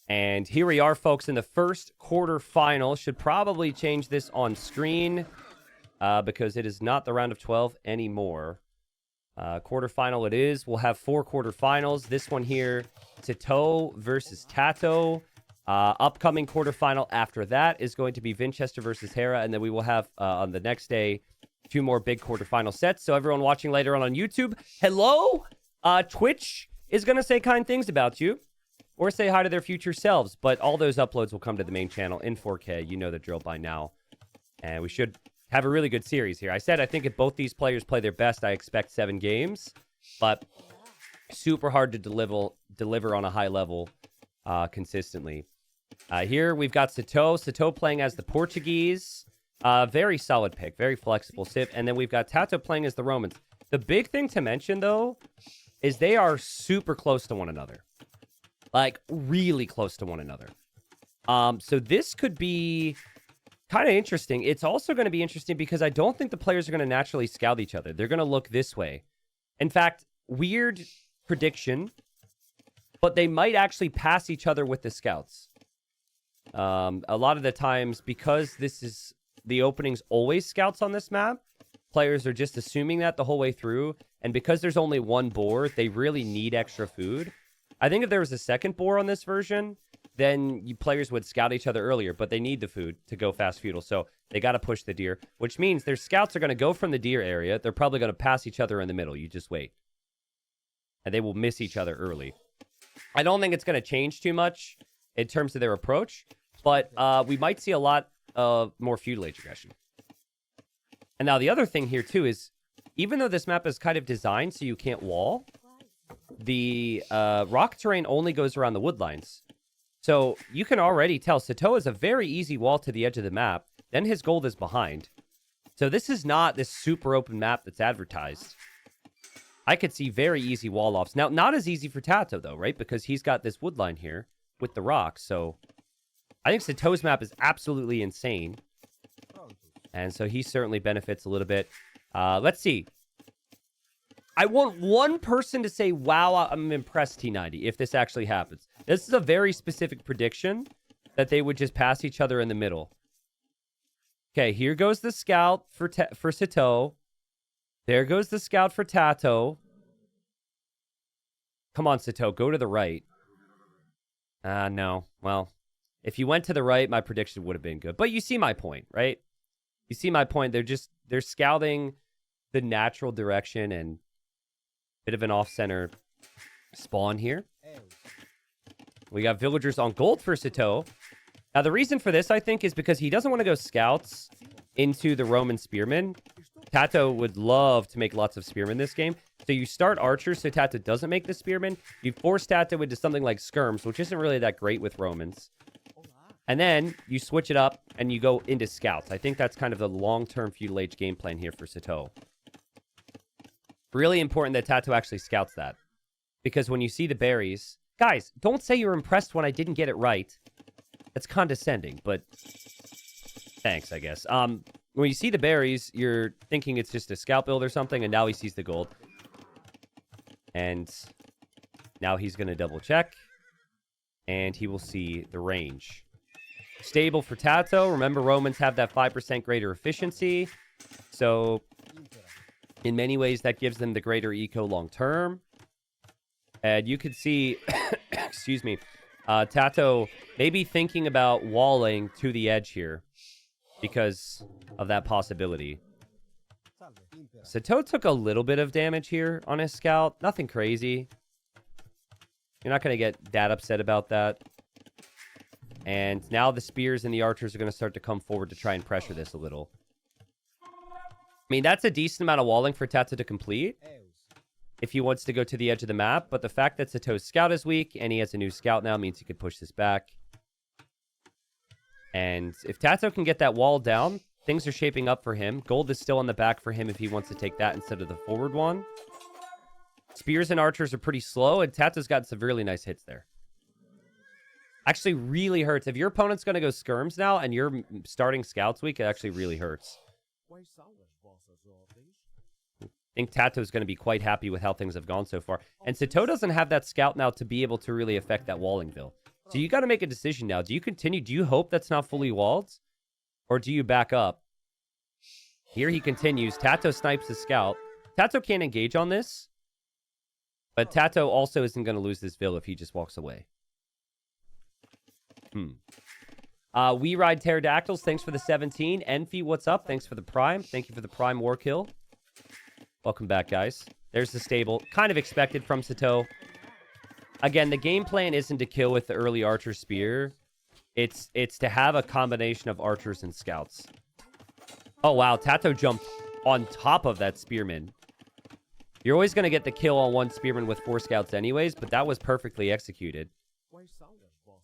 And here we are, folks, in the first quarterfinal. Should probably change this on screen because it is not the round of 12 anymore. Quarterfinal it is. We'll have 4 quarterfinals. This one here, TaToH versus TaToH. Upcoming quarterfinal after that is going to be Winchester versus Hera. And then we will have, on the next day, 2 more big quarterfinal sets. So everyone watching later on YouTube, hello! Twitch is going to say kind things about you. Or say hi to their future selves. But all those uploads will come to the main channel in 4K. You know the drill by now. And we should have a really good series here. I said I think if both these players play their best, I expect 7 games. But super hard to deliver on a high level consistently. Here we've got Sitaux. Sitaux playing as the Portuguese. Very solid pick. Very flexible sip. And then we've got TaToH playing as the Romans. The big thing to mention, though, is they are super close to one another. Like, really close to one another. So this could be kind of interesting. It's also going to be interesting because I don't think the players are going to naturally scout each other. They're going to look this way. In fact, weird prediction, but they might actually pass each other with the scouts. A lot of the times, because this is the opening's always scouts on this map, players are just assuming that the whole way through. And because there's only one boar, they really need extra food. I think if there was a second boar on this version, then players would scout each other earlier, but they need the food to go fast feudal. So they got to push the deer, which means their scouts are going to go from the deer area. They're probably going to pass each other in the middle. You just wait. And they will miss each other early. I don't think it's going to change too much in terms of their approach, but we might see a lot of more feudal age aggression. And now the other thing here too is, even though this map is kind of designed so you can't wall, the rock terrain only goes around the wood lines. So you can already tell Sitaux is a very easy wall to the edge of the map. Then his gold is behind. So this is not this super open map that's advertised. I could see very easy wall offs. Now, not as easy for TaToH though, right? Because he's got this wood line here with the rocks. So I think Sitaux's map is absolutely insane. And so he certainly benefits a little bit. Let's see. I want one person to say, wow, I'm impressed, T90, if this actually happens. This is a very specific prediction that they would just pass each other in the middle. Okay, here goes the scout for Sitaux. There goes the scout for TaToH. Come on, Sitaux, go to the right. No. Well, if you went to the right, my prediction would have been good. But you see my point, right? You see my point. They're scouting the natural direction and bit of an off-center spawn here. We got villagers on gold for Sitaux. Now, the reason for this, I think, is because he doesn't want to go scouts into the Roman spearmen. TaToH would love to make lots of spearmen this game. So you start archers so TaToH doesn't make the spearmen. You force TaToH into something like skirms, which isn't really that great with Romans. And then you switch it up and you go into scouts. I think that's kind of the long-term feudal age game plan here for Sitaux. Really important that TaToH actually scouts that. Because when you see the berries... Guys, don't say you're impressed when I didn't get it right. That's condescending, but... Thanks, I guess. When you see the berries, you're thinking it's just a scout build or something, and now he sees the gold. And now he's going to double check. And he will see the range. Stable for TaToH. Remember, Romans have that 5% greater efficiency. So... in many ways, that gives them the greater eco long-term. And you could see, excuse me, TaToH maybe thinking about walling to the edge here because of that possibility. Sitaux took a little bit of damage here on his scout. Nothing crazy. You're not going to get that upset about that. And now the spears and the archers are going to start to come forward to try and pressure this a little. I mean, that's a decent amount of walling for TaToH to complete if he wants to go to the edge of the map. But the fact that Sitaux's scout is weak and he has a new scout now means he could push this back. And if TaToH can get that wall down, things are shaping up for him. Gold is still on the back for him if he wants to take that instead of the forward one. Spears and archers are pretty slow, and TaToH's got some really nice hits there. Actually really hurts. If your opponent's going to go skirms now and you're starting scouts weak, it actually really hurts. I think TaToH is going to be quite happy with how things have gone so far. And Sitaux doesn't have that scout now to be able to really affect that walling build. So you got to make a decision now. Do you continue? Do you hope that's not fully walled? Or do you back up? Here he continues. TaToH snipes the scout. TaToH can't engage on this. But TaToH also isn't going to lose this Vil if he just walks away. We Ride Pterodactyls. Thanks for the 17. Enfi, what's up? Thanks for the Prime. Thank you for the Prime War Kill. Welcome back, guys. There's the stable. Kind of expected from Sitaux. Again, the game plan isn't to kill with the early Archer Spear. It's to have a combination of Archers and Scouts. Oh, wow. TaToH jumped on top of that Spearman. You're always going to get the kill on one Spearman with 4 Scouts anyways, but that was perfectly executed.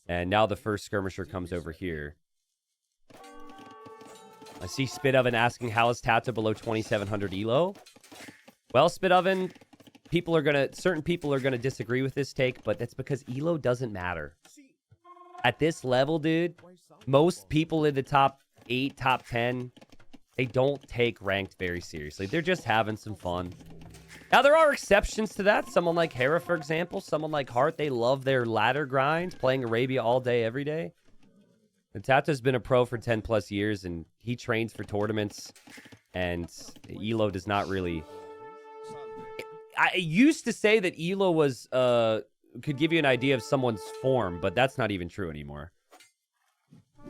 And now the first skirmisher comes over here. I see Spit Oven asking, how is TaToH below 2,700 elo? Well, Spit Oven, certain people are gonna disagree with this take, but that's because elo doesn't matter. At this level, dude, most people in the top 8, top 10, they don't take ranked very seriously. They're just having some fun. Now, there are exceptions to that. Someone like Hera, for example. Someone like Hart, they love their ladder grinds, playing Arabia all day, every day. And TaToH's been a pro for 10 plus years, and he trains for tournaments. And elo does not really... I used to say that elo was could give you an idea of someone's form, but that's not even true anymore.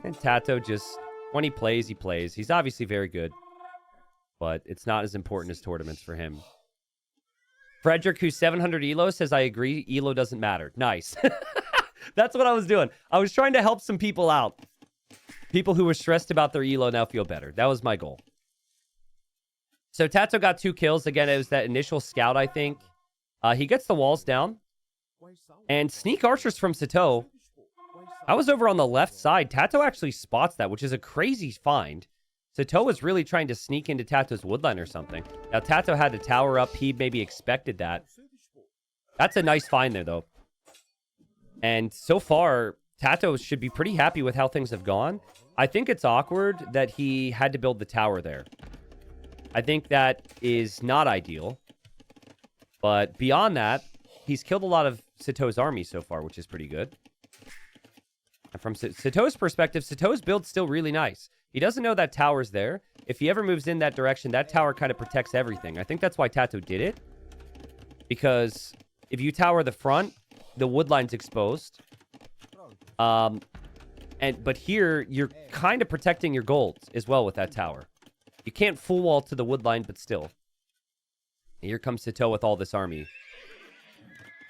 And TaToH just, when he plays, he plays. He's obviously very good, but it's not as important as tournaments for him. Frederick, who's 700 elo, says, I agree, elo doesn't matter. Nice. That's what I was doing. I was trying to help some people out. People who were stressed about their elo now feel better. That was my goal. So TaToH got 2 kills. Again, it was that initial scout, I think. He gets the walls down. And sneak archers from Sitaux. I was over on the left side. TaToH actually spots that, which is a crazy find. Sitaux was really trying to sneak into TaToH's woodline or something. Now, TaToH had to tower up. He maybe expected that. That's a nice find there, though. And so far, TaToH should be pretty happy with how things have gone. I think it's awkward that he had to build the tower there. I think that is not ideal. But beyond that, he's killed a lot of Sitaux's army so far, which is pretty good. And from Sitaux's perspective, Sitaux's build's still really nice. He doesn't know that tower's there. If he ever moves in that direction, that tower kind of protects everything. I think that's why TaToH did it. Because if you tower the front, the wood line's exposed. But here, you're kind of protecting your gold as well with that tower. You can't full wall to the wood line, but still. Here comes Sitaux with all this army.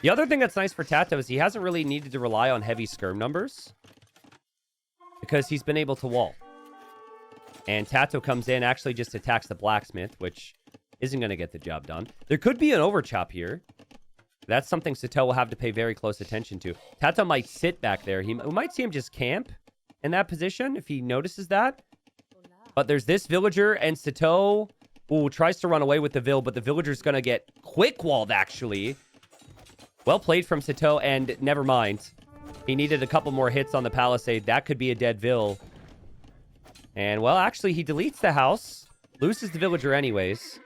The other thing that's nice for TaToH is he hasn't really needed to rely on heavy skirm numbers. Because he's been able to wall. And TaToH comes in, actually just attacks the blacksmith, which isn't going to get the job done. There could be an overchop here. That's something Sitaux will have to pay very close attention to. TaToH might sit back there. We might see him just camp in that position if he notices that. But there's this villager, and Sitaux tries to run away with the Vil, but the villager's going to get quick-walled, actually. Well played from Sitaux, and never mind. He needed a couple more hits on the palisade. That could be a dead Vil. And, well, actually, he deletes the house. Loses the villager anyways.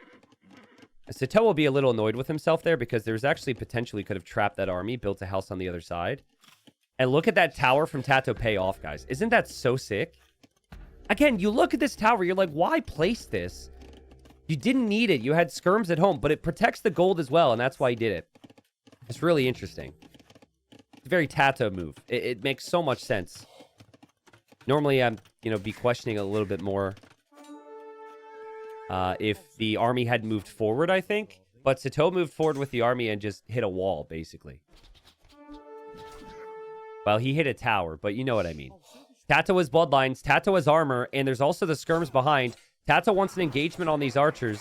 Sitaux will be a little annoyed with himself there because there's actually potentially could have trapped that army, built a house on the other side. And look at that tower from TaToH pay off, guys. Isn't that so sick? Again, you look at this tower, you're like, why place this? You didn't need it. You had skirms at home, but it protects the gold as well, and that's why he did it. It's really interesting. It's a very TaToH move. It makes so much sense. Normally, I'm, be questioning a little bit more if the army had moved forward, I think. But Sitaux moved forward with the army and just hit a wall, basically. Well, he hit a tower, but you know what I mean. TaToH has bloodlines, TaToH has armor, and there's also the skirms behind. TaToH wants an engagement on these archers.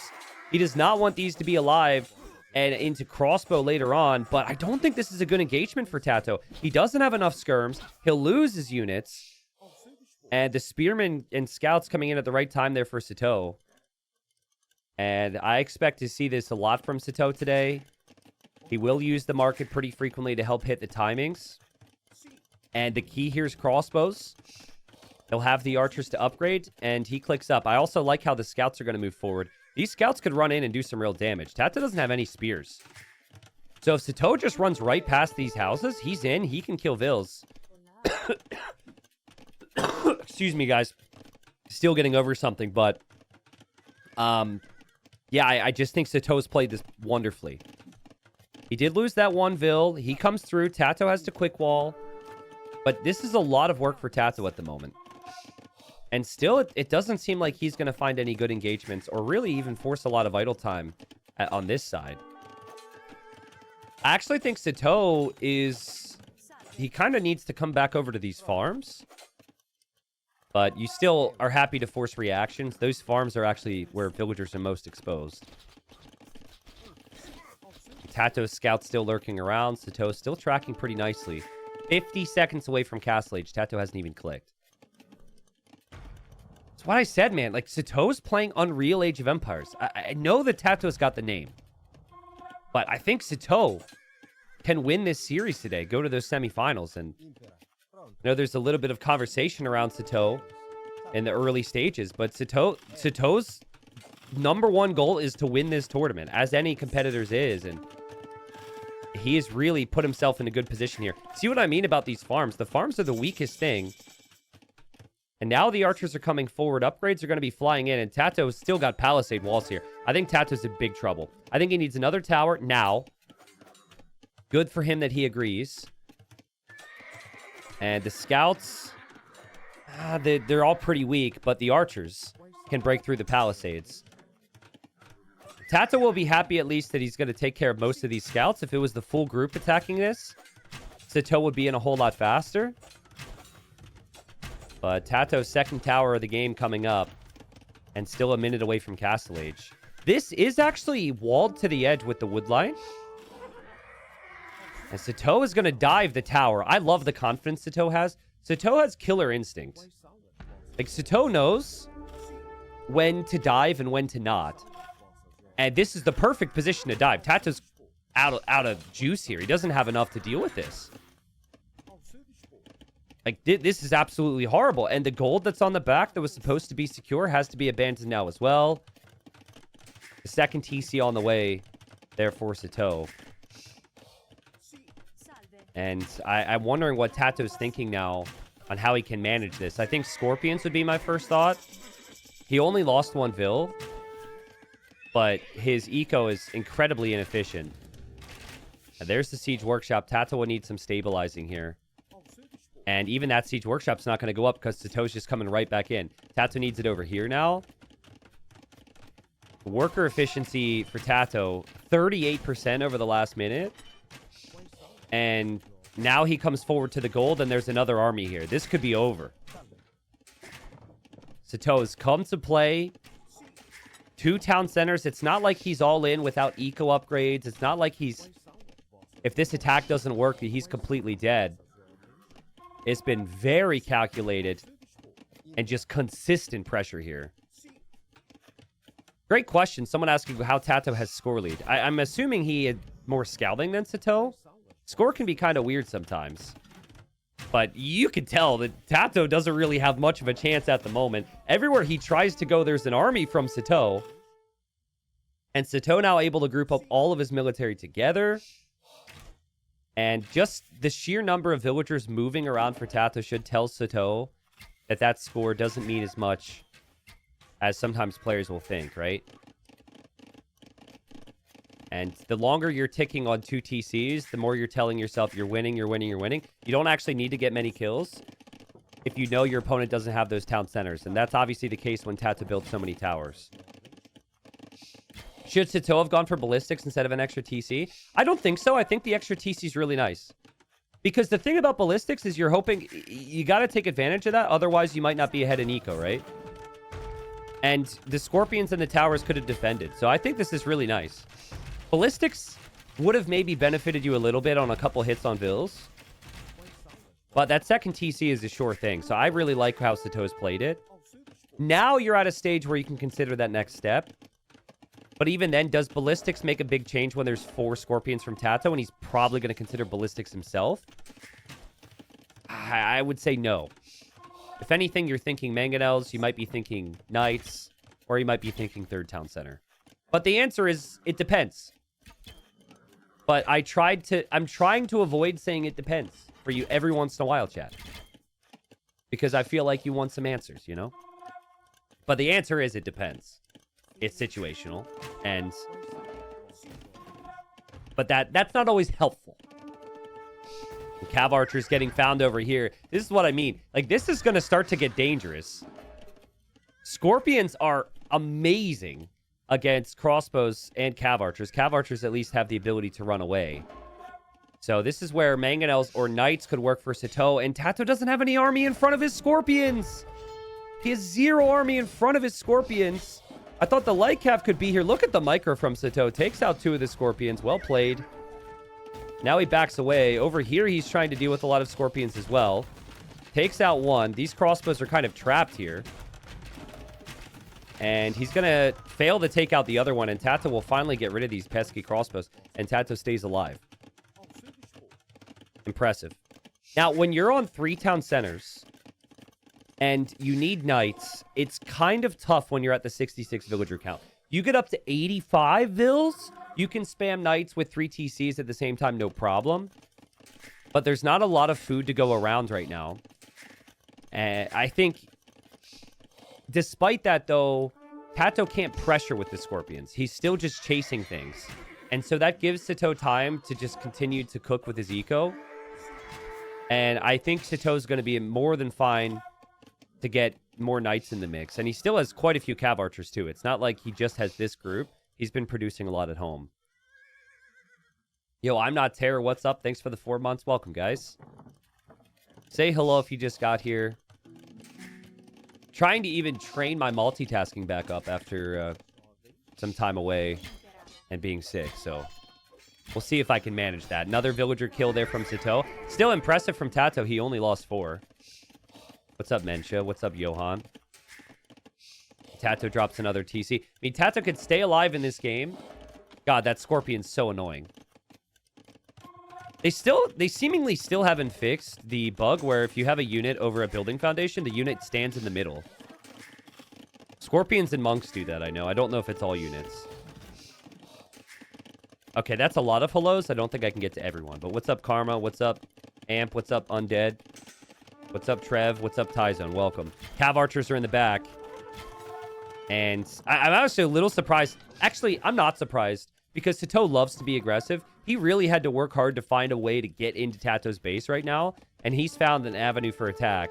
He does not want these to be alive and into crossbow later on, but I don't think this is a good engagement for TaToH. He doesn't have enough skirms. He'll lose his units. And the spearmen and scouts coming in at the right time there for Sitaux. And I expect to see this a lot from Sitaux today. He will use the market pretty frequently to help hit the timings. And the key here is crossbows. He'll have the archers to upgrade, and he clicks up. I also like how the scouts are going to move forward. These scouts could run in and do some real damage. TaToH doesn't have any spears. So if Sitaux just runs right past these houses, he's in. He can kill Vils. Excuse me, guys. Still getting over something, but yeah, I just think Sitaux's played this wonderfully. He did lose that one Vil. He comes through. TaToH has to quick wall. But this is a lot of work for TaToH at the moment. And still, it doesn't seem like he's going to find any good engagements or really even force a lot of idle time on this side. I actually think Sitaux is... He kind of needs to come back over to these farms. But you still are happy to force reactions. Those farms are actually where villagers are most exposed. TaToH's scout still lurking around. Sitaux still tracking pretty nicely. 50 seconds away from Castle Age. TaToH hasn't even clicked. That's what I said, man. Like, Sitaux's playing Unreal Age of Empires. I know that TaToH's got the name. But I think Sitaux can win this series today. Go to those semifinals. And I know there's a little bit of conversation around Sitaux in the early stages. But Sitaux's number one goal is to win this tournament, as any competitor's is. And he has really put himself in a good position here. See what I mean about these farms? The farms are the weakest thing. And now the archers are coming forward. Upgrades are going to be flying in. And TaToH's still got palisade walls here. I think TaToH's in big trouble. I think he needs another tower now. Good for him that he agrees. And the scouts, they're all pretty weak. But the archers can break through the palisades. TaToH will be happy at least that he's going to take care of most of these scouts. If it was the full group attacking this, Sitaux would be in a whole lot faster. But TaToH's second tower of the game coming up. And still a minute away from Castle Age. This is actually walled to the edge with the wood line. And Sitaux is going to dive the tower. I love the confidence Sitaux has. Sitaux has killer instinct. Like, Sitaux knows when to dive and when to not. And this is the perfect position to dive. TaToH's out of juice here. He doesn't have enough to deal with this. Like, this is absolutely horrible. And the gold that's on the back that was supposed to be secure has to be abandoned now as well. The second TC on the way there for Sitaux. And I'm wondering what TaToH's thinking now on how he can manage this. I think Scorpions would be my first thought. He only lost one Vil. But his eco is incredibly inefficient. And there's the Siege Workshop. TaToH will need some stabilizing here. And even that Siege Workshop's not going to go up because Sitaux's just coming right back in. TaToH needs it over here now. Worker efficiency for TaToH, 38% over the last minute. And now he comes forward to the gold, and there's another army here. This could be over. Sitaux has come to play. 2 town centers. It's not like he's all in without eco upgrades. It's not like he's... If this attack doesn't work, he's completely dead. It's been very calculated and just consistent pressure here. Great question. Someone asking how TaToH has score lead. I'm assuming he had more scouting than Sitaux. Score can be kind of weird sometimes. But you can tell that TaToH doesn't really have much of a chance at the moment. Everywhere he tries to go, there's an army from Sitaux. And Sitaux now able to group up all of his military together. And just the sheer number of villagers moving around for TaToH should tell Sitaux that that score doesn't mean as much as sometimes players will think, right? And the longer you're ticking on 2 TCs, the more you're telling yourself you're winning, you're winning, you're winning. You don't actually need to get many kills if you know your opponent doesn't have those town centers. And that's obviously the case when TaToH built so many towers. Should Sitaux have gone for ballistics instead of an extra TC? I don't think so. I think the extra TC is really nice. Because the thing about ballistics is you're hoping... You got to take advantage of that. Otherwise, you might not be ahead in eco, right? And the Scorpions and the towers could have defended. So I think this is really nice. Ballistics would have maybe benefited you a little bit on a couple hits on Vils. But that second TC is a sure thing. So I really like how Sitaux's played it. Now you're at a stage where you can consider that next step. But even then, does ballistics make a big change when there's 4 Scorpions from TaToH and he's probably going to consider ballistics himself? I would say no. If anything, you're thinking Mangonels, you might be thinking Knights, or you might be thinking 3rd Town Center. But the answer is, it depends. But I'm trying to avoid saying it depends for you every once in a while, chat. because I feel like you want some answers, you know? But the answer is it depends. It's situational, but that's not always helpful. Cav Archer's getting found over here. This is what I mean. Like, this is going to start to get dangerous. Scorpions are amazing against crossbows and Cav Archers. Cav Archers at least have the ability to run away. So this is where Mangonels or Knights could work for Sitaux. And TaToH doesn't have any army in front of his Scorpions. He has 0 army in front of his Scorpions. I thought the Light Cav could be here. Look at the micro from Sitaux. Takes out 2 of the Scorpions. Well played. Now he backs away. Over here, he's trying to deal with a lot of Scorpions as well. Takes out 1. These crossbows are kind of trapped here. And he's going to fail to take out the other one. And TaToH will finally get rid of these pesky crossbows. And TaToH stays alive. Impressive. Now, when you're on 3 town centers and you need knights, it's kind of tough when you're at the 66 villager count. You get up to 85 vills, you can spam knights with 3 TCs at the same time, no problem. But there's not a lot of food to go around right now. And I think, despite that, though, TaToH can't pressure with the Scorpions. He's still just chasing things. And so that gives Sitaux time to just continue to cook with his eco. And I think Sitaux's going to be more than fine to get more knights in the mix. And he still has quite a few Cav Archers, too. It's not like he just has this group. He's been producing a lot at home. Yo, I'm not Terror. What's up? Thanks for the 4 months. Welcome, guys. Say hello if you just got here. Trying to even train my multitasking back up after some time away and being sick, so we'll see if I can manage that. Another villager kill there from Sitaux. Still impressive from TaToH. He only lost 4. What's up, Mensha? What's up, Johan? TaToH drops another TC. I mean, TaToH could stay alive in this game. God, that Scorpion's so annoying. They seemingly still haven't fixed the bug where if you have a unit over a building foundation, the unit stands in the middle. Scorpions and monks do that, I know. I don't know if it's all units. Okay, that's a lot of hellos. I don't think I can get to everyone. But what's up, Karma? What's up, Amp? What's up, Undead? What's up, Trev? What's up, Tyzone? Welcome. Cav Archers are in the back. And I'm actually a little surprised. Actually, I'm not surprised because Sitaux loves to be aggressive. He really had to work hard to find a way to get into TaToH's base right now. And he's found an avenue for attack.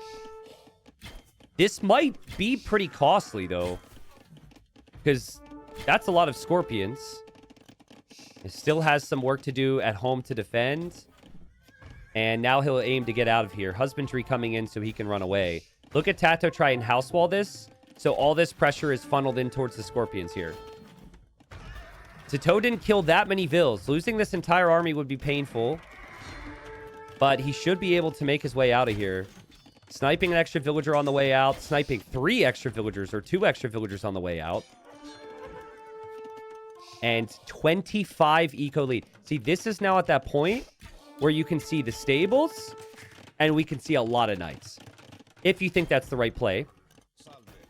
This might be pretty costly, though. Because that's a lot of Scorpions. He still has some work to do at home to defend. And now he'll aim to get out of here. Husbandry coming in so he can run away. Look at TaToH try and house wall this. So all this pressure is funneled in towards the Scorpions here. Sitaux didn't kill that many vills. Losing this entire army would be painful. But he should be able to make his way out of here. Sniping an extra villager on the way out. Sniping 3 extra villagers or 2 extra villagers on the way out. And 25 eco lead. See, this is now at that point where you can see the stables and we can see a lot of knights. If you think that's the right play.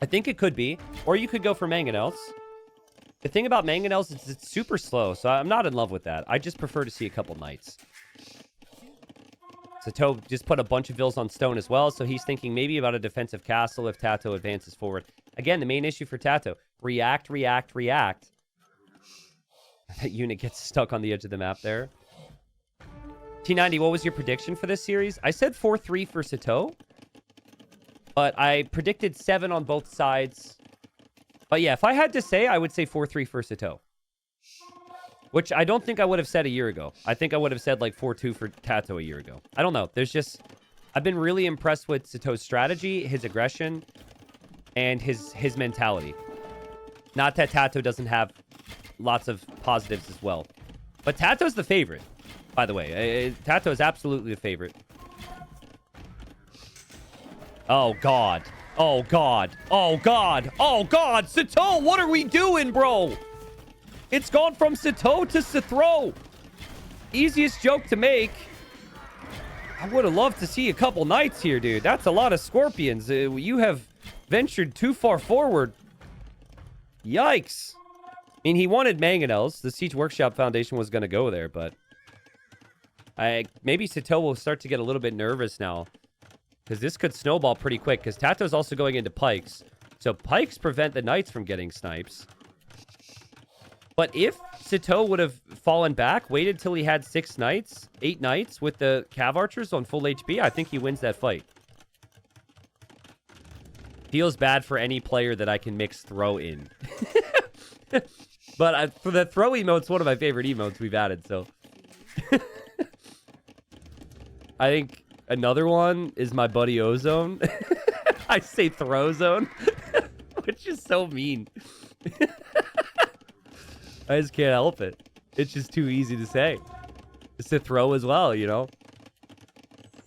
I think it could be. Or you could go for Mangonels. The thing about Mangonels is it's super slow, so I'm not in love with that. I just prefer to see a couple knights. Sitaux just put a bunch of vills on stone as well, so he's thinking maybe about a defensive castle if TaToH advances forward. Again, the main issue for TaToH. React, react, react. That unit gets stuck on the edge of the map there. T90, what was your prediction for this series? I said 4-3 for Sitaux. But I predicted 7 on both sides. But yeah, if I had to say, I would say 4-3 for Sitaux. Which I don't think I would have said a year ago. I think I would have said like 4-2 for TaToH a year ago. I don't know. There's just... I've been really impressed with Sitaux's strategy, his aggression, and his mentality. Not that TaToH doesn't have lots of positives as well. But TaToH's the favorite, by the way. TaToH is absolutely the favorite. Oh, God. Oh, God. Oh, God. Oh, God. Sitaux, what are we doing, bro? It's gone from Sitaux to Sitaux. Easiest joke to make. I would have loved to see a couple knights here, dude. That's a lot of Scorpions. You have ventured too far forward. Yikes. I mean, he wanted Mangonels. The Siege Workshop Foundation was going to go there, but... maybe Sitaux will start to get a little bit nervous now. because this could snowball pretty quick, because TaToH's also going into pikes. So pikes prevent the knights from getting snipes. But if Sitaux would have fallen back, waited till he had 8 knights with the cav archers on full HP, I think he wins that fight. Feels bad for any player that I can mix throw in. But for the throw emote's one of my favorite emotes we've added, so. I think another one is my buddy Ozone. I say throw zone, which is so mean. I just can't help it. It's just too easy to say. It's to throw as well, you know?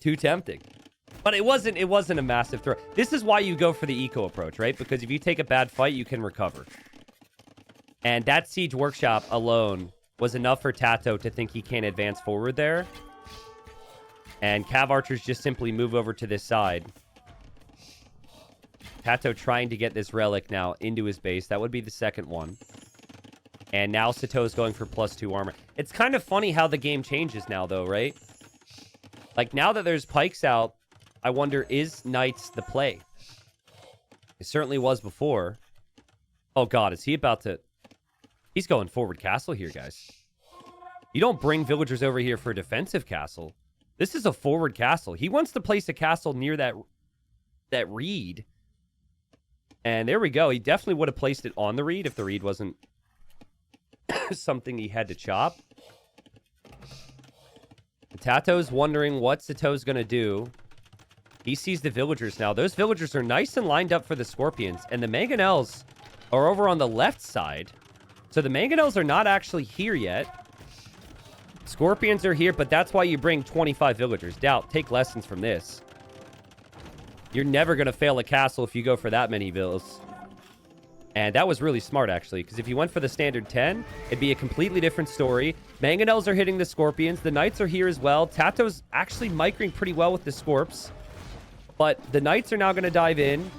Too tempting. But it wasn't a massive throw. This is why you go for the eco approach, right? Because if you take a bad fight, you can recover. And that Siege Workshop alone was enough for TaToH to think he can't advance forward there. And cav archers just simply move over to this side. TaToH trying to get this relic now into his base. That would be the second one. And now Sitaux's going for +2 armor. It's kind of funny how the game changes now, though, right? Like, now that there's pikes out, I wonder, is knights the play? It certainly was before. Oh, God, is he about to... He's going forward castle here, guys. You don't bring villagers over here for a defensive castle. This is a forward castle. He wants to place a castle near that reed. And there we go. He definitely would have placed it on the reed if the reed wasn't something he had to chop. TaToH's wondering what Sitaux's going to do. He sees the villagers now. Those villagers are nice and lined up for the scorpions. And the mangonels are over on the left side. So the mangonels are not actually here yet. Scorpions are here, but that's why you bring 25 villagers. Doubt, take lessons from this. You're never going to fail a castle if you go for that many villas. And that was really smart, actually, because if you went for the standard 10, it'd be a completely different story. Mangonels are hitting the scorpions. The knights are here as well. TaToH's actually micring pretty well with the scorps. But the knights are now going to dive in.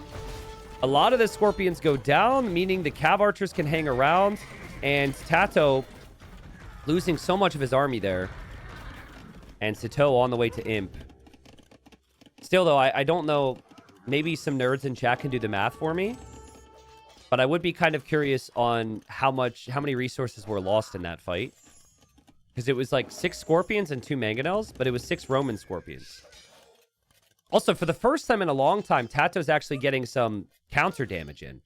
A lot of the scorpions go down, meaning the cav archers can hang around. And TaToH losing so much of his army there. And Sitaux on the way to imp. Still, though, I don't know. Maybe some nerds in chat can do the math for me. But I would be kind of curious on how many resources were lost in that fight. Because it was like 6 scorpions and 2 mangonels, but it was 6 Roman scorpions. Also, for the first time in a long time, TaToH's actually getting some counter damage in.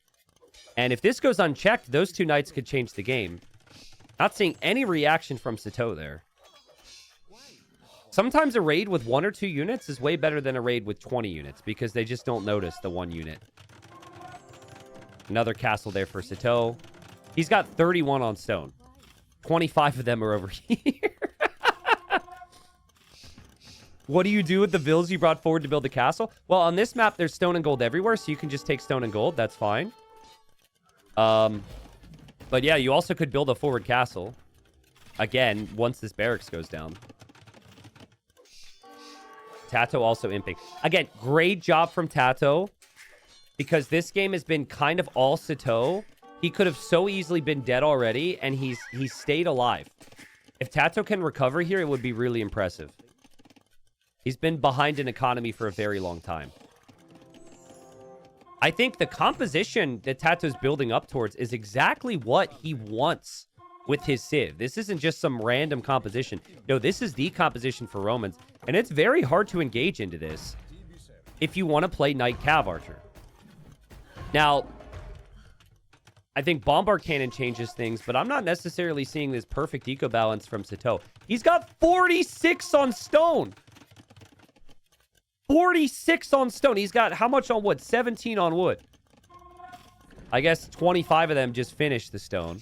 And if this goes unchecked, those 2 knights could change the game. Not seeing any reaction from Sitaux there. Sometimes a raid with 1 or 2 units is way better than a raid with 20 units, because they just don't notice the 1 unit. Another castle there for Sitaux. He's got 31 on stone. 25 of them are over here. What do you do with the villas you brought forward to build the castle? Well, on this map, there's stone and gold everywhere, so you can just take stone and gold. That's fine. But yeah, you also could build a forward castle. Again, once this barracks goes down. TaToH also imping. Again, great job from TaToH. Because this game has been kind of all Sitaux. He could have so easily been dead already, and he's stayed alive. If TaToH can recover here, it would be really impressive. He's been behind in economy for a very long time. I think the composition that TaToH's building up towards is exactly what he wants with his Civ. This isn't just some random composition. No, this is the composition for Romans. And it's very hard to engage into this if you want to play Knight Cav Archer. Now, I think Bombard Cannon changes things, but I'm not necessarily seeing this perfect eco balance from Sitaux. He's got 46 on stone. 46 on stone. He's got how much on wood? 17 on wood. I guess 25 of them just finished the stone.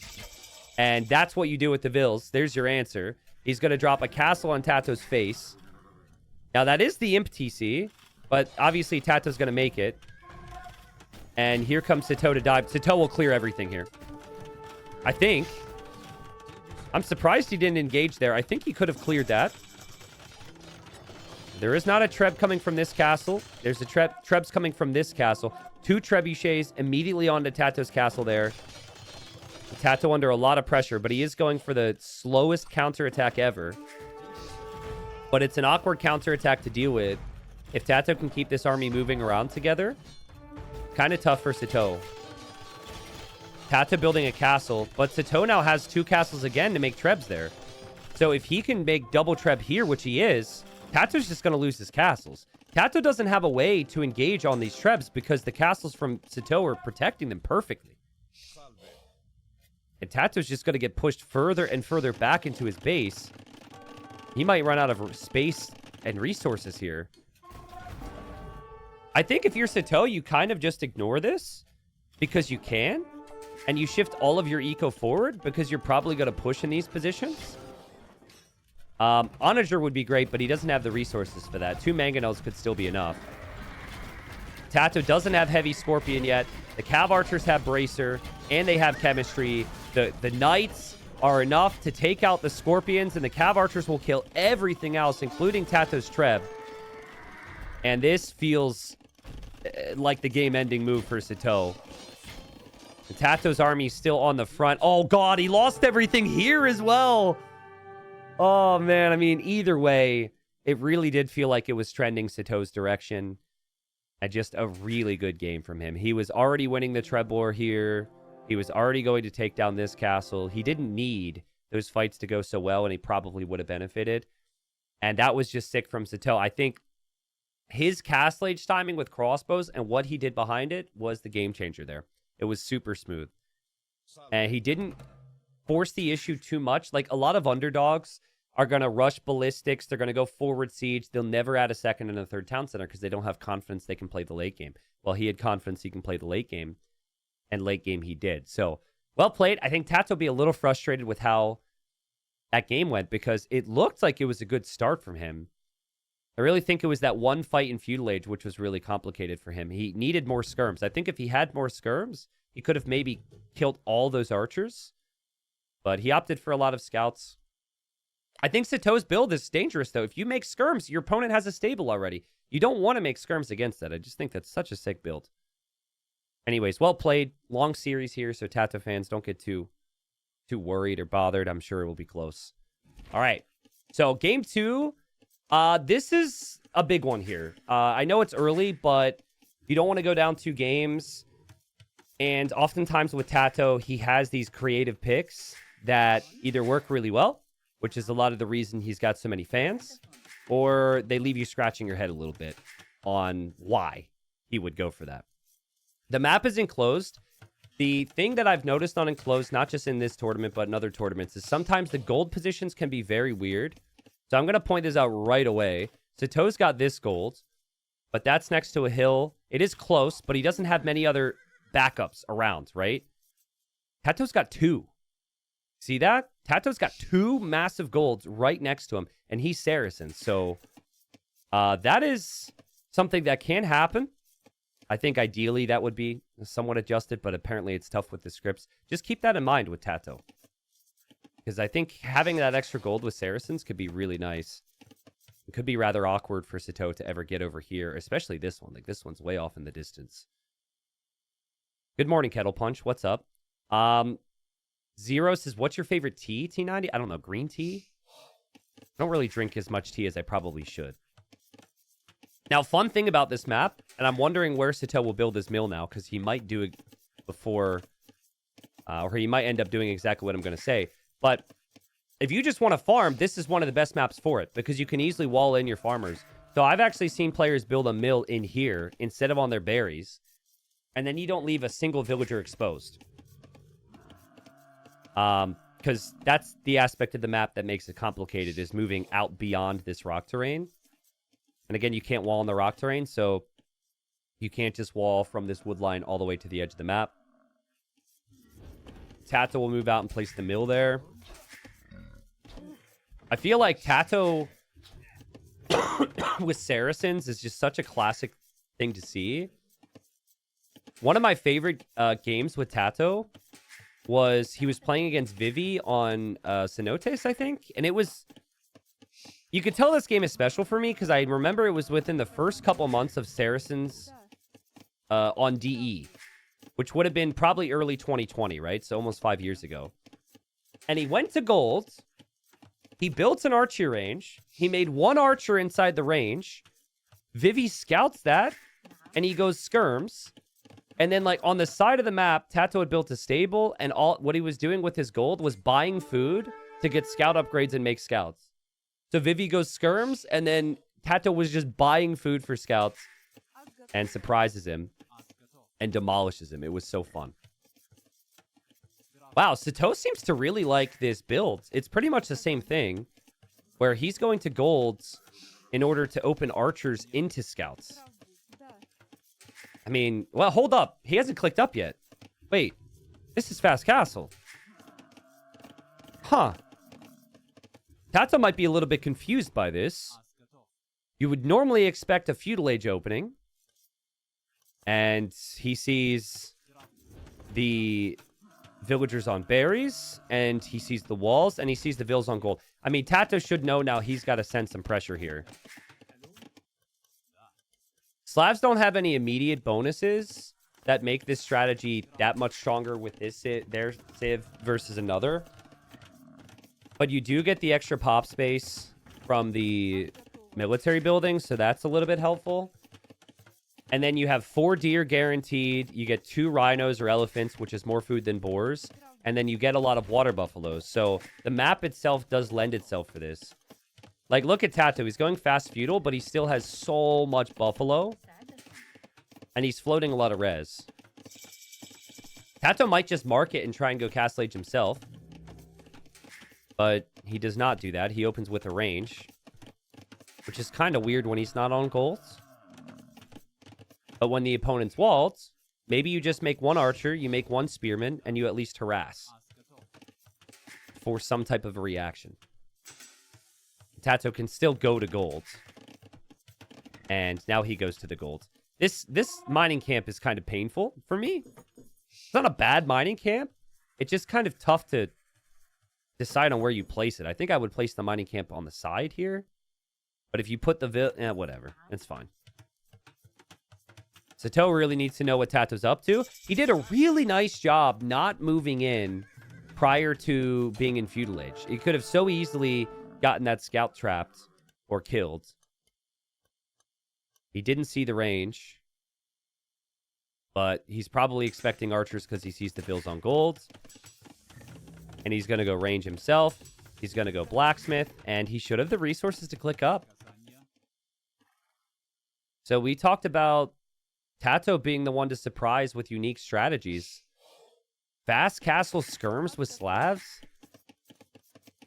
And that's what you do with the vills. There's your answer. He's going to drop a castle on TaToH's face. Now, that is the imp TC, but obviously TaToH's going to make it. And here comes Sitaux to dive. Sitaux will clear everything here. I think. I'm surprised he didn't engage there. I think he could have cleared that. There is not a Treb coming from this castle. There's a Trebs coming from this castle. 2 Trebuchets immediately onto TaToH's castle there. TaToH under a lot of pressure, but he is going for the slowest counterattack ever. But it's an awkward counterattack to deal with. if TaToH can keep this army moving around together. Kind of tough for Sitaux. TaToH building a castle, but Sitaux now has 2 castles again to make trebs there. So if he can make double treb here, which he is, TaToH's just going to lose his castles. TaToH doesn't have a way to engage on these trebs because the castles from Sitaux are protecting them perfectly. And TaToH's just going to get pushed further and further back into his base. He might run out of space and resources here. I think if you're Sitaux, you kind of just ignore this because you can. And you shift all of your eco forward because you're probably going to push in these positions. Onager would be great, but he doesn't have the resources for that. 2 mangonels could still be enough. TaToH doesn't have heavy scorpion yet. The cav archers have bracer, and they have chemistry. The knights are enough to take out the scorpions, and the cav archers will kill everything else, including TaToH's treb. And this feels like the game-ending move for Sitaux. TaToH's army is still on the front. Oh, God, he lost everything here as well. Oh, man, I mean, either way, it really did feel like it was trending Sitaux's direction. And just a really good game from him. He was already winning the treb war here. He was already going to take down this castle. He didn't need those fights to go so well, and he probably would have benefited. And that was just sick from Sitaux. I think his castle age timing with crossbows and what he did behind it was the game changer there. It was super smooth. And he didn't force the issue too much. Like, a lot of underdogs are going to rush ballistics. They're going to go forward siege. They'll never add a second and a third town center because they don't have confidence they can play the late game. Well, he had confidence he can play the late game, and late game he did. So, well played. I think TaToH will be a little frustrated with how that game went because it looked like it was a good start from him. I really think it was that one fight in Feudal Age which was really complicated for him. He needed more skirms. I think if he had more skirms, he could have maybe killed all those archers. But he opted for a lot of scouts. I think Sitaux's build is dangerous, though. If you make skirms, your opponent has a stable already. You don't want to make skirms against that. I just think that's such a sick build. Anyways, well played. Long series here, so TaToH fans don't get too worried or bothered. I'm sure it will be close. All right. So game 2. This is a big one here. I know it's early, but you don't want to go down 2 games. And oftentimes with TaToH, he has these creative picks that either work really well, which is a lot of the reason he's got so many fans, or they leave you scratching your head a little bit on why he would go for that. The map is enclosed. The thing that I've noticed on enclosed, not just in this tournament, but in other tournaments, is sometimes the gold positions can be very weird. So I'm going to point this out right away. Sitaux's got this gold, but that's next to a hill. It is close, but he doesn't have many other backups around, right? TaToH's got 2. See that? TaToH's got 2 massive golds right next to him, and he's Saracens. So that is something that can happen. I think ideally that would be somewhat adjusted, but apparently it's tough with the scripts. Just keep that in mind with TaToH. Because I think having that extra gold with Saracens could be really nice. It could be rather awkward for Sitaux to ever get over here, especially this one. Like, this one's way off in the distance. Good morning, Kettle Punch. What's up? Zero says, what's your favorite tea, T90? I don't know. Green tea? I don't really drink as much tea as I probably should. Now, fun thing about this map, and I'm wondering where Sitaux will build his mill now, because he might do it before, or he might end up doing exactly what I'm going to say. But if you just want to farm, this is one of the best maps for it, because you can easily wall in your farmers. So I've actually seen players build a mill in here instead of on their berries, and then you don't leave a single villager exposed. Because that's the aspect of the map that makes it complicated, is moving out beyond this rock terrain. And again, you can't wall in the rock terrain, so you can't just wall from this wood line all the way to the edge of the map. TaToH will move out and place the mill there. I feel like TaToH with Saracens is just such a classic thing to see. One of my favorite games with TaToH was he was playing against Vivi on Cenotes, I think. And it was... You could tell this game is special for me because I remember it was within the first couple months of Saracens on DE, which would have been probably early 2020, right? So almost 5 years ago. And he went to gold. He built an archery range. He made 1 archer inside the range. Vivi scouts that, and he goes skirms. And then, like, on the side of the map, TaToH had built a stable, and all what he was doing with his gold was buying food to get scout upgrades and make scouts. So Vivi goes skirms, and then TaToH was just buying food for scouts and surprises him and demolishes him. It was so fun. Wow, Sitaux seems to really like this build. It's pretty much the same thing, where he's going to golds in order to open archers into scouts. I mean, well, hold up. He hasn't clicked up yet. Wait, this is Fast Castle. Huh. TaToH might be a little bit confused by this. You would normally expect a feudal age opening. And he sees the villagers on berries, and he sees the walls, and he sees the vills on gold. I mean, TaToH should know now he's got to send some pressure here. Slavs don't have any immediate bonuses that make this strategy that much stronger with this their civ versus another. But you do get the extra pop space from the military buildings, so that's a little bit helpful. And then you have 4 deer guaranteed. You get 2 rhinos or elephants, which is more food than boars. And then you get a lot of water buffaloes. So the map itself does lend itself for this. Like, look at TaToH. He's going fast feudal, but he still has so much buffalo. And he's floating a lot of res. TaToH might just mark it and try and go Castle Age himself. But he does not do that. He opens with a range. Which is kind of weird when he's not on golds. But when the opponent's waltz, maybe you just make 1 archer, you make 1 spearman, and you at least harass. For some type of a reaction. TaToH can still go to gold. And now he goes to the gold. This mining camp is kind of painful for me. It's not a bad mining camp. It's just kind of tough to decide on where you place it. I think I would place the mining camp on the side here. But if you put the whatever. It's fine. Sitaux really needs to know what TaToH's up to. He did a really nice job not moving in prior to being in feudal age. He could have so easily gotten that scout trapped or killed. He didn't see the range. But he's probably expecting archers because he sees the bills on gold. And he's going to go range himself. He's going to go blacksmith. And he should have the resources to click up. So we talked about TaToH being the one to surprise with unique strategies. Fast castle skirms with Slavs?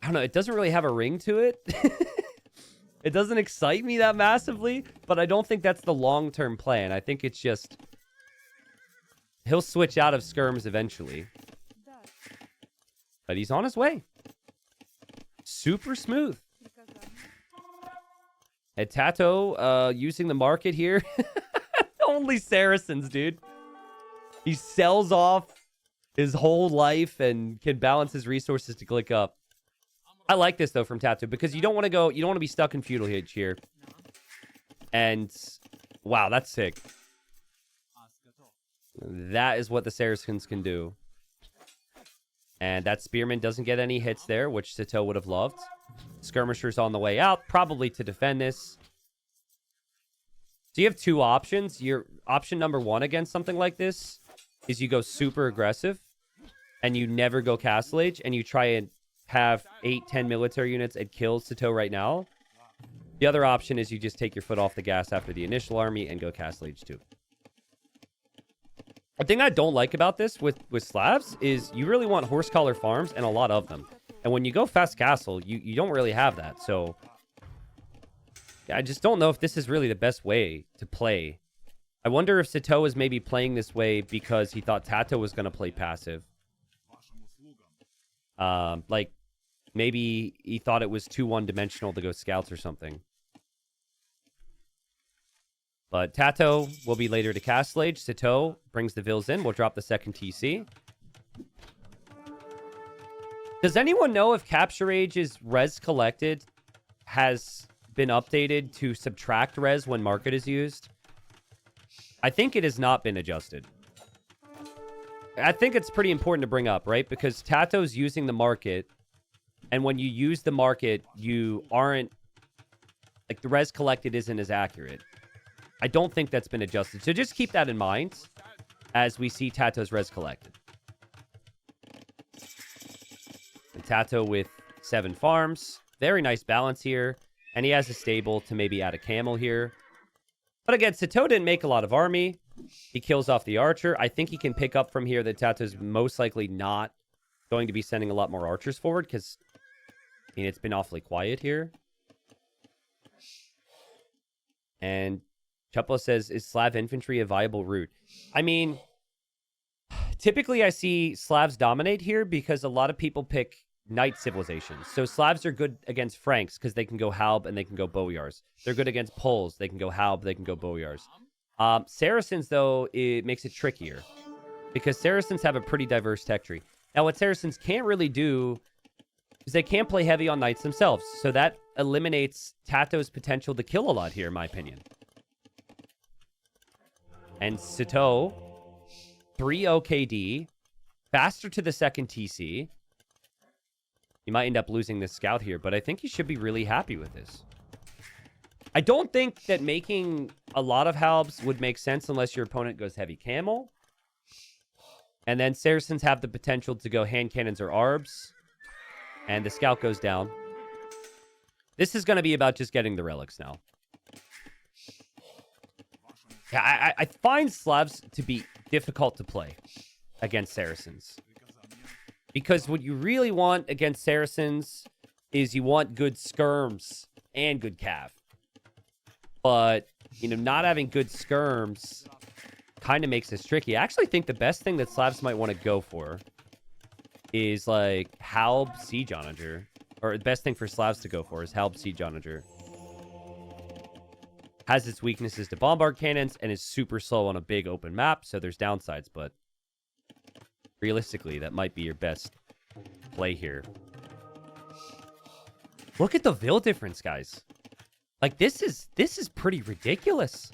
I don't know. It doesn't really have a ring to it. It doesn't excite me that massively, but I don't think that's the long-term plan. I think it's just he'll switch out of skirms eventually. But he's on his way. Super smooth. And TaToH using the market here. Only Saracens, dude. He sells off his whole life and can balance his resources to click up. I like this, though, from TaToH, because you don't want to be stuck in feudal age here. And, wow, that's sick. That is what the Saracens can do. And that spearman doesn't get any hits there, which TaToH would have loved. Skirmishers on the way out, probably to defend this. So you have 2 options. Your option number 1 against something like this is you go super aggressive and you never go Castle Age and you try and have 8-10 military units and kill TaToH right now. The other option is you just take your foot off the gas after the initial army and go Castle Age 2. The thing I don't like about this with Slavs is you really want horse collar farms and a lot of them. And when you go fast castle, you don't really have that. So I just don't know if this is really the best way to play. I wonder if Sitaux is maybe playing this way because he thought TaToH was going to play passive. Like, maybe he thought it was too one-dimensional to go scouts or something. But TaToH will be later to Castle Age. Sitaux brings the vills in. We'll drop the second TC. Does anyone know if Capture Age's res collected has been updated to subtract res when market is used? I think it has not been adjusted. I think it's pretty important to bring up, right? Because TaToH's using the market, and when you use the market, you aren't... Like, the res collected isn't as accurate. I don't think that's been adjusted. So just keep that in mind as we see TaToH's res collected. And TaToH with 7 farms. Very nice balance here. And he has a stable to maybe add a camel here. But again, Sitaux didn't make a lot of army. He kills off the archer. I think he can pick up from here that TaToH's most likely not going to be sending a lot more archers forward because, I mean, it's been awfully quiet here. And Chupo says, is Slav infantry a viable route? I mean, typically I see Slavs dominate here because a lot of people pick knight civilizations. So Slavs are good against Franks because they can go Halb and they can go Boyars. They're good against Poles. They can go Halb, they can go Boyars. Saracens, though, it makes it trickier because Saracens have a pretty diverse tech tree. Now, what Saracens can't really do is they can't play heavy on knights themselves. So that eliminates TaToH's potential to kill a lot here, in my opinion. And Sitaux, 3 OKD, faster to the second TC. He might end up losing this scout here, but I think he should be really happy with this. I don't think that making a lot of halbs would make sense unless your opponent goes heavy camel. And then Saracens have the potential to go hand cannons or arbs. And the scout goes down. This is going to be about just getting the relics now. Yeah, I find Slavs to be difficult to play against Saracens. Because what you really want against Saracens is you want good skirms and good cav. But, you know, not having good skirms kind of makes this tricky. I actually think the best thing that Slavs might want to go for is, like, Halb Siege Onager. Or the best thing for Slavs to go for is Halb Siege Onager. Has its weaknesses to bombard cannons and is super slow on a big open map, so there's downsides, but realistically, that might be your best play here. Look at the Vil difference, guys. Like, this is pretty ridiculous.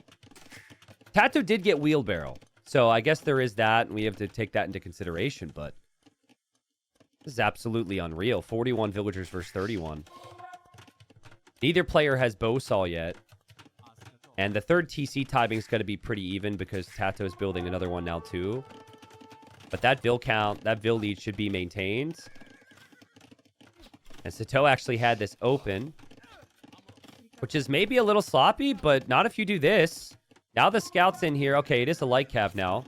TaToH did get wheelbarrow, so I guess there is that, and we have to take that into consideration, but this is absolutely unreal. 41 villagers versus 31. Neither player has bowsaw yet. And the third TC timing is going to be pretty even because TaToH is building another one now too. But that Vil count, that Vil lead should be maintained. And Sitaux actually had this open, which is maybe a little sloppy, but not if you do this. Now the scout's in here. Okay, it is a light cav now.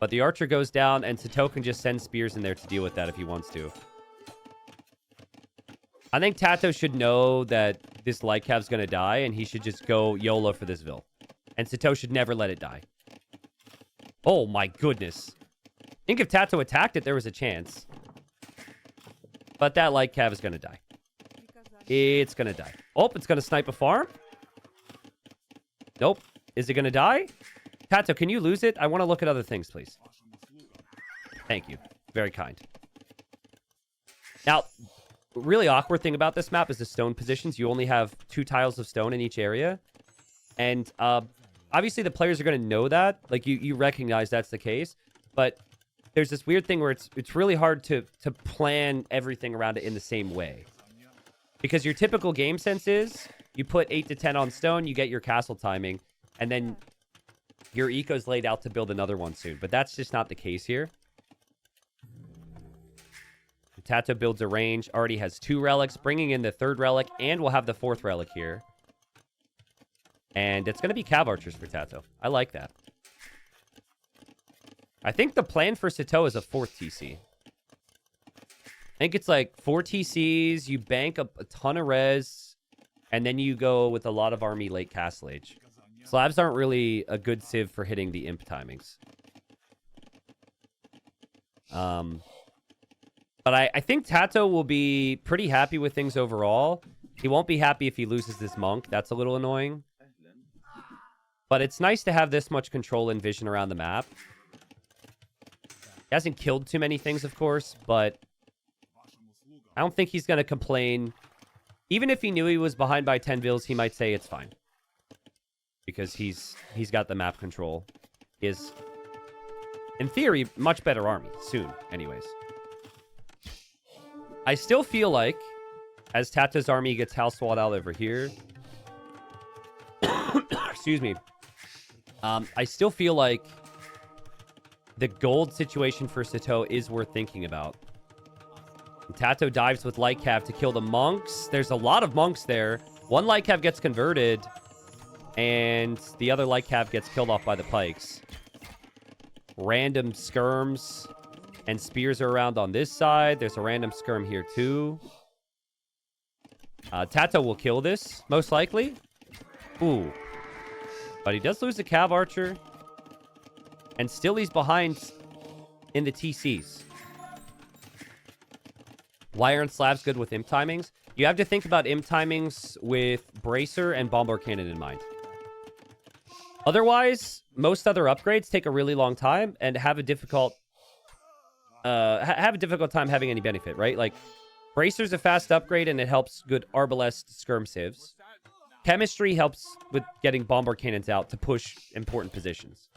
But the archer goes down, and Sitaux can just send spears in there to deal with that if he wants to. I think TaToH should know that this light cav's going to die, and he should just go YOLO for this Vil. And Sitaux should never let it die. Oh my goodness. I think if TaToH attacked it, there was a chance. But that light cav is going to die. It's going to die. Oh, it's going to snipe a farm? Nope. Is it going to die? TaToH, can you lose it? I want to look at other things, please. Thank you. Very kind. Now, really awkward thing about this map is the stone positions. You only have 2 tiles of stone in each area. And obviously the players are going to know that. Like, you recognize that's the case. But there's this weird thing where it's really hard to plan everything around it in the same way. Because your typical game sense is you put 8 to 10 on stone, you get your castle timing, and then your eco's laid out to build another one soon. But that's just not the case here. TaToH builds a range, already has 2 relics, bringing in the 3rd relic, and we'll have the 4th relic here. And it's going to be cav archers for TaToH. I like that. I think the plan for Sitaux is a 4th TC. I think it's like 4 TCs, you bank a ton of res, and then you go with a lot of army late Castle Age. Slavs aren't really a good civ for hitting the imp timings. But I think TaToH will be pretty happy with things overall. He won't be happy if he loses this monk. That's a little annoying. But it's nice to have this much control and vision around the map. He hasn't killed too many things, of course, but I don't think he's going to complain. Even if he knew he was behind by 10 vils, he might say it's fine. Because he's got the map control. He is, in theory, much better army. Soon, anyways. I still feel like, as TaToH's army gets house walled out over here, excuse me. I still feel like the gold situation for Sitaux is worth thinking about. TaToH dives with Light Cav to kill the monks. There's a lot of monks there. One Light Cav gets converted, and the other Light Cav gets killed off by the pikes. Random skirms and spears are around on this side. There's a random skirm here too. TaToH will kill this, most likely. Ooh. But he does lose a Cav Archer. And still he's behind in the TCs. Why aren't Slavs good with imp timings? You have to think about imp timings with Bracer and Bombard Cannon in mind. Otherwise, most other upgrades take a really long time and have a difficult time having any benefit, right? Like, Bracer's a fast upgrade and it helps good Arbalest skirm civs. Chemistry helps with getting Bombard Cannons out to push important positions.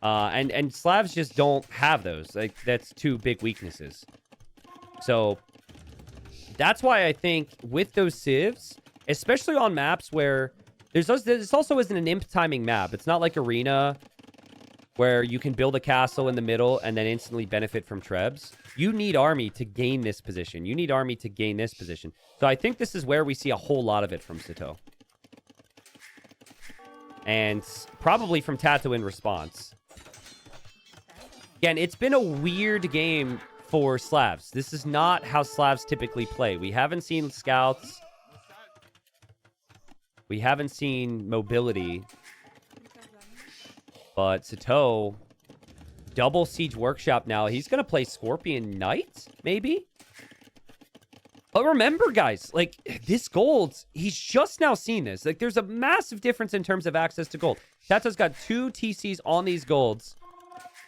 And Slavs just don't have those. Like, that's two big weaknesses. So that's why I think with those civs, especially on maps where this also isn't an imp timing map. It's not like Arena where you can build a castle in the middle and then instantly benefit from trebs. You need army to gain this position. You need army to gain this position. So I think this is where we see a whole lot of it from Sitaux. And probably from TaToH in response. Again, it's been a weird game for Slavs. This is not how Slavs typically play. We haven't seen scouts. We haven't seen mobility. But Sitaux, double Siege Workshop now. He's going to play Scorpion Knight, maybe? But remember, guys, like, this gold, he's just now seen this. Like, there's a massive difference in terms of access to gold. TaToH's got 2 TCs on these golds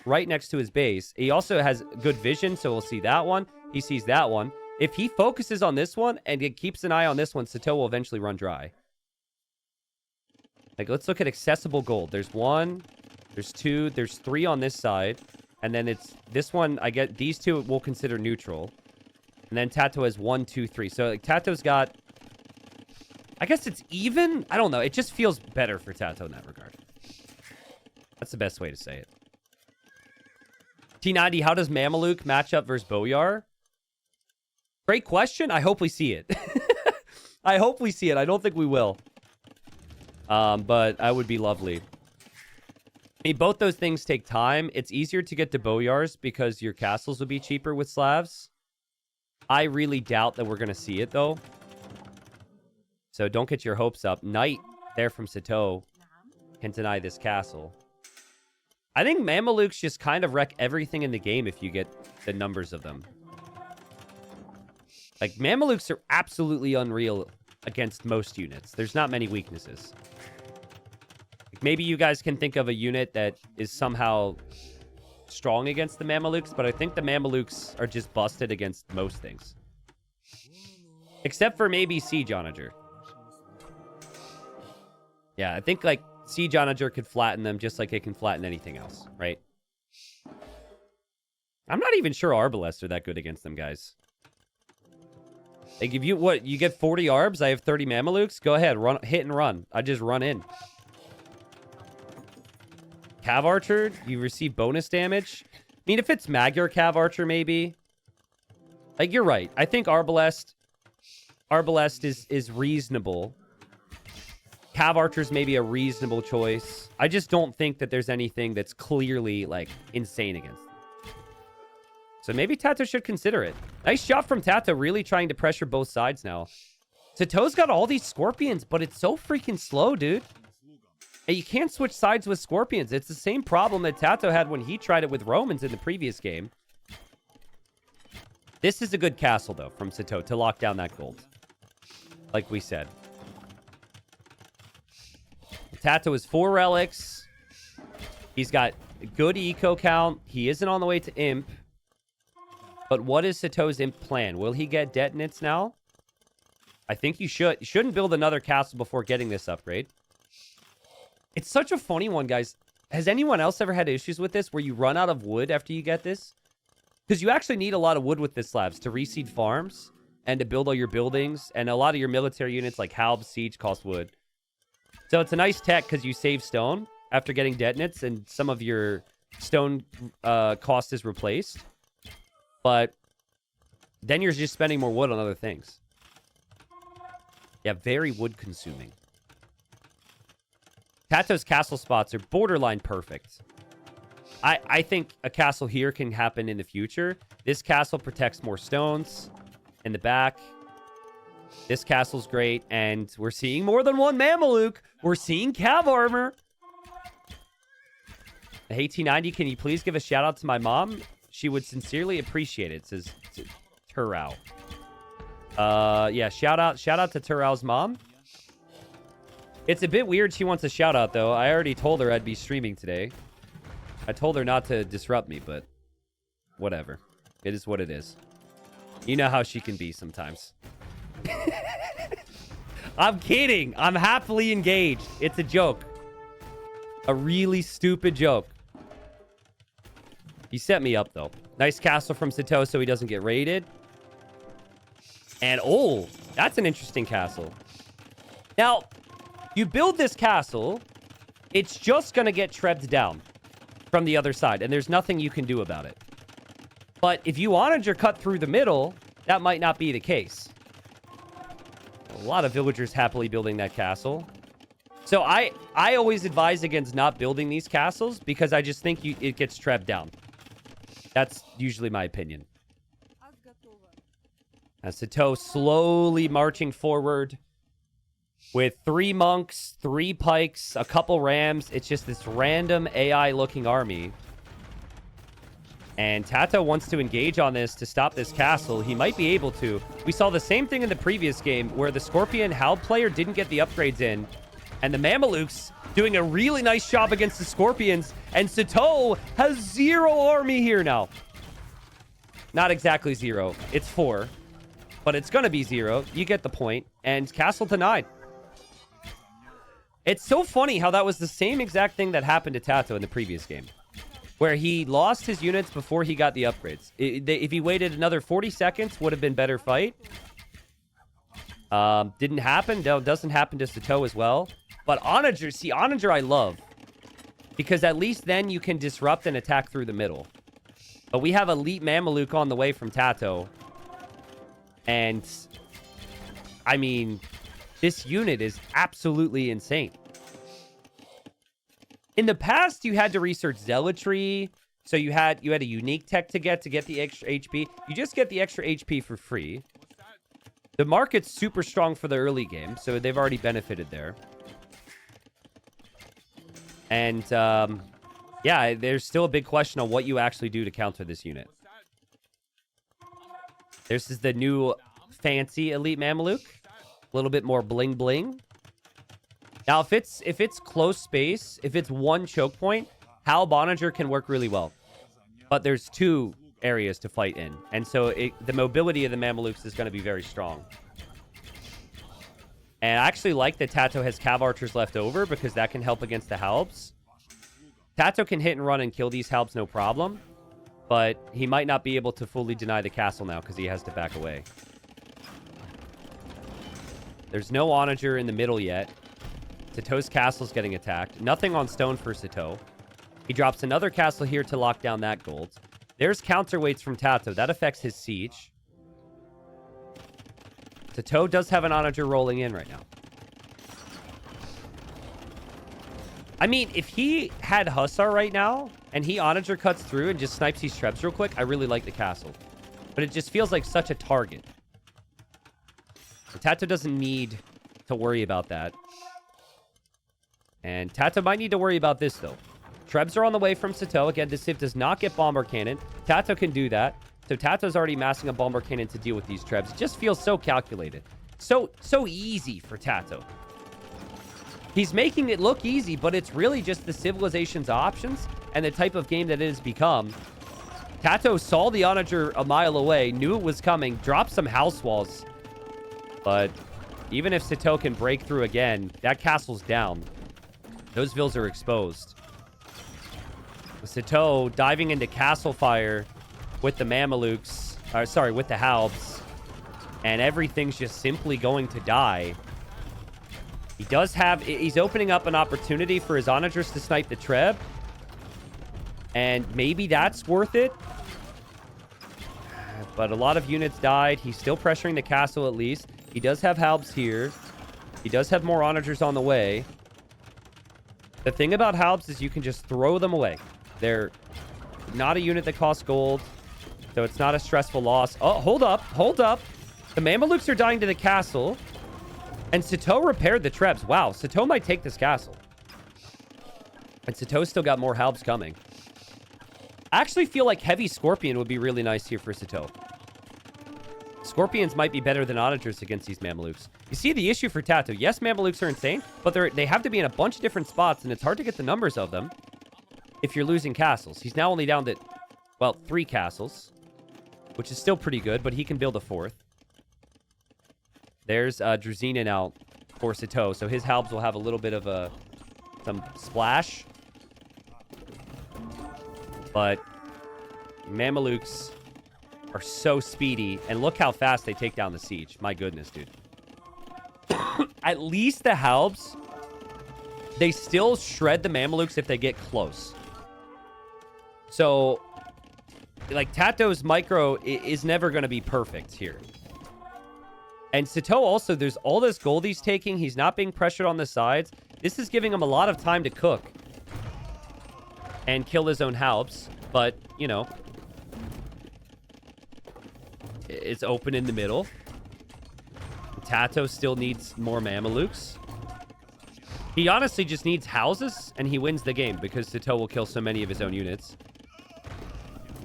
right next to his base. He also has good vision, so we'll see that one. He sees that one. If he focuses on this one and he keeps an eye on this one, Sitaux will eventually run dry. Like, let's look at accessible gold. There's 1, there's 2, there's 3 on this side. And then it's this one, I get these 2 we'll consider neutral. And then TaToH has 1, 2, 3. So, like, TaToH's got, I guess it's even. I don't know. It just feels better for TaToH in that regard. That's the best way to say it. T90, how does Mameluke match up versus Boyar? Great question. I hope we see it. I hope we see it. I don't think we will. But that would be lovely. I mean, both those things take time. It's easier to get to Boyars because your castles would be cheaper with Slavs. I really doubt that we're going to see it, though. So don't get your hopes up. Knight there from Sitaux can deny this castle. I think Mamelukes just kind of wreck everything in the game if you get the numbers of them. Like, Mamelukes are absolutely unreal against most units. There's not many weaknesses. Like, maybe you guys can think of a unit that is somehow strong against the Mamelukes, but I think the Mamelukes are just busted against most things. Except for maybe Siege Onager. Yeah, I think, like, Siege Onager could flatten them just like it can flatten anything else, right? I'm not even sure Arbalests are that good against them, guys. They give you, what, you get 40 Arbs? I have 30 Mamelukes? Go ahead, run, hit and run. I just run in. Cav Archer, you receive bonus damage. I mean, if it's Magyar Cav Archer, maybe. Like, you're right. I think Arbalest is reasonable. Cav Archer's maybe a reasonable choice. I just don't think that there's anything that's clearly, like, insane against them. So maybe TaToH should consider it. Nice shot from TaToH, really trying to pressure both sides now. Sitaux's got all these Scorpions, but it's so freaking slow, dude. And you can't switch sides with Scorpions. It's the same problem that TaToH had when he tried it with Romans in the previous game. This is a good castle, though, from Sitaux to lock down that gold. Like we said. TaToH is 4 relics. He's got a good eco count. He isn't on the way to imp. But what is Sitaux's imp plan? Will he get detonates now? I think you should. You shouldn't build another castle before getting this upgrade. It's such a funny one, guys. Has anyone else ever had issues with this where you run out of wood after you get this? Because you actually need a lot of wood with this Slavs to reseed farms and to build all your buildings. And a lot of your military units like Halb, Siege cost wood. So it's a nice tech because you save stone after getting detonates, and some of your stone cost is replaced. But then you're just spending more wood on other things. Yeah, very wood consuming. TaToH's castle spots are borderline perfect. I think a castle here can happen in the future. This castle protects more stones in the back. This castle's great, and we're seeing more than one Mameluke. We're seeing cav armor. Hey, T90, can you please give a shout out to my mom? She would sincerely appreciate it, says Turao. Yeah, shout out to Turao's mom. It's a bit weird she wants a shout out, though. I already told her I'd be streaming today. I told her not to disrupt me, but whatever. It is what it is. You know how she can be sometimes. I'm kidding. I'm happily engaged. It's a joke. A really stupid joke. He set me up, though. Nice castle from Sitaux so he doesn't get raided. And, oh, that's an interesting castle. Now, you build this castle, it's just going to get trebbed down from the other side, and there's nothing you can do about it. But if you wanted your cut through the middle, that might not be the case. A lot of villagers happily building that castle. So I always advise against not building these castles because I just think it gets trebbed down. That's usually my opinion. As Sitaux slowly marching forward with 3 monks, 3 pikes, a couple rams. It's just this random AI-looking army. And TaToH wants to engage on this to stop this castle. He might be able to. We saw the same thing in the previous game where the Scorpion Halb player didn't get the upgrades in. And the Mamelukes doing a really nice job against the Scorpions. And Sitaux has 0 army here now. Not exactly 0. It's 4. But it's going to be 0. You get the point. And castle denied. It's so funny how that was the same exact thing that happened to TaToH in the previous game. Where he lost his units before he got the upgrades. If he waited another 40 seconds, would have been better fight. Didn't happen. No, doesn't happen to Sitaux as well. But Onager, see, Onager I love. Because at least then you can disrupt and attack through the middle. But we have Elite Mameluke on the way from TaToH. And, I mean, this unit is absolutely insane. In the past, you had to research zealotry. So you had a unique tech to get the extra HP. You just get the extra HP for free. The market's super strong for the early game, so they've already benefited there. And, yeah, there's still a big question on what you actually do to counter this unit. This is the new fancy Elite Mameluke. A little bit more bling bling. Now, if it's close space, if it's one choke point, Halb Onager can work really well. But there's 2 areas to fight in. And so the mobility of the Mamelukes is going to be very strong. And I actually like that TaToH has cav archers left over because that can help against the Halbs. TaToH can hit and run and kill these Halbs no problem. But he might not be able to fully deny the castle now because he has to back away. There's no Onager in the middle yet. Sitaux's castle's getting attacked. Nothing on stone for Sitaux. He drops another castle here to lock down that gold. There's counterweights from TaToH. That affects his siege. Sitaux does have an Onager rolling in right now. I mean, if he had Hussar right now, and he Onager cuts through and just snipes these Trebs real quick, I really like the castle. But it just feels like such a target. So TaToH doesn't need to worry about that. And TaToH might need to worry about this, though. Trebs are on the way from Sitaux. Again, this Civ does not get Bomber Cannon. TaToH can do that. So TaToH's already massing a Bomber Cannon to deal with these Trebs. It just feels so calculated. So easy for TaToH. He's making it look easy, but it's really just the Civilization's options and the type of game that it has become. TaToH saw the Onager a mile away, knew it was coming, dropped some house walls. But even if Sitaux can break through again, that castle's down. Those vills are exposed. Sitaux diving into castle fire with the Mamelukes. With the Halbs. And everything's just simply going to die. He does have... He's opening up an opportunity for his onagers to snipe the Treb. And maybe that's worth it. But a lot of units died. He's still pressuring the castle at least. He does have Halbs here. He does have more onagers on the way. The thing about Halbs is you can just throw them away. They're not a unit that costs gold. So it's not a stressful loss. Oh, hold up. Hold up. The Mamelukes are dying to the castle. And Sitaux repaired the Trebs. Wow, Sitaux might take this castle. And Sitaux still got more Halbs coming. I actually feel like Heavy Scorpion would be really nice here for Sitaux. Scorpions might be better than onagers against these Mamelukes. You see the issue for TaToH. Yes, Mamelukes are insane, but they have to be in a bunch of different spots, and it's hard to get the numbers of them if you're losing castles. He's now only down to, well, 3 castles, which is still pretty good, but he can build a 4th. There's Druzina now for Sitaux, so his Halbs will have a little bit of some splash. But Mamelukes are so speedy, and look how fast they take down the siege. My goodness, dude. At least the Halbs, they still shred the Mamelukes if they get close. So, like, TaToH's micro is never going to be perfect here. And Sitaux also, there's all this gold he's taking. He's not being pressured on the sides. This is giving him a lot of time to cook and kill his own Halbs. But, you know, it's open in the middle. TaToH still needs more Mamelukes. He honestly just needs houses, and he wins the game because Sitaux will kill so many of his own units.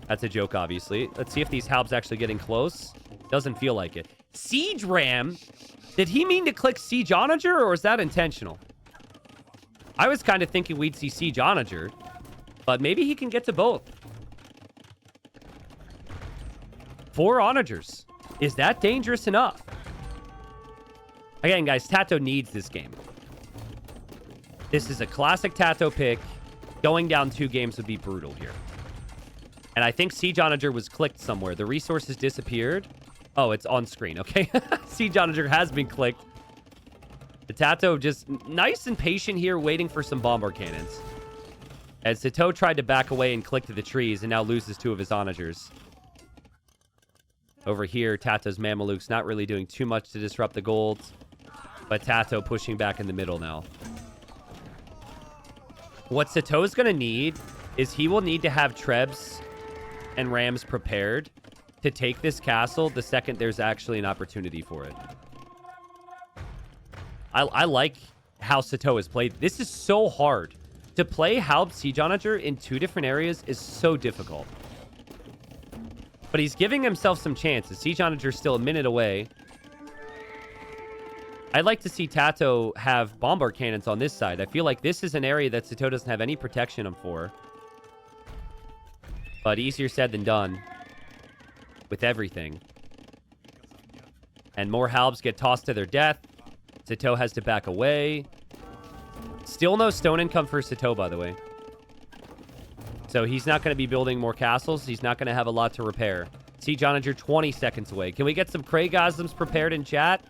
That's a joke, obviously. Let's see if these Halbs actually getting close. Doesn't feel like it. Siege Ram? Did he mean to click Siege Onager, or is that intentional? I was kind of thinking we'd see Siege Onager, but maybe he can get to both. 4 onagers. Is that dangerous enough? Again, guys, TaToH needs this game. This is a classic TaToH pick. Going down 2 games would be brutal here. And I think Siege Onager was clicked somewhere. The resources disappeared. Oh, it's on screen. Okay. Siege Onager has been clicked. The TaToH just nice and patient here, waiting for some bombard cannons. As Sitaux tried to back away and click to the trees and now loses 2 of his onagers. Over here, TaToH's Mamelukes not really doing too much to disrupt the golds. But TaToH pushing back in the middle now. What Sitaux's going to need is he will need to have Trebs and Rams prepared to take this castle the second there's actually an opportunity for it. I like how Sitaux has played. This is so hard. To play Halbs Siege Onager in 2 different areas is so difficult. But he's giving himself some chances. Siege Onager's still a minute away. I'd like to see TaToH have bombard cannons on this side. I feel like this is an area that Sitaux doesn't have any protection for. But easier said than done. With everything. And more Halbs get tossed to their death. Sitaux has to back away. Still no stone income for Sitaux, by the way. So he's not going to be building more castles. He's not going to have a lot to repair. Siege Onager 20 seconds away. Can we get some Craigasms prepared in chat?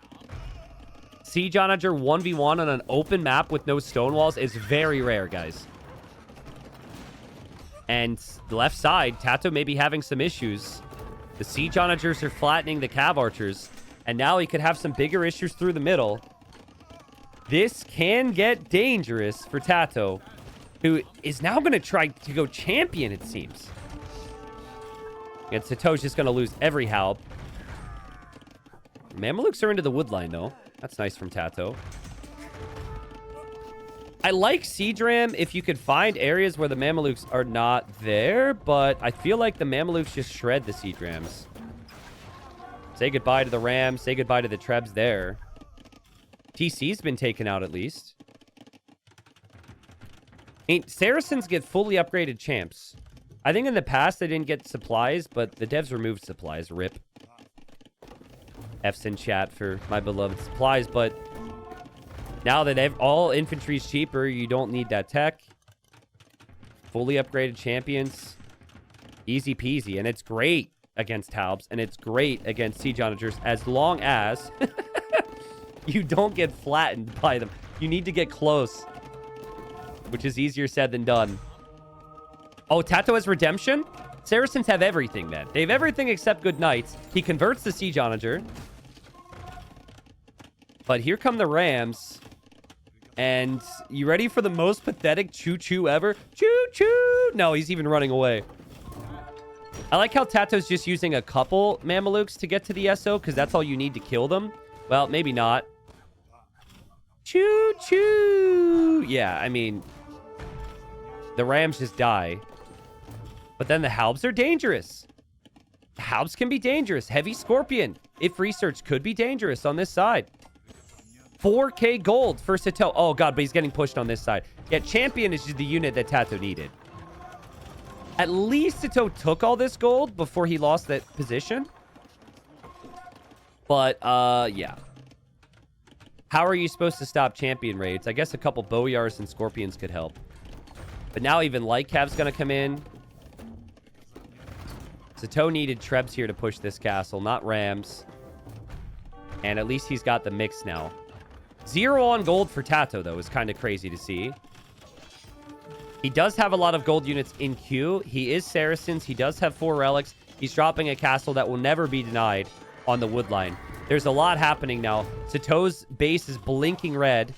Siege Onager 1v1 on an open map with no stone walls is very rare, guys. And the left side, TaToH may be having some issues. The Siege Onagers are flattening the Cav Archers. And now he could have some bigger issues through the middle. This can get dangerous for TaToH, who is now going to try to go champion, it seems. And Sitaux's just going to lose every Halb. Mamelukes are into the wood line, though. That's nice from TaToH. I like Siege Ram if you could find areas where the Mamelukes are not there, but I feel like the Mamelukes just shred the Siege Rams. Say goodbye to the Rams. Say goodbye to the Trebs there. TC's been taken out at least. I mean, Saracens get fully upgraded champs. I think in the past they didn't get supplies, but the devs removed supplies. RIP. F's in chat for my beloved supplies, but now that all infantry's cheaper, you don't need that tech. Fully upgraded champions. Easy peasy. And it's great against Halbs, and it's great against Siege Onagers as long as you don't get flattened by them. You need to get close, which is easier said than done. Oh, TaToH has redemption? Saracens have everything then. They have everything except good knights. He converts the siege onager. But here come the Rams. And you ready for the most pathetic choo-choo ever? Choo-choo! No, he's even running away. I like how TaToH's just using a couple Mamelukes to get to the SO, because that's all you need to kill them. Well, maybe not. Choo-choo! Yeah, I mean, the Rams just die. But then the Halbs are dangerous. Halbs can be dangerous. Heavy Scorpion, if research, could be dangerous on this side. 4k gold for Sitaux. Oh, God, but he's getting pushed on this side. Yeah, Champion is just the unit that TaToH needed. At least Sitaux took all this gold before he lost that position. But, yeah. How are you supposed to stop Champion raids? I guess a couple Boyars and Scorpions could help. But now even Lightcav's going to come in. Sitaux needed Trebs here to push this castle, not Rams. And at least he's got the mix now. 0 on gold for TaToH, though, is kind of crazy to see. He does have a lot of gold units in queue. He is Saracens. He does have 4 relics. He's dropping a castle that will never be denied on the wood line. There's a lot happening now. Sitaux's base is blinking red.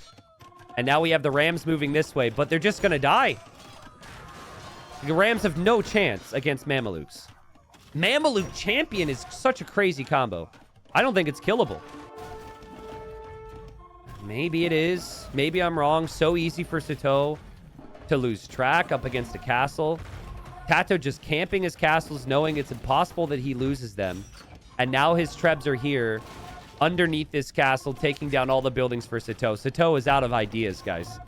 And now we have the Rams moving this way, but they're just going to die. The Rams have no chance against Mamelukes. Mameluke Champion is such a crazy combo. I don't think it's killable. Maybe it is. Maybe I'm wrong. So easy for Sitaux to lose track up against a castle. TaToH just camping his castles, knowing it's impossible that he loses them. And now his Trebs are here underneath this castle, taking down all the buildings for Sitaux. Sitaux is out of ideas, guys.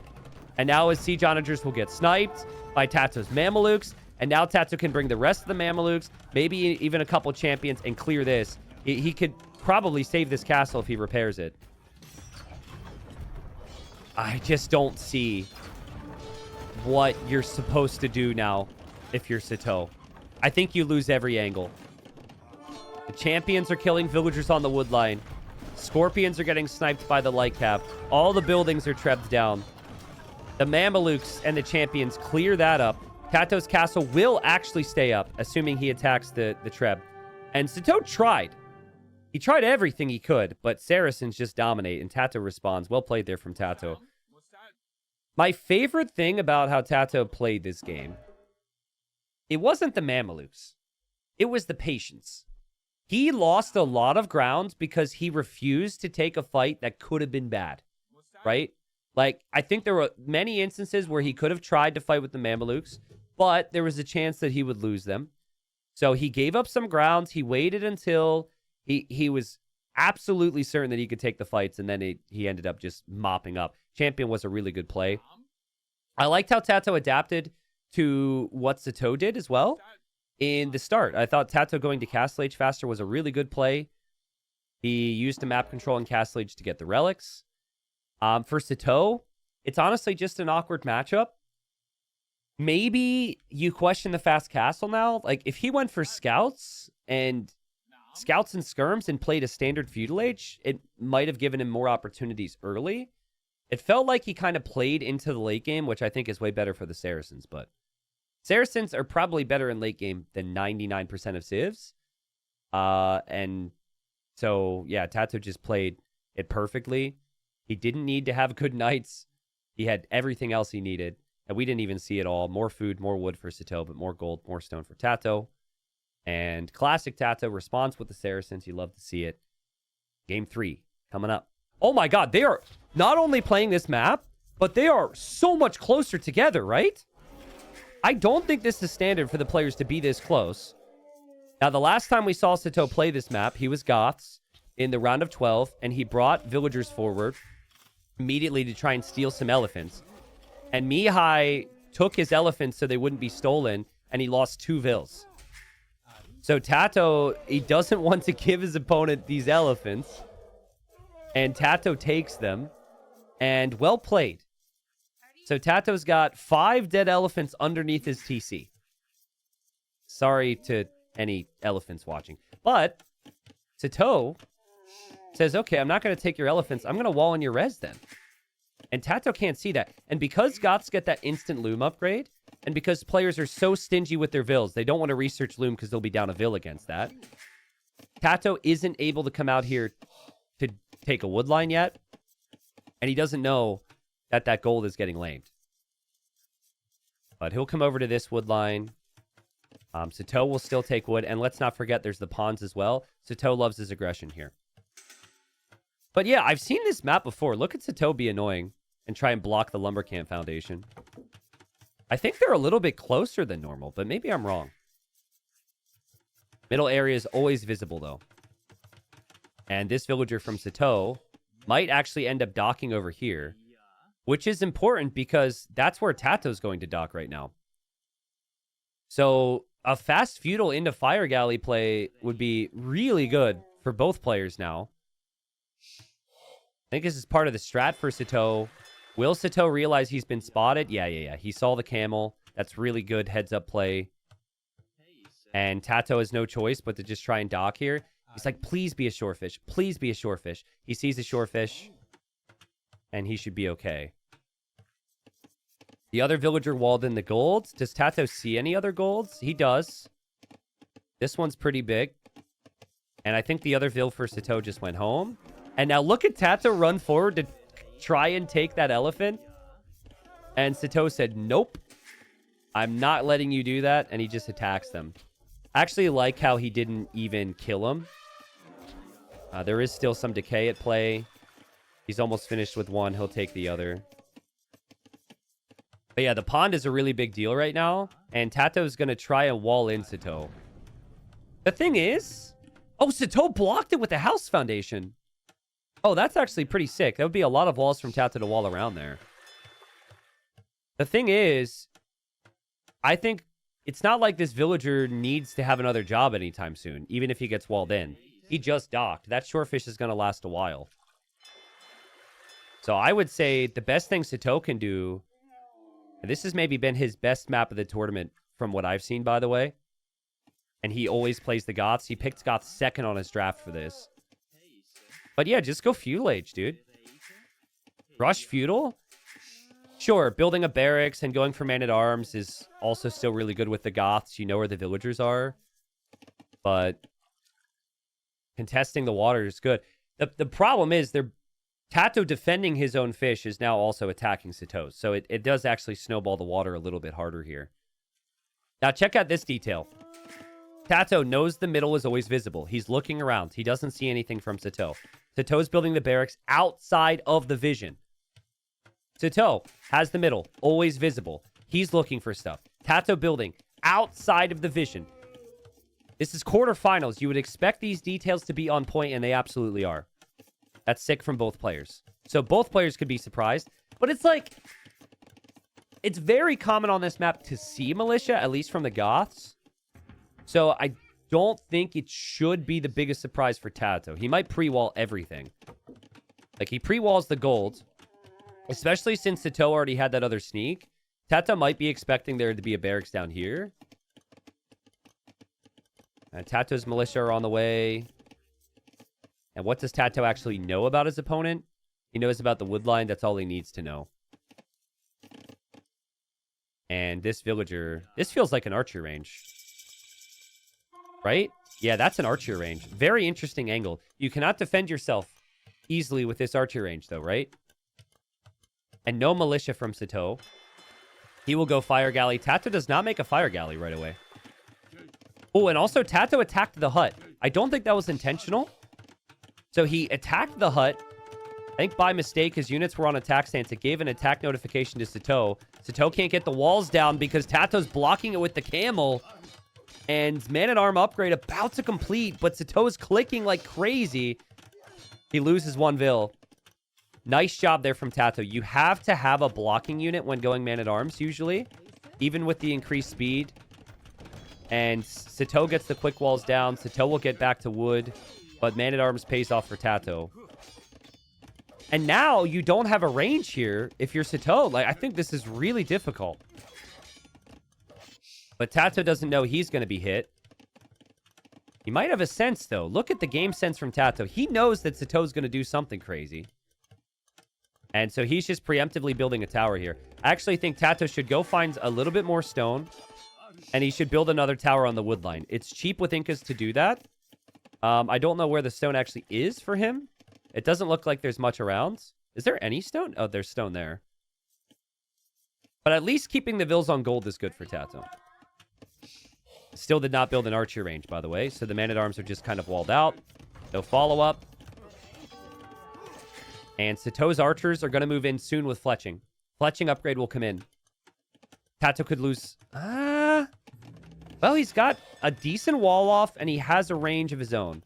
And now his siege onagers will get sniped by TaToH's Mamelukes. And now TaToH can bring the rest of the Mamelukes, maybe even a couple champions, and clear this. He could probably save this castle if he repairs it. I just don't see what you're supposed to do now if you're Sitaux. I think you lose every angle. The champions are killing villagers on the wood line. Scorpions are getting sniped by the Lightcav. All the buildings are trebbed down. The Mamelukes and the champions clear that up. TaToH's castle will actually stay up, assuming he attacks the Treb. And Sitaux tried. He tried everything he could, but Saracens just dominate, and TaToH responds. Well played there from TaToH. My favorite thing about how TaToH played this game, it wasn't the Mamelukes. It was the patience. He lost a lot of ground because he refused to take a fight that could have been bad, right? Like, I think there were many instances where he could have tried to fight with the Mamelukes, but there was a chance that he would lose them. So he gave up some ground. He waited until he was absolutely certain that he could take the fights, and then he ended up just mopping up. Champion was a really good play. I liked how TaToH adapted to what Sitaux did as well in the start. I thought TaToH going to Castle Age faster was a really good play. He used the map control in Castle Age to get the relics. For Sitaux, it's honestly just an awkward matchup. Maybe you question the fast castle now. Like, if he went for scouts and skirms and played a standard feudal age, it might have given him more opportunities early. It felt like he kind of played into the late game, which I think is way better for the Saracens. But Saracens are probably better in late game than 99% of civs. And so, yeah, TaToH just played it perfectly. He didn't need to have good knights. He had everything else he needed. And we didn't even see it all. More food, more wood for Sitaux, but more gold, more stone for TaToH. And classic TaToH responds with the Saracens. You love to see it. Game 3 coming up. Oh my God, they are not only playing this map, but they are so much closer together, right? I don't think this is standard for the players to be this close. Now, the last time we saw Sitaux play this map, he was Goths in the round of 12, and he brought villagers forward immediately to try and steal some elephants. And Mihai took his elephants so they wouldn't be stolen, and he lost 2 vills. So TaToH, he doesn't want to give his opponent these elephants. And TaToH takes them. And well played. So TaToH's got 5 dead elephants underneath his TC. Sorry to any elephants watching. But Sitaux says, okay, I'm not going to take your elephants. I'm going to wall in your res then. And TaToH can't see that. And because Goths get that instant Loom upgrade, and because players are so stingy with their vills, they don't want to research Loom because they'll be down a vill against that. TaToH isn't able to come out here to take a wood line yet. And he doesn't know that that gold is getting lamed. But he'll come over to this wood line. Sitaux will still take wood. And let's not forget there's the pawns as well. Sitaux loves his aggression here. But yeah, I've seen this map before. Look at Sitaux be annoying and try and block the lumber camp foundation. I think they're a little bit closer than normal, but maybe I'm wrong. Middle area is always visible, though. And this villager from Sitaux might actually end up docking over here, which is important because that's where TaToH is going to dock right now. So a fast feudal into fire galley play would be really good for both players now. I think this is part of the strat for Sitaux. Will Sitaux realize he's been spotted? Yeah. He saw the camel. That's really good heads-up play. And TaToH has no choice but to just try and dock here. He's like, please be a shorefish. Please be a shorefish. He sees a shorefish, and he should be okay. The other villager walled in the golds. Does TaToH see any other golds? He does. This one's pretty big. And I think the other vill for Sitaux just went home. And now look at TaToH run forward to try and take that elephant. And Sitaux said, nope. I'm not letting you do that. And he just attacks them. I actually like how he didn't even kill him. There is still some decay at play. He's almost finished with one. He'll take the other. But yeah, the pond is a really big deal right now. And TaToH is going to try and wall in Sitaux. The thing is... Oh, Sitaux blocked it with the house foundation. Oh, that's actually pretty sick. That would be a lot of walls from TaToH to wall around there. The thing is, I think it's not like this villager needs to have another job anytime soon, even if he gets walled in. He just docked. That shorefish is going to last a while. So I would say the best thing Sitaux can do, and this has maybe been his best map of the tournament from what I've seen, by the way. And he always plays the Goths. He picked Goths second on his draft for this. But yeah, just go feudal age, dude. Rush feudal? Sure, building a barracks and going for man-at-arms is also still really good with the Goths. You know where the villagers are. But contesting the water is good. The problem is TaToH defending his own fish is now also attacking Sitaux. So it does actually snowball the water a little bit harder here. Now check out this detail. TaToH knows the middle is always visible. He's looking around. He doesn't see anything from Sitaux. Sitaux's building the barracks outside of the vision. Sitaux has the middle, always visible. He's looking for stuff. TaToH building outside of the vision. This is quarterfinals. You would expect these details to be on point, and they absolutely are. That's sick from both players. So both players could be surprised. But it's like... It's very common on this map to see militia, at least from the Goths. So I don't think it should be the biggest surprise for TaToH. He might pre-wall everything. Like, he pre-walls the gold. Especially since Sitaux already had that other sneak. TaToH might be expecting there to be a barracks down here. And TaToH's militia are on the way. And what does TaToH actually know about his opponent? He knows about the wood line. That's all he needs to know. And this villager... This feels like an archer range. Right? Yeah, that's an archer range. Very interesting angle. You cannot defend yourself easily with this archer range, though, right? And no militia from Sitaux. He will go fire galley. TaToH does not make a fire galley right away. Oh, and also TaToH attacked the hut. I don't think that was intentional. So he attacked the hut. I think by mistake, his units were on attack stance. It gave an attack notification to Sitaux. Sitaux can't get the walls down because TaToH's blocking it with the camel. And man-at-arm upgrade about to complete, but Sitaux is clicking like crazy. He loses one vill. Nice job there from TaToH. You have to have a blocking unit when going man-at-arms, usually. Even with the increased speed. And Sitaux gets the quick walls down. Sitaux will get back to wood. But man-at-arms pays off for TaToH. And now you don't have a range here if you're Sitaux. Like, I think this is really difficult. But TaToH doesn't know he's going to be hit. He might have a sense, though. Look at the game sense from TaToH. He knows that Sitaux's going to do something crazy. And so he's just preemptively building a tower here. I actually think TaToH should go find a little bit more stone. And he should build another tower on the wood line. It's cheap with Incas to do that. I don't know where the stone actually is for him. It doesn't look like there's much around. Is there any stone? Oh, there's stone there. But at least keeping the vills on gold is good for TaToH. Still did not build an archer range, by the way. So the man-at-arms are just kind of walled out. No follow-up. And Sitaux's archers are going to move in soon with fletching. Fletching upgrade will come in. TaToH could lose... Well, he's got a decent wall off, and he has a range of his own.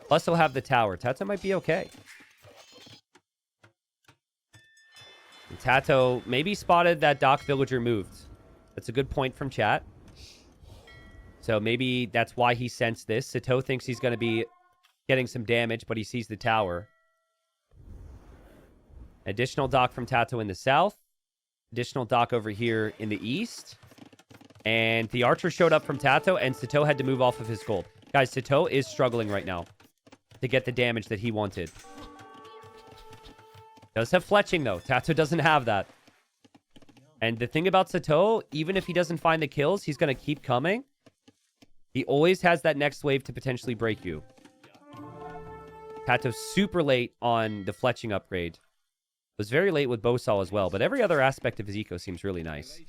Plus, he'll have the tower. TaToH might be okay. And TaToH maybe spotted that dock villager moved. That's a good point from chat. So maybe that's why he sensed this. Sitaux thinks he's going to be getting some damage, but he sees the tower. Additional dock from TaToH in the south. Additional dock over here in the east. And the archer showed up from TaToH, and Sitaux had to move off of his gold. Guys, Sitaux is struggling right now to get the damage that he wanted. Does have fletching, though. TaToH doesn't have that. And the thing about Sitaux, even if he doesn't find the kills, he's going to keep coming. He always has that next wave to potentially break you. TaToH super late on the fletching upgrade. Was very late with Bowsaw as well, but every other aspect of his eco seems really nice.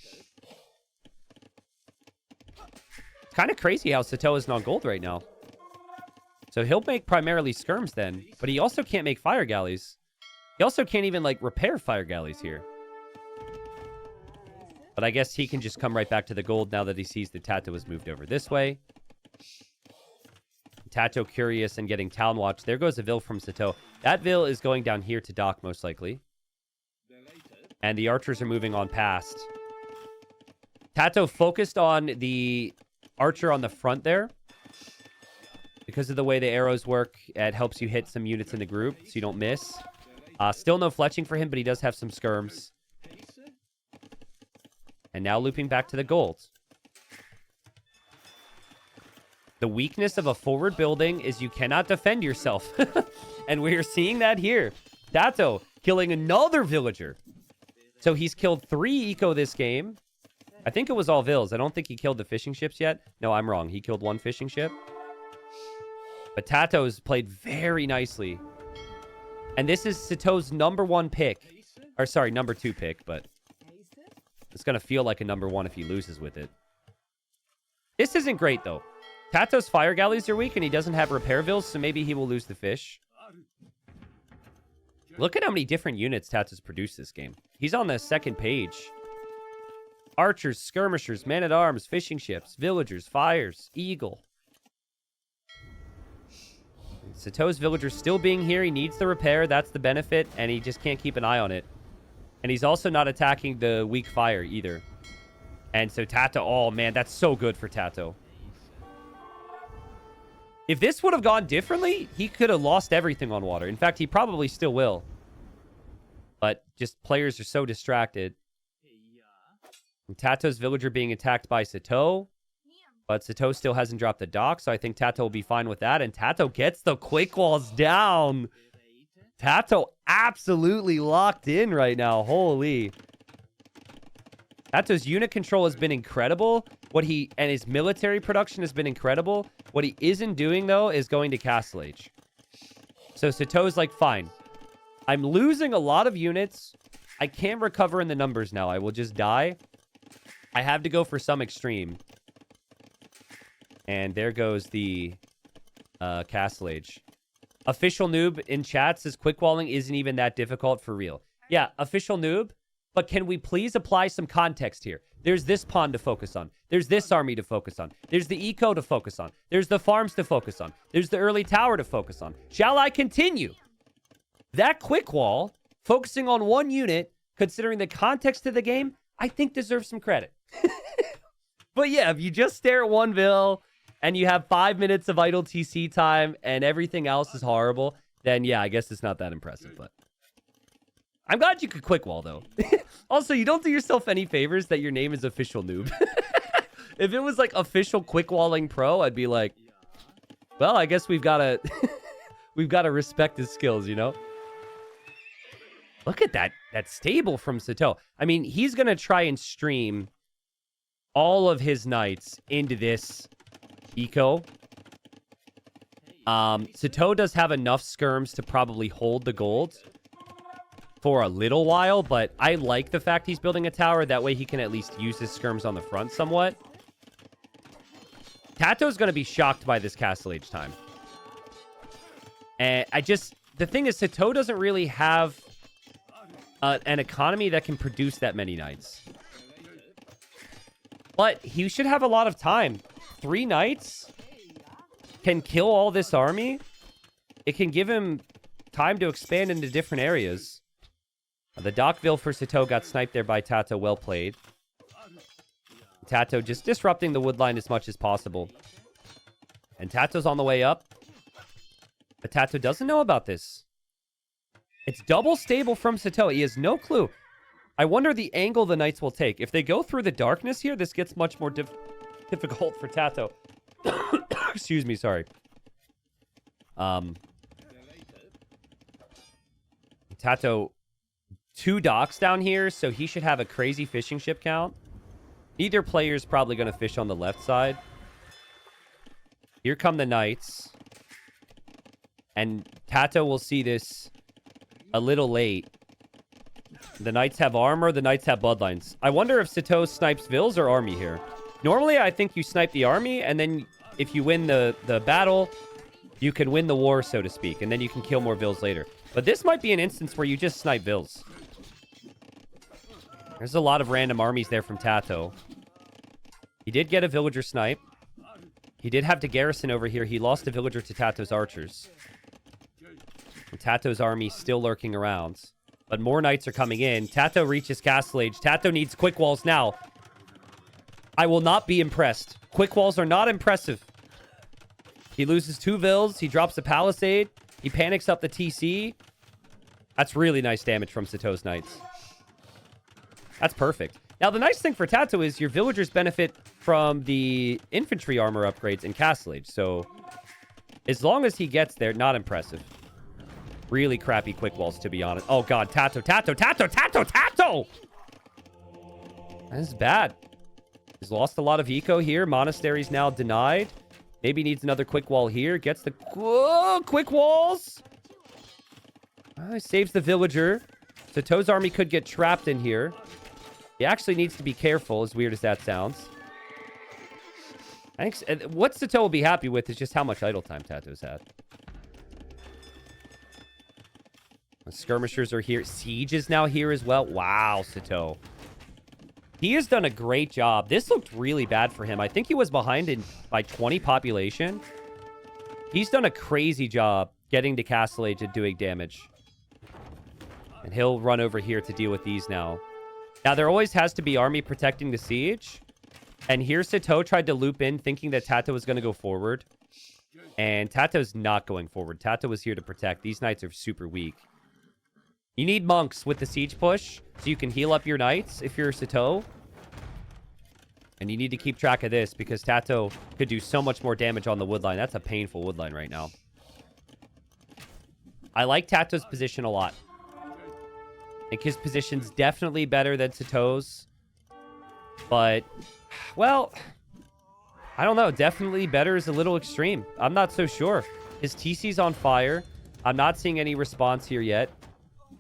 It's kind of crazy how Sitaux isn't on gold right now. So he'll make primarily skirms then, but he also can't make fire galleys. He also can't even, like, repair fire galleys here. But I guess he can just come right back to the gold now that he sees that TaToH has moved over this way. TaToH curious and getting town watch. There goes a vill from Sitaux. That vill is going down here to dock, most likely. And the archers are moving on past. TaToH focused on the archer on the front there. Because of the way the arrows work, it helps you hit some units in the group so you don't miss. Still no fletching for him, but he does have some skirms. And now looping back to the gold. The weakness of a forward building is you cannot defend yourself. And we're seeing that here. TaToH killing another villager. So he's killed 3 eco this game. I think it was all vills. I don't think he killed the fishing ships yet. No, I'm wrong. He killed 1 fishing ship. But TaToH's played very nicely. And this is Sitaux's #1 pick. Or sorry, #2 pick, but it's going to feel like a #1 if he loses with it. This isn't great, though. TaToH's fire galleys are weak, and he doesn't have repair vills, so maybe he will lose the fish. Look at how many different units TaToH's produced this game. He's on the second page. Archers, skirmishers, men-at-arms, fishing ships, villagers, fires, eagle. Sitaux's villager still being here. He needs the repair. That's the benefit, and he just can't keep an eye on it. And he's also not attacking the weak fire either. And so TaToH, oh man, that's so good for TaToH. If this would have gone differently, he could have lost everything on water. In fact, he probably still will. But just players are so distracted. And TaToH's villager being attacked by Sitaux. But Sitaux still hasn't dropped the dock, so I think TaToH will be fine with that. And TaToH gets the quick walls down. TaToH absolutely locked in right now. Holy. TaToH's unit control has been incredible. And his military production has been incredible. What he isn't doing, though, is going to Castle Age. So Sitaux's like, fine. I'm losing a lot of units. I can't recover in the numbers now. I will just die. I have to go for some extreme. And there goes the Castle Age. Official Noob in chat says quick walling isn't even that difficult for real. Yeah, Official Noob. But can we please apply some context here? There's this pawn to focus on. There's this army to focus on. There's the eco to focus on. There's the farms to focus on. There's the early tower to focus on. Shall I continue? That quick wall, focusing on one unit, considering the context of the game, I think deserves some credit. But yeah, if you just stare at one vill and you have 5 minutes of idle TC time and everything else is horrible, then yeah, I guess it's not that impressive. But I'm glad you could quick wall, though. Also, you don't do yourself any favors that your name is Official Noob. If it was like Official Quick Walling Pro, I'd be like, well, I guess we've got to we've got to respect his skills, you know? Look at that stable from Sitaux. I mean, he's going to try and stream all of his knights into this eco. Sitaux does have enough skirms to probably hold the gold for a little while, but I like the fact he's building a tower. That way he can at least use his skirms on the front somewhat. TaToH's going to be shocked by this Castle Age time. And the thing is, Sitaux doesn't really have an economy that can produce that many knights. But he should have a lot of time. 3 knights can kill all this army. It can give him time to expand into different areas. The Dockville for Sitaux got sniped there by TaToH. Well played. TaToH just disrupting the wood line as much as possible. And TaToH's on the way up. But TaToH doesn't know about this. It's double stable from Sitaux. He has no clue. I wonder the angle the knights will take. If they go through the darkness here, this gets much more difficult for TaToH. Excuse me, sorry. TaToH, 2 docks down here, so he should have a crazy fishing ship count. Neither player's probably going to fish on the left side. Here come the knights. And TaToH will see this a little late. The knights have armor. The knights have bloodlines. I wonder if Sitaux snipes vills or army here. Normally, I think you snipe the army, and then if you win the battle, you can win the war, so to speak, and then you can kill more vills later. But this might be an instance where you just snipe vills. There's a lot of random armies there from TaToH. He did get a villager snipe. He did have to garrison over here. He lost a villager to TaToH's archers. And TaToH's army still lurking around. But more knights are coming in. TaToH reaches Castle Age. TaToH needs quick walls now. I will not be impressed. Quick walls are not impressive. He loses 2 vills. He drops a palisade. He panics up the TC. That's really nice damage from Sitaux's knights. That's perfect. Now, the nice thing for TaToH is your villagers benefit from the infantry armor upgrades in Castle Age. So, as long as he gets there, not impressive. Really crappy quick walls, to be honest. Oh, God. TaToH! This is bad. He's lost a lot of eco here. Monastery's now denied. Maybe needs another quick wall here. Gets the quick walls. He saves the villager. Sitaux's army could get trapped in here. He actually needs to be careful, as weird as that sounds. I think what Sitaux will be happy with is just how much idle time TaToH's had. The skirmishers are here. Siege is now here as well. Wow, Sitaux. He has done a great job. This looked really bad for him. I think he was behind by 20 population. He's done a crazy job getting to Castle Age and doing damage. And he'll run over here to deal with these now. Now, there always has to be army protecting the siege. And here Sitaux tried to loop in thinking that TaToH was going to go forward. And TaToH's not going forward. TaToH was here to protect. These knights are super weak. You need monks with the siege push so you can heal up your knights if you're Sitaux. And you need to keep track of this because TaToH could do so much more damage on the woodline. That's a painful woodline right now. I like TaToH's position a lot. I think his position's definitely better than Sitaux's. But, well, I don't know. Definitely better is a little extreme. I'm not so sure. His TC's on fire. I'm not seeing any response here yet.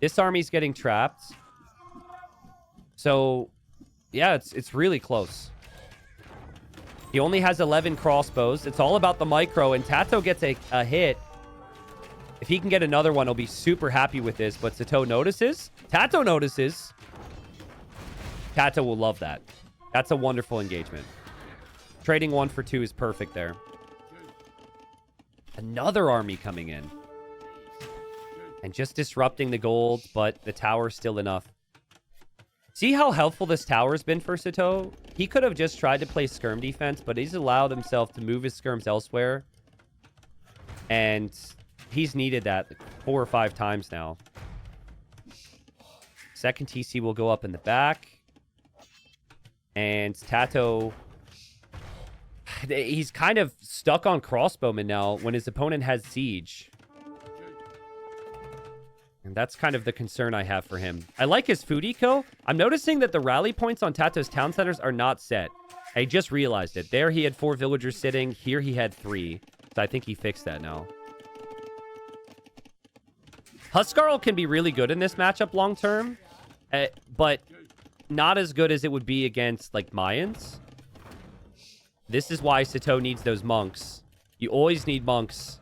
This army's getting trapped. So, yeah, it's really close. He only has 11 crossbows. It's all about the micro, and TaToH gets a hit. If he can get another one, he'll be super happy with this. But Sitaux notices. TaToH notices. TaToH will love that. That's a wonderful engagement. Trading 1 for 2 is perfect there. Another army coming in. And just disrupting the gold, but the tower's still enough. See how helpful this tower's been for Sitaux? He could have just tried to play skirm defense, but he's allowed himself to move his skirms elsewhere. And he's needed that 4 or 5 times now. Second TC will go up in the back. And TaToH, he's kind of stuck on crossbowmen now when his opponent has siege. And That's kind of the concern I have for him. I like his food eco. I'm noticing that the rally points on TaToH's town centers are not set. I just realized it. There he had 4 villagers sitting. Here he had 3. So I think he fixed that now. Huskarl can be really good in this matchup long term, but not as good as it would be against, like, Mayans. This is why Sitaux needs those monks. You always need monks.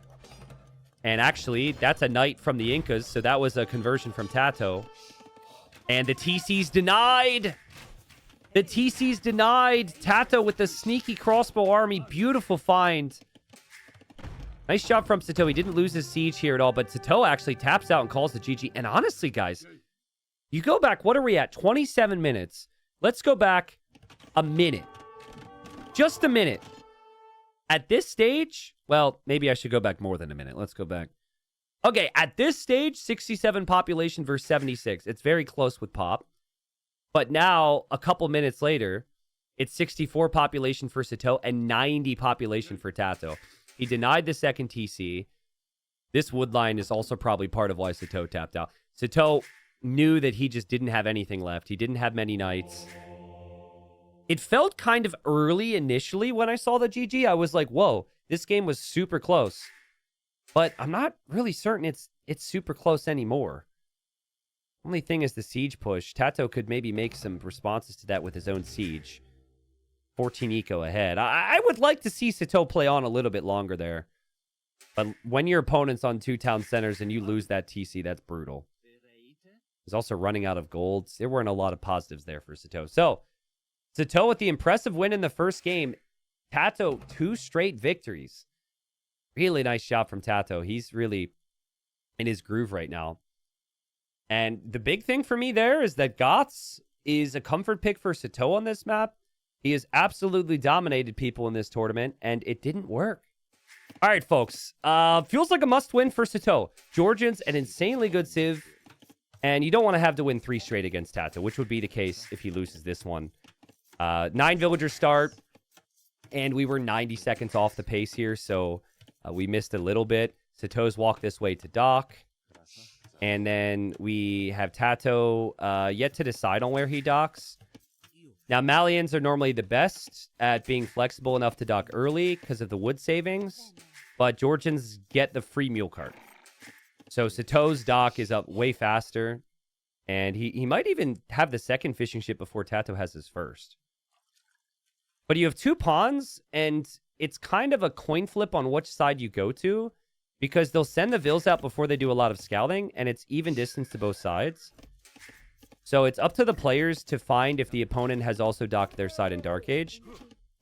And actually, that's a knight from the Incas, so that was a conversion from TaToH. And the TC's denied! The TC's denied! TaToH with the sneaky crossbow army. Beautiful find. Nice job from Sitaux. He didn't lose his siege here at all, but Sitaux actually taps out and calls the GG. And honestly, guys, you go back, what are we at? 27 minutes. Let's go back a minute. Just a minute. At this stage, well, maybe I should go back more than a minute. Let's go back. Okay, at this stage, 67 population versus 76. It's very close with Pop. But now, a couple minutes later, it's 64 population for Sitaux and 90 population for TaToH. He denied the second TC. This wood line is also probably part of why Sitaux tapped out. Sitaux knew that he just didn't have anything left. He didn't have many knights. It felt kind of early initially when I saw the GG. I was like, whoa, this game was super close. But I'm not really certain it's super close anymore. Only thing is the siege push. TaToH could maybe make some responses to that with his own siege. 14 eco ahead. I would like to see Sitaux play on a little bit longer there. But when your opponent's on 2 town centers and you lose that TC, that's brutal. He's also running out of golds. There weren't a lot of positives there for Sitaux. So, Sitaux with the impressive win in the first game. TaToH, 2 straight victories. Really nice job from TaToH. He's really in his groove right now. And the big thing for me there is that Goths is a comfort pick for Sitaux on this map. He has absolutely dominated people in this tournament, and it didn't work. All right, folks. Feels like a must-win for Sitaux. Georgians, an insanely good civ, and you don't want to have to win 3 straight against TaToH, which would be the case if he loses this one. 9 villagers start, and we were 90 seconds off the pace here, so we missed a little bit. Sitaux's walk this way to dock, and then we have TaToH yet to decide on where he docks. Now, Malians are normally the best at being flexible enough to dock early because of the wood savings, but Georgians get the free mule cart. So Sitaux's dock is up way faster, and he might even have the second fishing ship before TaToH has his first. But you have 2 pawns, and it's kind of a coin flip on which side you go to, because they'll send the vills out before they do a lot of scouting, and it's even distance to both sides. So it's up to the players to find if the opponent has also docked their side in Dark Age.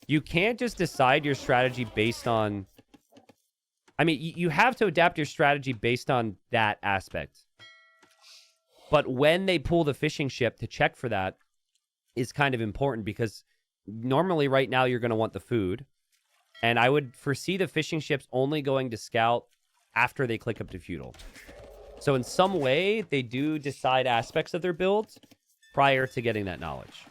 You can't just decide your strategy based on... I mean, you have to adapt your strategy based on that aspect. But when they pull the fishing ship to check for that is kind of important, because normally right now you're going to want the food. And I would foresee the fishing ships only going to scout after they click up to feudal. So in some way, they do decide aspects of their builds prior to getting that knowledge.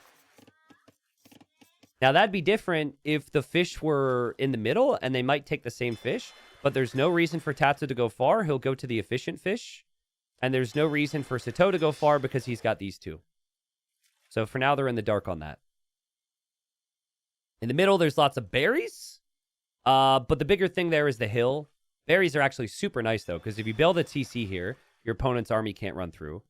Now, that'd be different if the fish were in the middle, and they might take the same fish, but there's no reason for TaToH to go far. He'll go to the efficient fish, and there's no reason for Sitaux to go far because he's got these 2. So for now, they're in the dark on that. In the middle, there's lots of berries, but the bigger thing there is the hill. Berries are actually super nice, though, because if you build a TC here, your opponent's army can't run through.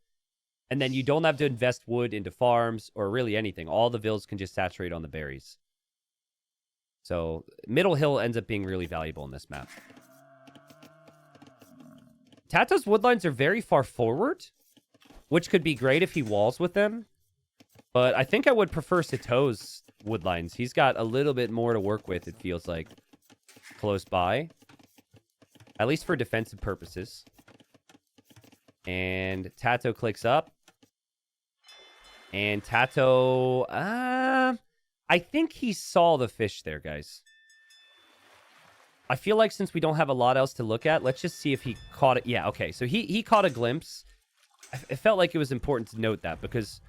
And then you don't have to invest wood into farms or really anything. All the vills can just saturate on the berries. So middle hill ends up being really valuable in this map. TaToH's woodlines are very far forward, which could be great if he walls with them. But I think I would prefer Sitaux's woodlines. He's got a little bit more to work with, it feels like, close by. At least for defensive purposes. And TaToH clicks up. And TaToH... I think he saw the fish there, guys. I feel like since we don't have a lot else to look at, let's just see if he caught it. Yeah, okay. So he caught a glimpse. It felt like it was important to note that, because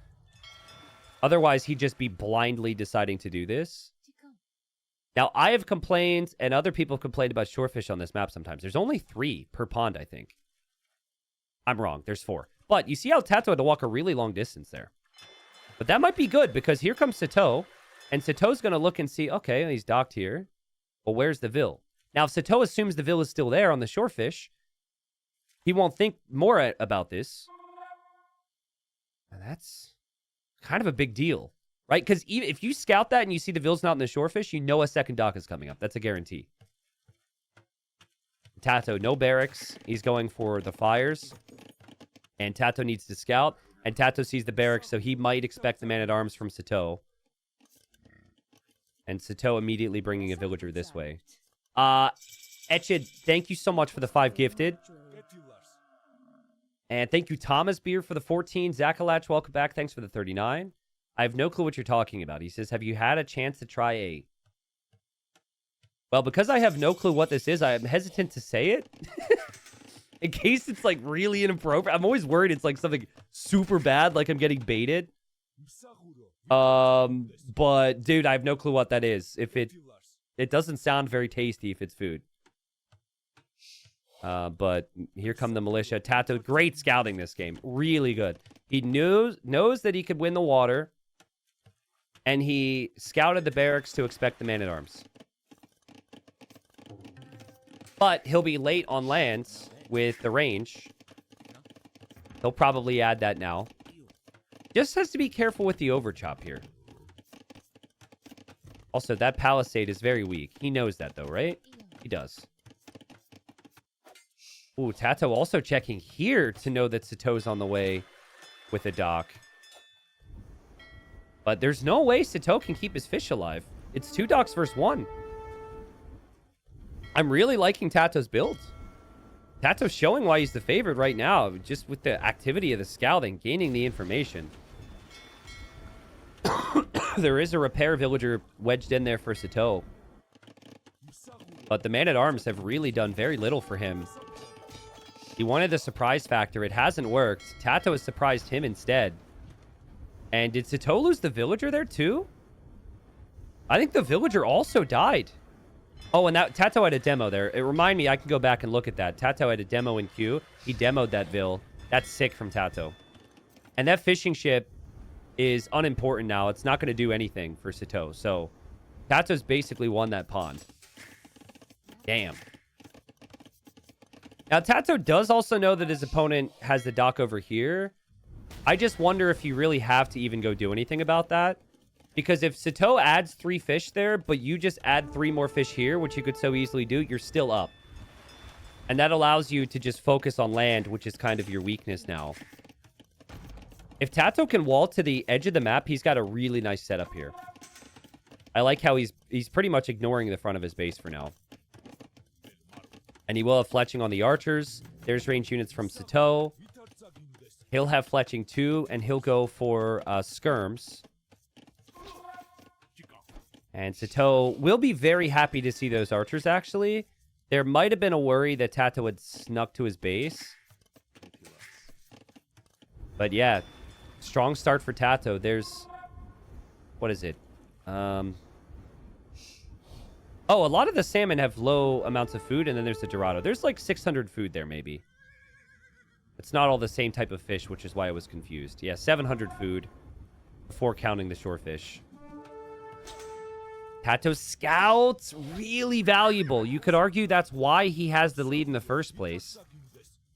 otherwise he'd just be blindly deciding to do this. Now, I have complained, and other people have complained about shorefish on this map sometimes. There's only 3 per pond, I think. I'm wrong. There's 4. But you see how TaToH had to walk a really long distance there. But that might be good because here comes Sitaux. And Sitaux's going to look and see, okay, he's docked here. Well, where's the Vil? Now, if Sitaux assumes the Vil is still there on the shorefish, he won't think more about this. And that's kind of a big deal, right? Because even if you scout that and you see the Vil's not in the shorefish, you know a second dock is coming up. That's a guarantee. TaToH, no barracks. He's going for the fires. And TaToH needs to scout. And TaToH sees the barracks, so he might expect the man-at-arms from Sitaux. And Sitaux immediately bringing a villager this way. Etchid, thank you so much for the 5 gifted. And thank you, Thomas Beer, for the 14. Zakalach, welcome back. Thanks for the 39. I have no clue what you're talking about. He says, have you had a chance to try a... Well, because I have no clue what this is, I am hesitant to say it. In case it's, like, really inappropriate. I'm always worried it's, like, something super bad, like I'm getting baited. But, dude, I have no clue what that is. If it doesn't sound very tasty if it's food. But here come the militia. TaToH, great scouting this game. Really good. He knows that he could win the water. And he scouted the barracks to expect the man-at-arms. But he'll be late on lands with the range. He'll probably add that now. Just has to be careful with the overchop here. Also, that palisade is very weak. He knows that, though, right? He does. Ooh, TaToH also checking here to know that Sitaux's on the way with a dock. But there's no way Sitaux can keep his fish alive. It's 2 docks versus 1. I'm really liking TaToH's build. TaToH's showing why he's the favorite right now, just with the activity of the scouting, gaining the information. There is a repair villager wedged in there for Sitaux. But the man-at-arms have really done very little for him. He wanted the surprise factor. It hasn't worked. TaToH has surprised him instead. And did Sitaux lose the villager there too? I think the villager also died. Oh, and that TaToH had a demo there. It reminded me, I can go back and look at that. TaToH had a demo in queue. He demoed that Vil. That's sick from TaToH. And that fishing ship is unimportant now. It's not going to do anything for Sitaux. So TaToH's basically won that pond. Damn. Now, TaToH does also know that his opponent has the dock over here. I just wonder if you really have to even go do anything about that. Because if Sitaux adds 3 fish there, but you just add 3 more fish here, which you could so easily do, you're still up. And that allows you to just focus on land, which is kind of your weakness now. If TaToH can wall to the edge of the map, he's got a really nice setup here. I like how he's pretty much ignoring the front of his base for now. And he will have fletching on the archers. There's range units from Sitaux. He'll have fletching too, and he'll go for skirms. And Sitaux will be very happy to see those archers, actually. There might have been a worry that TaToH had snuck to his base. But yeah, strong start for TaToH. There's... What is it? Oh, a lot of the salmon have low amounts of food, and then there's the Dorado. There's like 600 food there, maybe. It's not all the same type of fish, which is why I was confused. Yeah, 700 food before counting the shorefish. TaToH scouts, really valuable. You could argue that's why he has the lead in the first place.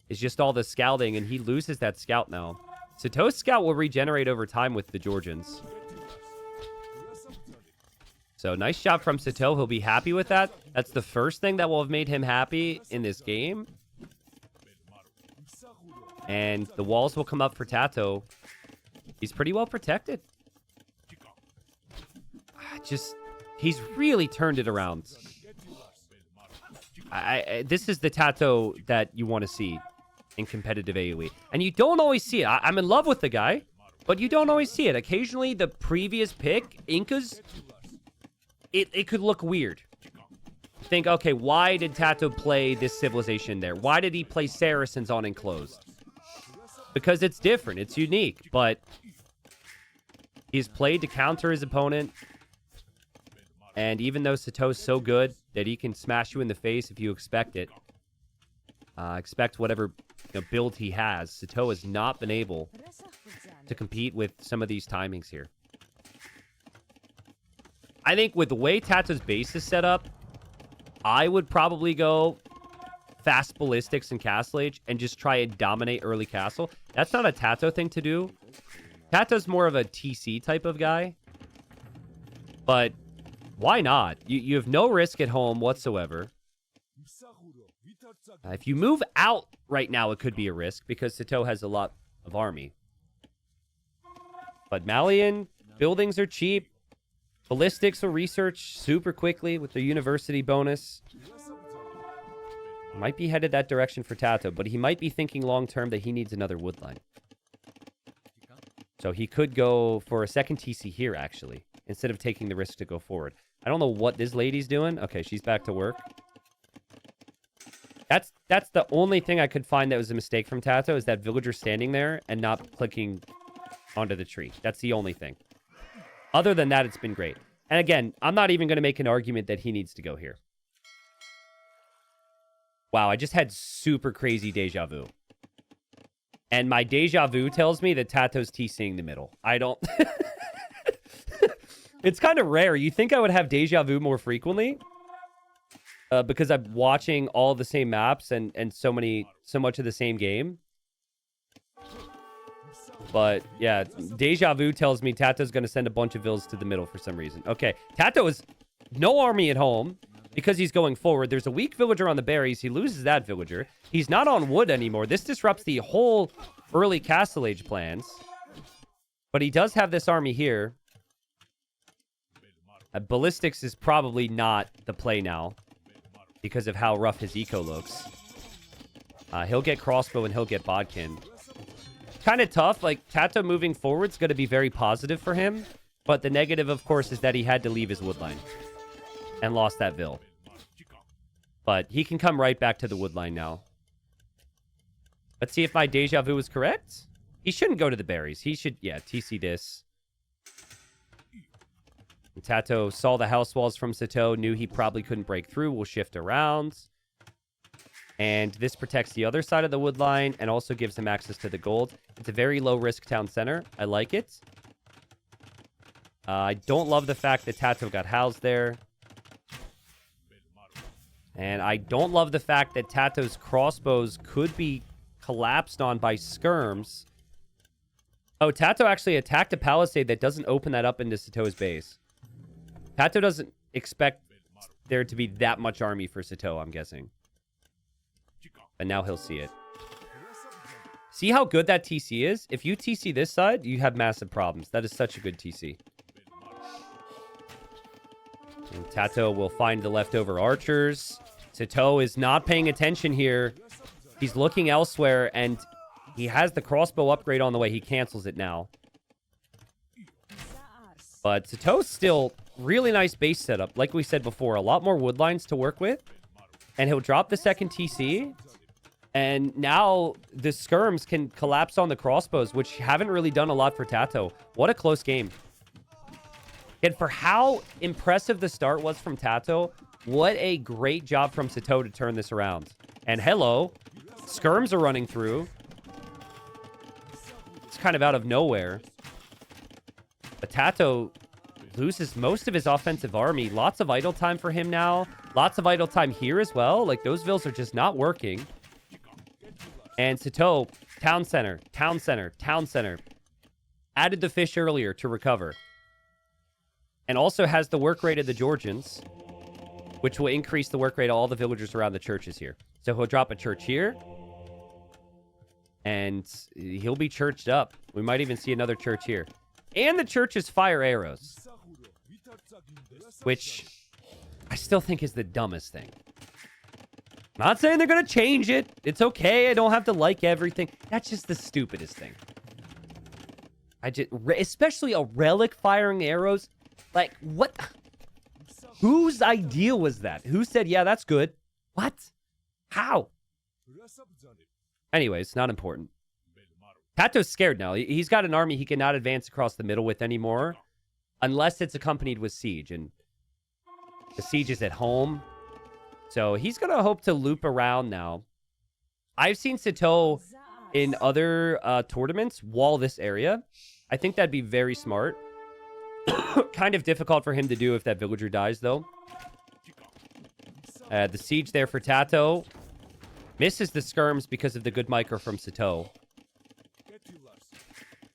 It's just all the scouting, and he loses that scout now. Sitaux's scout will regenerate over time with the Georgians. So, nice job from Sitaux. He'll be happy with that. That's the first thing that will have made him happy in this game. And the walls will come up for TaToH. He's pretty well protected. He's really turned it around. This is the TaToH that you want to see in competitive AoE. And you don't always see it. I'm in love with the guy, but you don't always see it. Occasionally, the previous pick, Incas, it could look weird. Think, okay, why did TaToH play this civilization there? Why did he play Saracens on Enclosed? Because it's different. It's unique. But he's played to counter his opponent. And even though Sitaux's so good that he can smash you in the face if you expect it, expect whatever build he has, Sitaux has not been able to compete with some of these timings here. I think with the way TaToH's base is set up, I would probably go fast ballistics and castle age and just try and dominate early castle. That's not a TaToH thing to do. TaToH's more of a TC type of guy. But why not? You have no risk at home whatsoever. If you move out right now, it could be a risk because TaToH has a lot of army. But Malian, buildings are cheap. Ballistics will research super quickly with the university bonus. Might be headed that direction for TaToH, but he might be thinking long-term that he needs another wood line. So he could go for a second TC here, actually, instead of taking the risk to go forward. I don't know what this lady's doing. Okay, she's back to work. That's the only thing I could find that was a mistake from TaToH, is that villager standing there and not clicking onto the tree. That's the only thing. Other than that, it's been great. And again, I'm not even going to make an argument that he needs to go here. Wow, I just had super crazy deja vu. And my deja vu tells me that TaToH's TCing the middle. I don't... It's kind of rare. You think I would have deja vu more frequently? Because I'm watching all the same maps and so much of the same game. But yeah, deja vu tells me TaToH's going to send a bunch of vills to the middle for some reason. Okay, TaToH is no army at home because he's going forward. There's a weak villager on the berries. He loses that villager. He's not on wood anymore. This disrupts the whole early Castle Age plans. But he does have this army here. Ballistics is probably not the play now because of how rough his eco looks. He'll get crossbow and he'll get bodkin. Kind of tough. Like, TaToH moving forward is going to be very positive for him. But the negative, of course, is that he had to leave his wood line and lost that vill. But he can come right back to the wood line now. Let's see if my deja vu is correct. He shouldn't go to the berries. He should, yeah, TC this. And TaToH saw the house walls from Sitaux, knew he probably couldn't break through. We'll shift around. And this protects the other side of the wood line and also gives him access to the gold. It's a very low-risk town center. I like it. I don't love the fact that TaToH got housed there. And I don't love the fact that TaToH's crossbows could be collapsed on by skirms. Oh, TaToH actually attacked a palisade that doesn't open that up into Sitaux's base. TaToH doesn't expect there to be that much army for Sitaux, I'm guessing. And now he'll see it. See how good that TC is? If you TC this side, you have massive problems. That is such a good TC. And TaToH will find the leftover archers. Sitaux is not paying attention here. He's looking elsewhere, and he has the crossbow upgrade on the way. He cancels it now. But Sitaux's still really nice base setup. Like we said before, a lot more wood lines to work with. And he'll drop the second TC. And now the skirms can collapse on the crossbows, which haven't really done a lot for TaToH. What a close game. And for how impressive the start was from TaToH, what a great job from Sitaux to turn this around. And hello, skirms are running through. It's kind of out of nowhere. But TaToH loses most of his offensive army. Lots of idle time for him now. Lots of idle time here as well. Like, those vills are just not working. And Sitaux, town center, town center, town center. Added the fish earlier to recover. And also has the work rate of the Georgians, which will increase the work rate of all the villagers around the churches here. So he'll drop a church here. And he'll be churched up. We might even see another church here. And the churches fire arrows. Which I still think is the dumbest thing. Not saying they're going to change it. It's okay. I don't have to like everything. That's just the stupidest thing. Especially a relic firing arrows. Like, what? Whose idea was that? Who said, yeah, that's good? What? How? Anyways, not important. TaToH's scared now. He's got an army he cannot advance across the middle with anymore. Unless it's accompanied with siege. And the siege is at home. So he's going to hope to loop around now. I've seen Sitaux in other tournaments wall this area. I think that'd be very smart. Kind of difficult for him to do if that villager dies, though. The siege there for TaToH. Misses the skirms because of the good micro from Sitaux.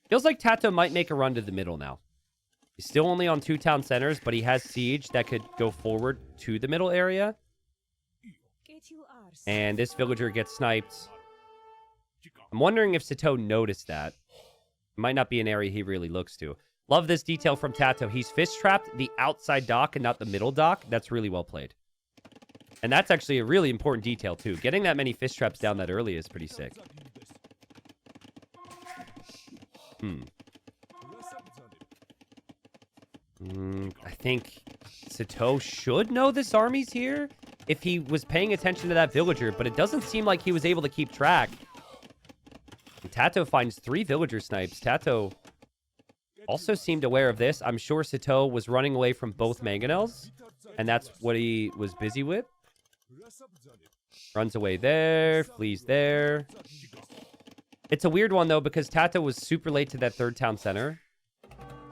Feels like TaToH might make a run to the middle now. He's still only on 2 town centers, but he has siege that could go forward to the middle area. And this villager gets sniped. I'm wondering if Sitaux noticed that. It might not be an area he really looks to. Love this detail from TaToH. He's fish trapped the outside dock and not the middle dock. That's really well played. And that's actually a really important detail, too. Getting that many fish traps down that early is pretty sick. I think Sitaux should know this army's here if he was paying attention to that villager, but it doesn't seem like he was able to keep track. And TaToH finds 3 villager snipes. TaToH also seemed aware of this. I'm sure Sitaux was running away from both mangonels, and that's what he was busy with. Runs away there, flees there. It's a weird one, though, because TaToH was super late to that 3rd town center.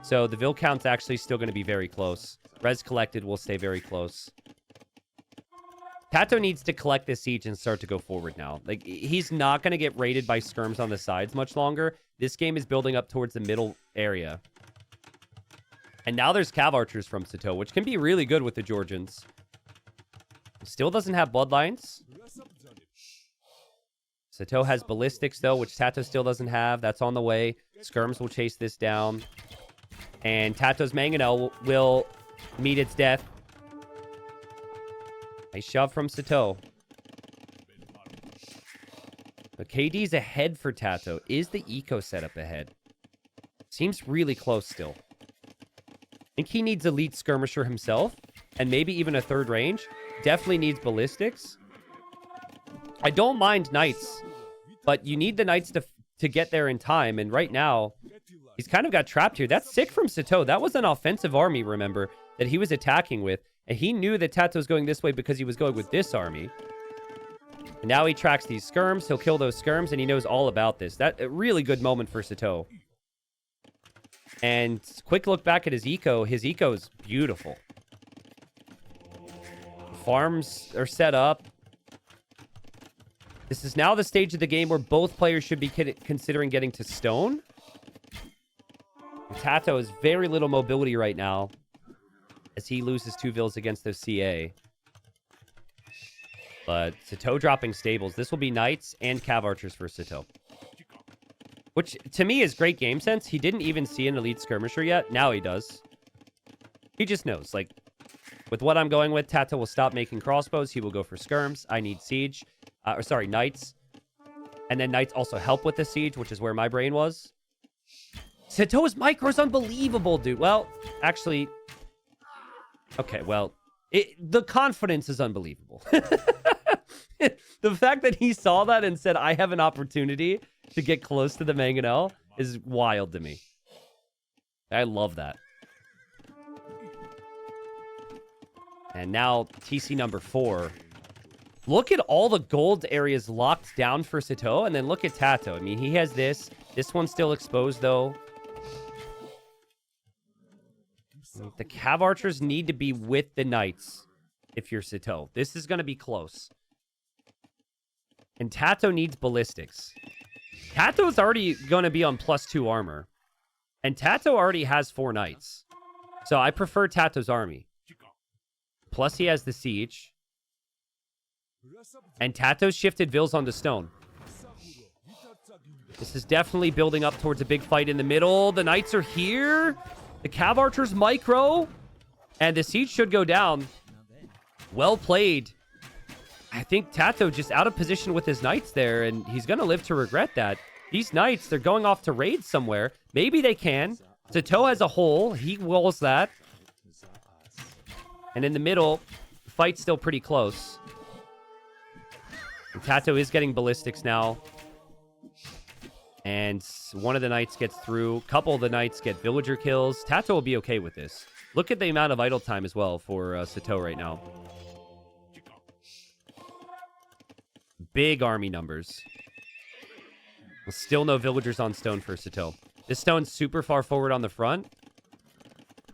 So the Vil count's actually still going to be very close. Res collected will stay very close. TaToH needs to collect this siege and start to go forward now. Like, he's not going to get raided by skirms on the sides much longer. This game is building up towards the middle area. And now there's cav archers from Sitaux, which can be really good with the Georgians. Still doesn't have bloodlines. Sitaux has ballistics, though, which TaToH still doesn't have. That's on the way. Skirms will chase this down. And TaToH's mangonel will meet its death. Nice shove from Sitaux. The KD's ahead for TaToH. Is the eco setup ahead? Seems really close still. I think he needs elite skirmisher himself. And maybe even a 3rd range. Definitely needs ballistics. I don't mind knights. But you need the knights to get there in time. And right now, he's kind of got trapped here. That's sick from Sitaux. That was an offensive army, remember, that he was attacking with. And he knew that TaToH was going this way because he was going with this army. And now he tracks these skirms. He'll kill those skirms, and he knows all about this. That's a really good moment for Sitaux. And quick look back at his eco. His eco is beautiful. Farms are set up. This is now the stage of the game where both players should be considering getting to stone. TaToH has very little mobility right now as he loses 2 vills against those CA. But Sitaux dropping stables. This will be knights and cav archers for Sitaux. Which, to me, is great game sense. He didn't even see an elite skirmisher yet. Now he does. He just knows. Like, with what I'm going with, TaToH will stop making crossbows. He will go for skirms. I need siege. Knights. And then knights also help with the siege, which is where my brain was. Sitaux's micro is unbelievable, dude. Well, actually... Okay, well... the confidence is unbelievable. The fact that he saw that and said, I have an opportunity to get close to the mangonel is wild to me. I love that. And now, TC number 4. Look at all the gold areas locked down for Sitaux, and then look at TaToH. I mean, he has this. This one's still exposed, though. The cav archers need to be with the knights if you're Sitaux. This is going to be close. And TaToH needs ballistics. TaToH's already going to be on +2 armor. And TaToH already has 4 knights. So I prefer TaToH's army. Plus he has the siege. And TaToH shifted vills onto stone. This is definitely building up towards a big fight in the middle. The knights are here. The cav archers micro. And the siege should go down. Well played. I think TaToH just out of position with his knights there, and he's going to live to regret that. These knights, they're going off to raid somewhere. Maybe they can. TaToH has a hole. He walls that. And in the middle, the fight's still pretty close. And TaToH is getting ballistics now. And one of the knights gets through. A couple of the knights get villager kills. TaToH will be okay with this. Look at the amount of idle time as well for Sitaux right now. Big army numbers. Still no villagers on stone for Sitaux. This stone's super far forward on the front.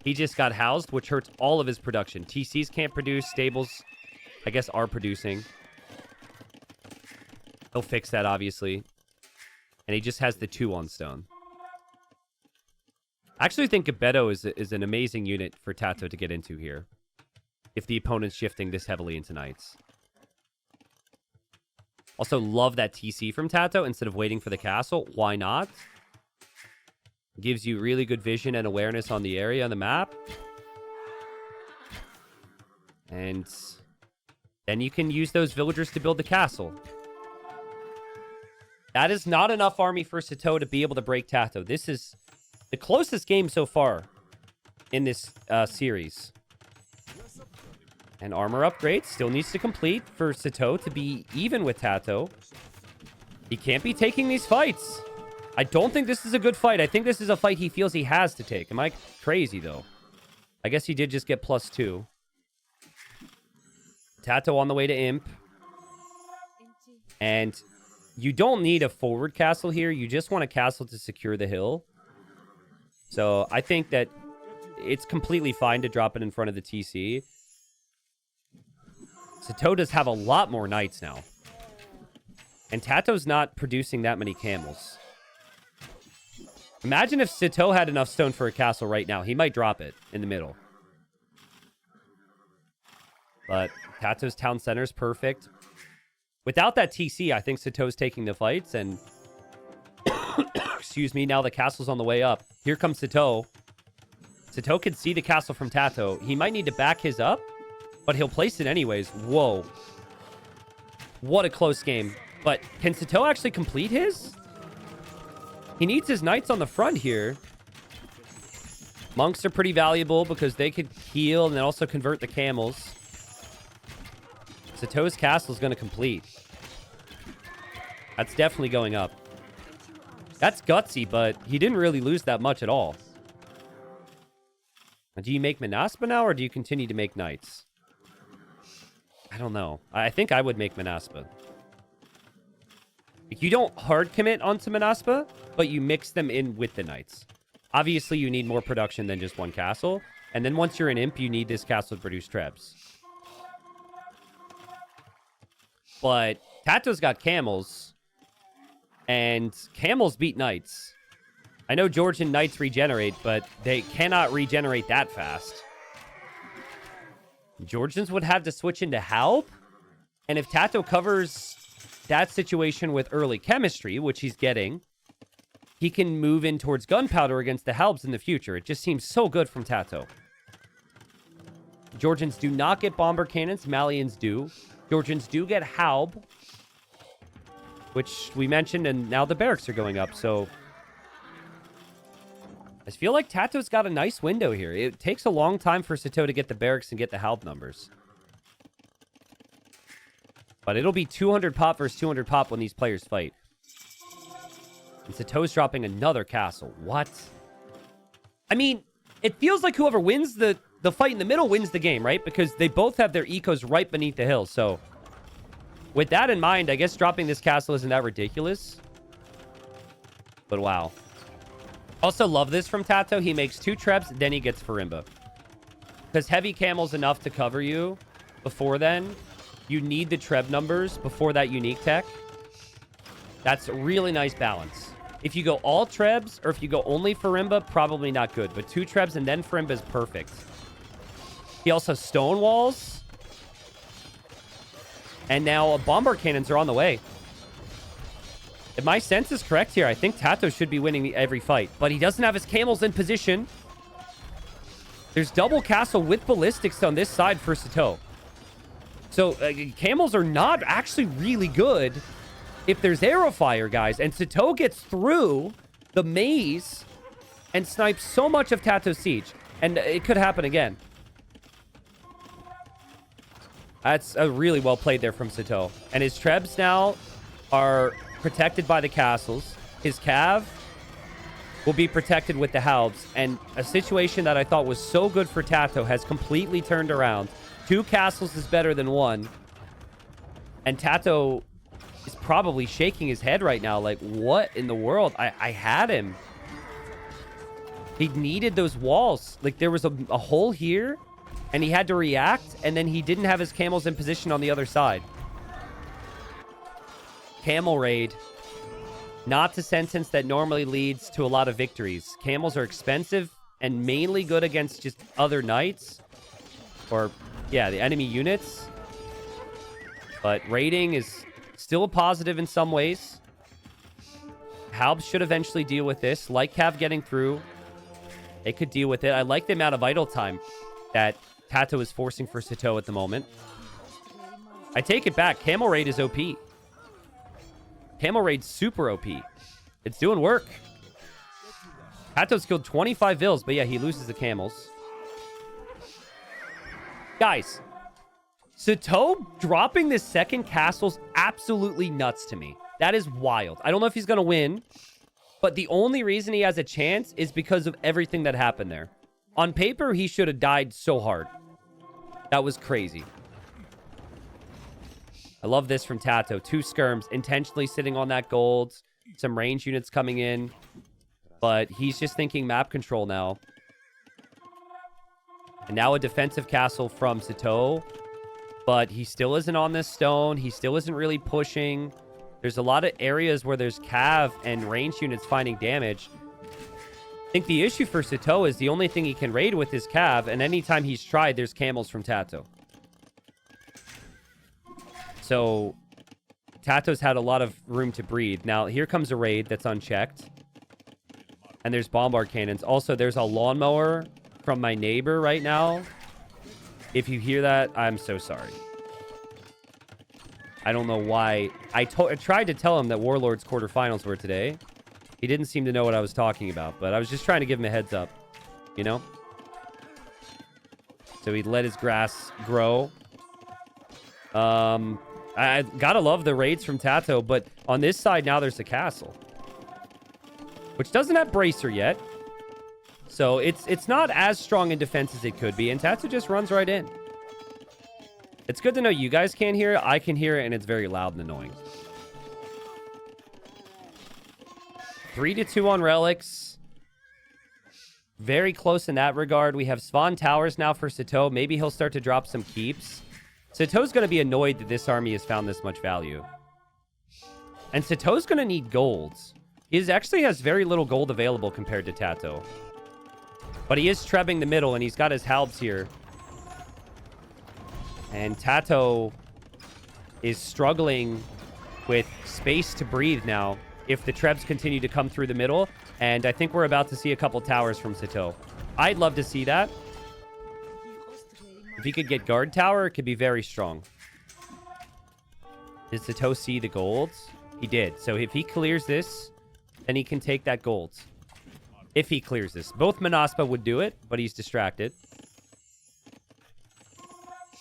He just got housed, which hurts all of his production. TCs can't produce. Stables, I guess, are producing. He'll fix that, obviously. And he just has the 2 on stone. I actually think Gebetto is an amazing unit for TaToH to get into here. If the opponent's shifting this heavily into knights. Also, love that TC from TaToH instead of waiting for the castle. Why not? Gives you really good vision and awareness on the area on the map. And then you can use those villagers to build the castle. That is not enough army for Sitaux to be able to break TaToH. This is the closest game so far in this series. And armor upgrade still needs to complete for Sitaux to be even with TaToH. He can't be taking these fights. I don't think this is a good fight. I think this is a fight he feels he has to take. Am I crazy, though? I guess he did just get +2. TaToH on the way to Imp. And you don't need a forward castle here. You just want a castle to secure the hill. So I think that it's completely fine to drop it in front of the TC. Sitaux does have a lot more knights now. And TaToH's not producing that many camels. Imagine if Sitaux had enough stone for a castle right now. He might drop it in the middle. But TaToH's town center is perfect. Without that TC, I think Sitau's taking the fights. And excuse me, now the castle's on the way up. Here comes Sitaux. Sitaux can see the castle from TaToH. He might need to back his up, but he'll place it anyways. Whoa. What a close game. But can Sitaux actually complete his? He needs his knights on the front here. Monks are pretty valuable because they could heal and then also convert the camels. Sitau's castle is going to complete. That's definitely going up. That's gutsy, but he didn't really lose that much at all. Do you make Manaspa now, or do you continue to make knights? I don't know. I think I would make Manaspa. You don't hard commit onto Manaspa, but you mix them in with the knights. Obviously, you need more production than just one castle. And then once you're an imp, you need this castle to produce trebs. But TaToH's got camels. And camels beat knights. I know Georgian knights regenerate, but they cannot regenerate that fast. Georgians would have to switch into Halb. And if TaToH covers that situation with early chemistry, which he's getting, he can move in towards gunpowder against the Halbs in the future. It just seems so good from TaToH. Georgians do not get bomber cannons. Malians do. Georgians do get Halb, which we mentioned, and now the barracks are going up, so I feel like TaToH's got a nice window here. It takes a long time for Sitaux to get the barracks and get the Halb numbers. But it'll be 200 pop versus 200 pop when these players fight. And Sitau's dropping another castle. What? I mean, it feels like whoever wins the fight in the middle wins the game, right? Because they both have their ecos right beneath the hill. So with that in mind, I guess dropping this castle isn't that ridiculous. But wow. Also love this from TaToH. He makes 2 trebs, then he gets Farimba. Because heavy camel's enough to cover you before then. You need the treb numbers before that unique tech. That's a really nice balance. If you go all trebs, or if you go only Farimba, probably not good. But 2 trebs and then Farimba is perfect. He also has stone walls. And now bomber cannons are on the way. If my sense is correct here, I think TaToH should be winning every fight. But he doesn't have his camels in position. There's double castle with ballistics on this side for Sitaux. So, camels are not actually really good if there's arrow fire, guys. And Sitaux gets through the maze and snipes so much of TaToH's siege. And it could happen again. That's really well played there from Sitaux. And his trebs now are protected by the castles. His cav will be protected with the halbs. And a situation that I thought was so good for TaToH has completely turned around. 2 castles is better than 1. And TaToH probably shaking his head right now. Like, what in the world? I had him. He needed those walls. Like, there was a hole here, and he had to react, and then he didn't have his camels in position on the other side. Camel raid. Not the sentence that normally leads to a lot of victories. Camels are expensive and mainly good against just other knights. Or, yeah, the enemy units. But raiding is still a positive in some ways. Halbs should eventually deal with this. Light Cav getting through. They could deal with it. I like the amount of idle time that TaToH is forcing for Sitaux at the moment. I take it back. Camel raid is OP. Camel raid's super OP. It's doing work. TaToH's killed 25 vills, but yeah, he loses the camels. Guys, Sitaux dropping this second castle's absolutely nuts to me. That is wild. I don't know if he's going to win, but the only reason he has a chance is because of everything that happened there. On paper, he should have died so hard. That was crazy. I love this from TaToH. 2 skirms, intentionally sitting on that gold. Some range units coming in. But he's just thinking map control now. And now a defensive castle from Sitaux. But he still isn't on this stone. He still isn't really pushing. There's a lot of areas where there's cav and range units finding damage. I think the issue for Sitaux is the only thing he can raid with is cav. And anytime he's tried, there's camels from TaToH. So, TaToH's had a lot of room to breathe. Now, here comes a raid that's unchecked. And there's bombard cannons. Also, there's a lawnmower from my neighbor right now. If you hear that, I'm so sorry. I don't know why. I tried to tell him that Warlords quarterfinals were today. He didn't seem to know what I was talking about. But I was just trying to give him a heads up. You know? So he let his grass grow. I gotta love the raids from TaToH, but on this side now there's a castle, which doesn't have bracer yet, so it's not as strong in defense as it could be, and TaToH just runs right in. It's good to know you guys can't hear it. I can hear it, and it's very loud and annoying. 3-2 on relics. Very close in that regard. We have Spawn Towers now for Sitaux. Maybe he'll start to drop some keeps. Sitaux's going to be annoyed that this army has found this much value. And Sitaux's going to need golds. He actually has very little gold available compared to TaToH. But he is trebbing the middle, and he's got his halbs here. And TaToH is struggling with space to breathe now if the trebs continue to come through the middle. And I think we're about to see a couple towers from Sitaux. I'd love to see that. If he could get guard tower, it could be very strong. Did Sitaux see the golds? He did. So if he clears this, then he can take that gold. If he clears this. Both Manaspa would do it, but he's distracted.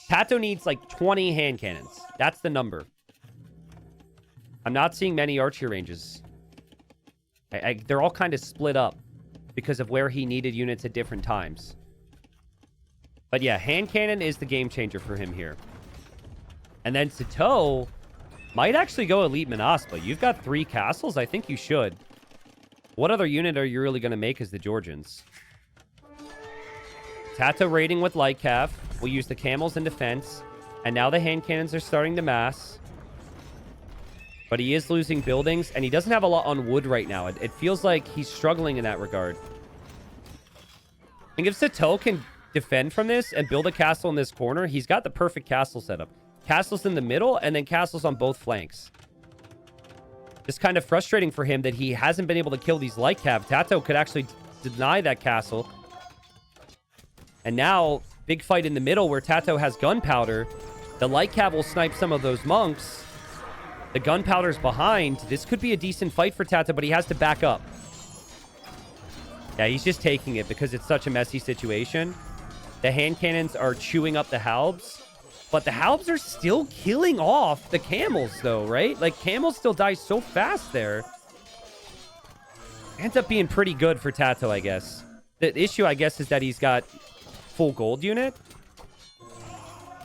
TaToH needs like 20 hand cannons. That's the number. I'm not seeing many archer ranges. They're all kind of split up because of where he needed units at different times. But yeah, hand cannon is the game changer for him here. And then Sitaux might actually go elite Manaspa. You've got 3 castles. I think you should. What other unit are you really going to make as the Georgians? TaToH raiding with light cav. We'll use the camels in defense. And now the hand cannons are starting to mass. But he is losing buildings. And he doesn't have a lot on wood right now. It feels like he's struggling in that regard. I think if Sitaux can defend from this and build a castle in this corner, he's got the perfect castle setup. Castles in the middle and then castles on both flanks. Just kind of frustrating for him that he hasn't been able to kill these light cav. TaToH could actually deny that castle. And now, big fight in the middle where TaToH has gunpowder. The light cav will snipe some of those monks. The gunpowder's behind. This could be a decent fight for TaToH, but he has to back up. Yeah, he's just taking it because it's such a messy situation. The hand cannons are chewing up the halbs. But the halbs are still killing off the camels, though, right? Like, camels still die so fast there. Ends up being pretty good for TaToH, I guess. The issue, I guess, is that he's got full gold unit.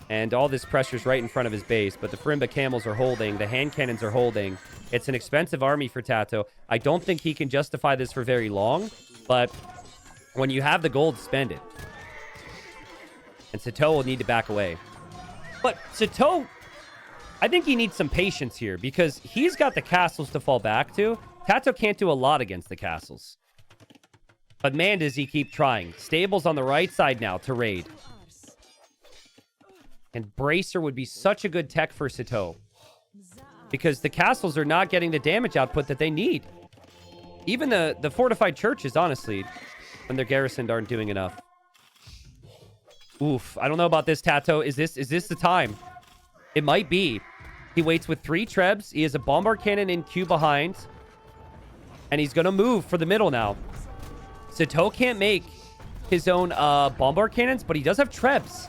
And all this pressure's right in front of his base. But the Farimba camels are holding. The hand cannons are holding. It's an expensive army for TaToH. I don't think he can justify this for very long. But when you have the gold, spend it. And Sitaux will need to back away. But Sitaux, I think he needs some patience here. Because he's got the castles to fall back to. TaToH can't do a lot against the castles. But man, does he keep trying. Stables on the right side now to raid. And Bracer would be such a good tech for Sitaux. Because the castles are not getting the damage output that they need. Even the fortified churches, honestly, when they're garrisoned, aren't doing enough. Oof. I don't know about this, TaToH. Is this the time? It might be. He waits with 3 trebs. He has a bombard cannon in queue behind. And he's going to move for the middle now. Sitaux can't make his own bombard cannons, but he does have trebs.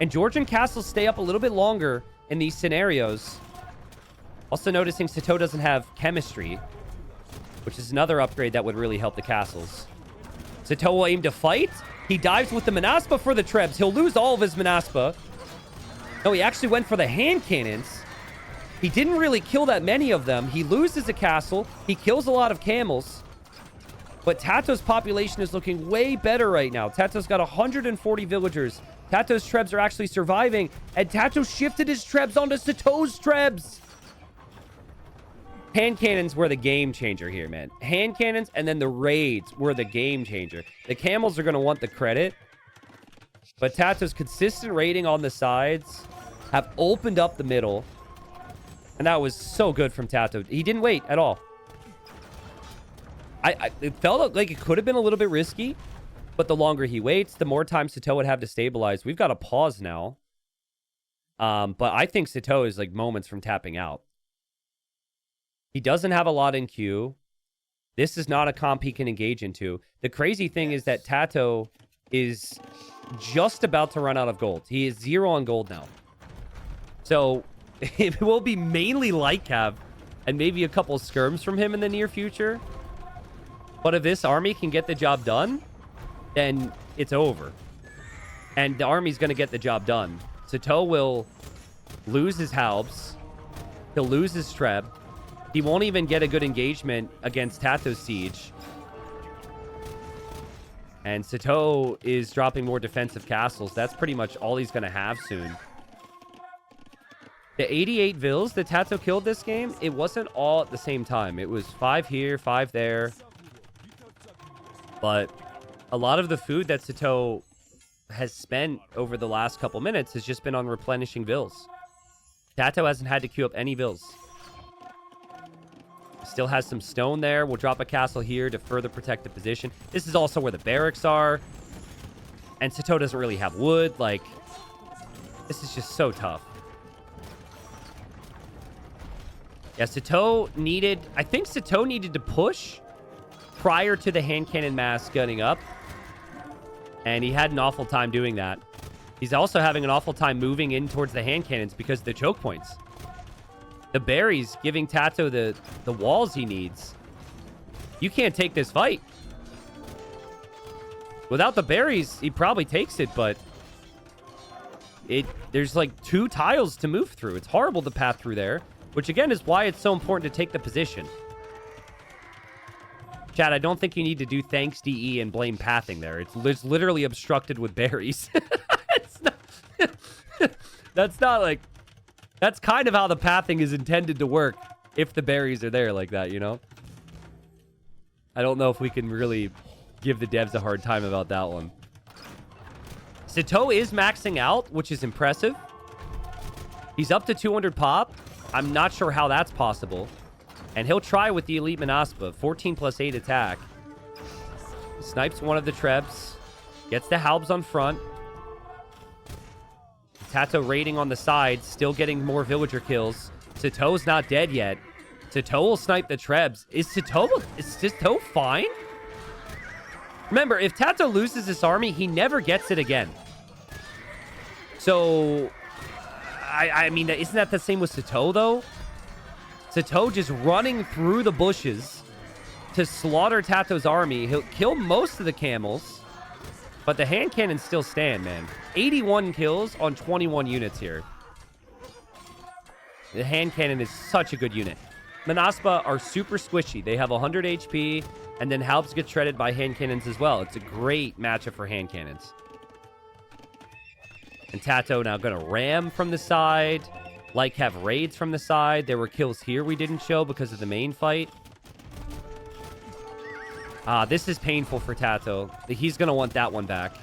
And Georgian castles stay up a little bit longer in these scenarios. Also noticing Sitaux doesn't have chemistry, which is another upgrade that would really help the castles. Sitaux will aim to fight. He dives with the Manaspa for the trebs. He'll lose all of his Manaspa. No, he actually went for the hand cannons. He didn't really kill that many of them. He loses a castle. He kills a lot of camels. But TaToH's population is looking way better right now. TaToH's got 140 villagers. TaToH's trebs are actually surviving. And TaToH shifted his trebs onto Sitaux's trebs. Hand cannons were the game changer here, man. Hand cannons and then the raids were the game changer. The camels are going to want the credit. But TaToH's consistent raiding on the sides have opened up the middle. And that was so good from TaToH. He didn't wait at all. It felt like it could have been a little bit risky. But the longer he waits, the more time Sitaux would have to stabilize. We've got a pause now. But I think Sitaux is like moments from tapping out. He doesn't have a lot in queue. This is not a comp he can engage into. The crazy thing is that TaToH is just about to run out of gold. He is 0 on gold now. So it will be mainly light cav and maybe a couple skirms from him in the near future. But if this army can get the job done, then it's over. And the army's going to get the job done. Sitaux will lose his halbs. He'll lose his treb. He won't even get a good engagement against TaToH's siege. And Sitaux is dropping more defensive castles. That's pretty much all he's going to have soon. The 88 vills that TaToH killed this game, it wasn't all at the same time. It was 5 here, 5 there. But a lot of the food that Sitaux has spent over the last couple minutes has just been on replenishing vills. TaToH hasn't had to queue up any vills. Still has some stone there. We'll drop a castle here to further protect the position. This is also where the barracks are. And Sitaux doesn't really have wood. Like, this is just so tough. Yeah, Sitaux needed... I think Sitaux needed to push prior to the hand cannon mass gunning up. And he had an awful time doing that. He's also having an awful time moving in towards the hand cannons because of the choke points. The berries giving TaToH the walls he needs. You can't take this fight. Without the berries, he probably takes it, but there's like 2 tiles to move through. It's horrible to path through there, which again is why it's so important to take the position. Chad, I don't think you need to do thanks DE and blame pathing there. It's literally obstructed with berries. That's not like... That's kind of how the pathing is intended to work if the berries are there like that, you know? I don't know if we can really give the devs a hard time about that one. Sitaux is maxing out, which is impressive. He's up to 200 pop. I'm not sure how that's possible. And he'll try with the Elite Manaspa. 14 plus 8 attack. Snipes one of the trebs. Gets the halbs on front. TaToH raiding on the side, still getting more villager kills. Sitaux's not dead yet. Sitaux will snipe the trebs. Is Sitaux fine? Remember, if TaToH loses this army, he never gets it again. So, I mean, isn't that the same with Sitaux, though? Sitaux just running through the bushes to slaughter TaToH's army. He'll kill most of the camels, But the hand cannons still stand, man. 81 kills on 21 units here. The hand cannon is such a good unit. Manaspa are super squishy. They have 100 HP, and then Halbs get shredded by hand cannons as well. It's a great matchup for hand cannons. And TaToH now going to ram from the side. Like have raids from the side. There were kills here we didn't show because of the main fight. This is painful for TaToH. He's going to want that one back.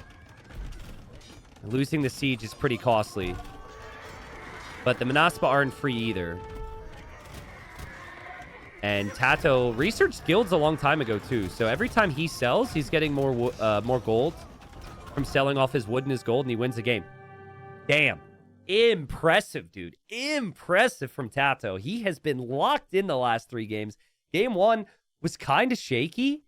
Losing the siege is pretty costly. But the Manaspa aren't free either. And TaToH researched guilds a long time ago too. So every time he sells, he's getting more gold from selling off his wood and his gold, and he wins the game. Damn. Impressive, dude. Impressive from TaToH. He has been locked in the last 3 games. Game 1 was kind of shaky,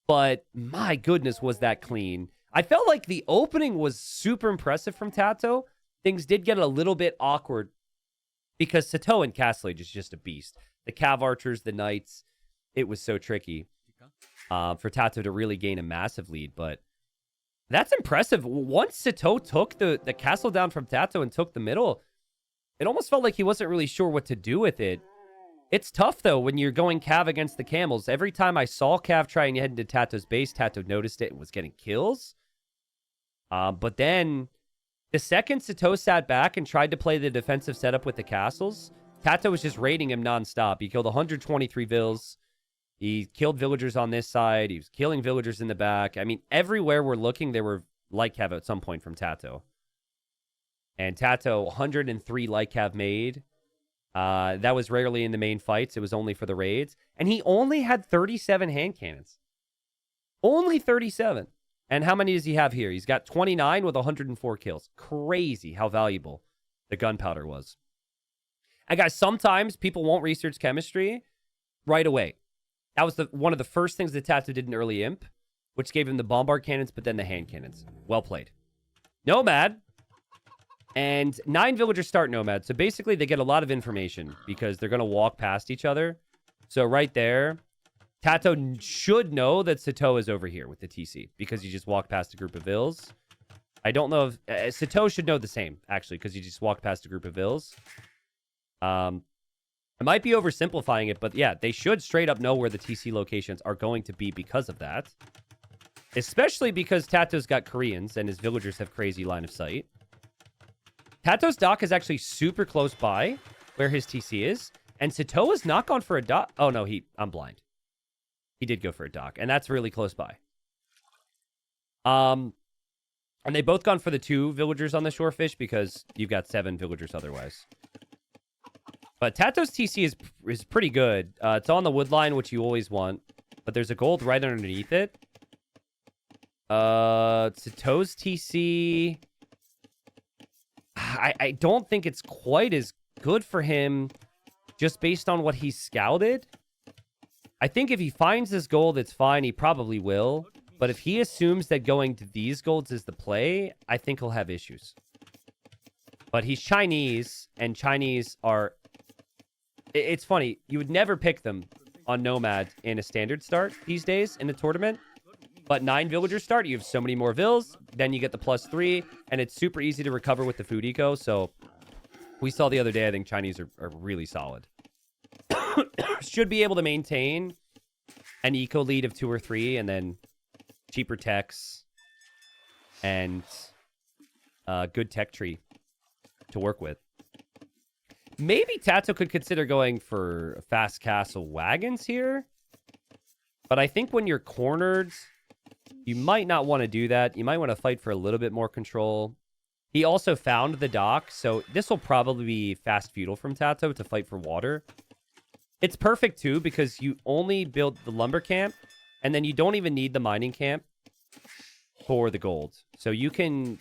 but my goodness, was that clean. I felt like the opening was super impressive from TaToH. Things did get a little bit awkward because Sitaux and Castle Age is just a beast. The Cav Archers, the Knights, it was so tricky for TaToH to really gain a massive lead, but that's impressive. Once Sitaux took the castle down from TaToH and took the middle, it almost felt like he wasn't really sure what to do with it. It's tough, though, when you're going Cav against the Camels. Every time I saw Cav try and head into TaToH's base, TaToH noticed it and was getting kills. But then the second Sitaux sat back and tried to play the defensive setup with the castles, TaToH was just raiding him nonstop. He killed 123 vills. He killed villagers on this side. He was killing villagers in the back. I mean, everywhere we're looking, there were light cav at some point from TaToH. And TaToH, 103 light cav made. That was rarely in the main fights. It was only for the raids. And he only had 37 hand cannons. Only 37. And how many does he have here? He's got 29 with 104 kills. Crazy how valuable the gunpowder was. And guys, sometimes people won't research chemistry right away. That was one of the first things that TaToH did in early Imp, which gave him the bombard cannons, but then the hand cannons. Well played. Nomad. And 9 villagers start Nomad. So basically, they get a lot of information because they're going to walk past each other. So right there, TaToH should know that Sitaux is over here with the TC because he just walked past a group of vills. I don't know if... Sitaux should know the same, actually, because he just walked past a group of vills. I might be oversimplifying it, but yeah, they should straight up know where the TC locations are going to be because of that. Especially because TaToH's got Koreans and his villagers have crazy line of sight. TaToH's dock is actually super close by where his TC is. And Sitaux has not gone for a dock. Oh, no, I'm blind. He did go for a dock, and that's really close by. And they both gone for the 2 villagers on the shorefish because you've got 7 villagers otherwise. But TaToH's TC is pretty good. It's on the wood line, which you always want. But there's a gold right underneath it. Sitaux's TC... I don't think it's quite as good for him just based on what he's scouted. I think if he finds this gold, it's fine. He probably will. But if he assumes that going to these golds is the play, I think he'll have issues. But he's Chinese, and Chinese are... It's funny. You would never pick them on Nomad in a standard start these days in a tournament. But 9 villager start, you have so many more vills. Then you get the +3, and it's super easy to recover with the food eco. So we saw the other day, I think Chinese are really solid. Should be able to maintain an eco lead of 2 or 3, and then cheaper techs and good tech tree to work with. Maybe TaToH could consider going for fast castle wagons here. But I think when you're cornered, you might not want to do that. You might want to fight for a little bit more control. He also found the dock, so this will probably be fast feudal from TaToH to fight for water. It's perfect, too, because you only build the lumber camp, and then you don't even need the mining camp for the gold. So you can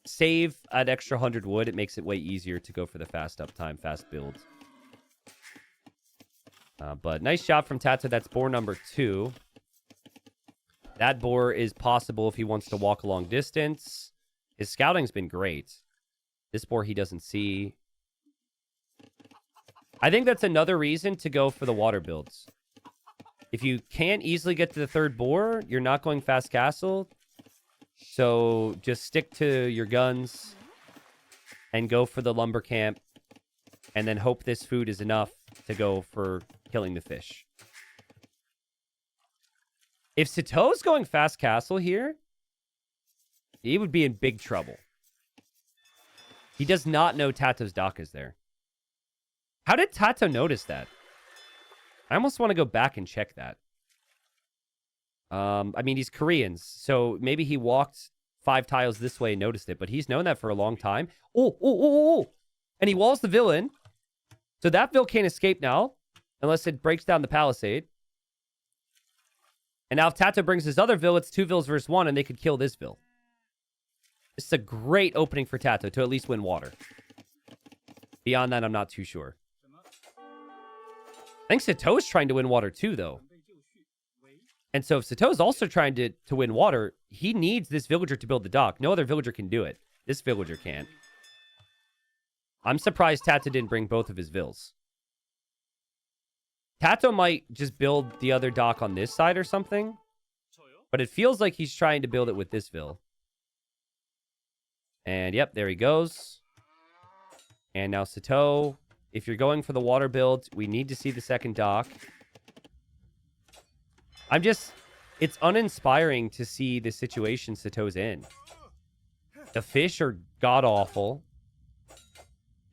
save an extra 100 wood. It makes it way easier to go for the fast uptime, fast build. But nice job from TaToH. That's boar number 2. That boar is possible if he wants to walk a long distance. His scouting's been great. This boar he doesn't see. I think that's another reason to go for the water builds. If you can't easily get to the 3rd boar, you're not going fast castle, So just stick to your guns and go for the lumber camp, and then hope this food is enough to go for killing the fish. If Sitau's going fast castle here, he would be in big trouble. He does not know TaToH's dock is there. How did TaToH notice that? I almost want to go back and check that. I mean, he's Koreans, so maybe he walked 5 tiles this way and noticed it, but he's known that for a long time. Oh. And he walls the villain. So that vill can't escape now, unless it breaks down the palisade. And now if TaToH brings his other vill, it's 2 vills versus 1, and they could kill this vill. It's a great opening for TaToH to at least win water. Beyond that, I'm not too sure. I think Sitaux is trying to win water too, though. And so if Sitaux is also trying to win water, he needs this villager to build the dock. No other villager can do it. This villager can't. I'm surprised TaToH didn't bring both of his vills. TaToH might just build the other dock on this side or something. But it feels like he's trying to build it with this vill. And yep, there he goes. And now Sitaux, if you're going for the water build, we need to see the second dock. It's uninspiring to see the situation Sitau's in. The fish are god-awful.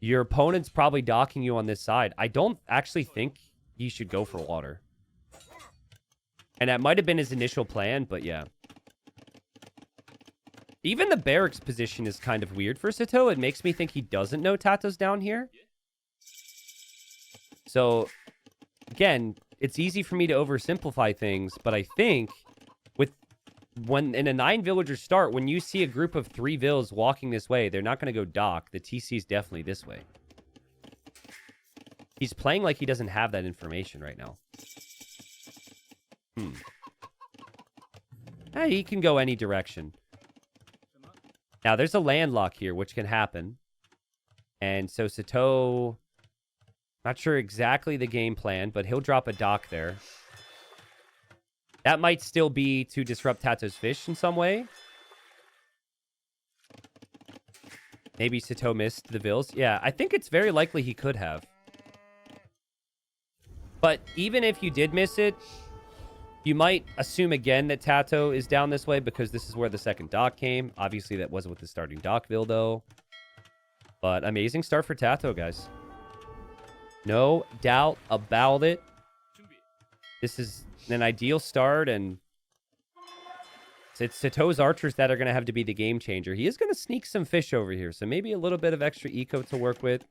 Your opponent's probably docking you on this side. I don't actually think he should go for water. And that might have been his initial plan, but yeah. Even the barracks position is kind of weird for Sitaux. It makes me think he doesn't know TaToH's down here. So, again, it's easy for me to oversimplify things, but I think when in a 9 villager start, when you see a group of 3 vills walking this way, they're not going to go dock. The TC is definitely this way. He's playing like he doesn't have that information right now. He can go any direction. Now, there's a landlock here, which can happen. And so Sitaux, not sure exactly the game plan, but he'll drop a dock there. That might still be to disrupt TaToH's fish in some way. Maybe Sitaux missed the vills. Yeah, I think it's very likely he could have. But even if you did miss it, you might assume again that TaToH is down this way because this is where the second dock came. Obviously, that wasn't with the starting dock vill, though. But amazing start for TaToH, guys. No doubt about it. This is an ideal start, and it's Sitau's archers that are going to have to be the game changer. He is going to sneak some fish over here, so maybe a little bit of extra eco to work with.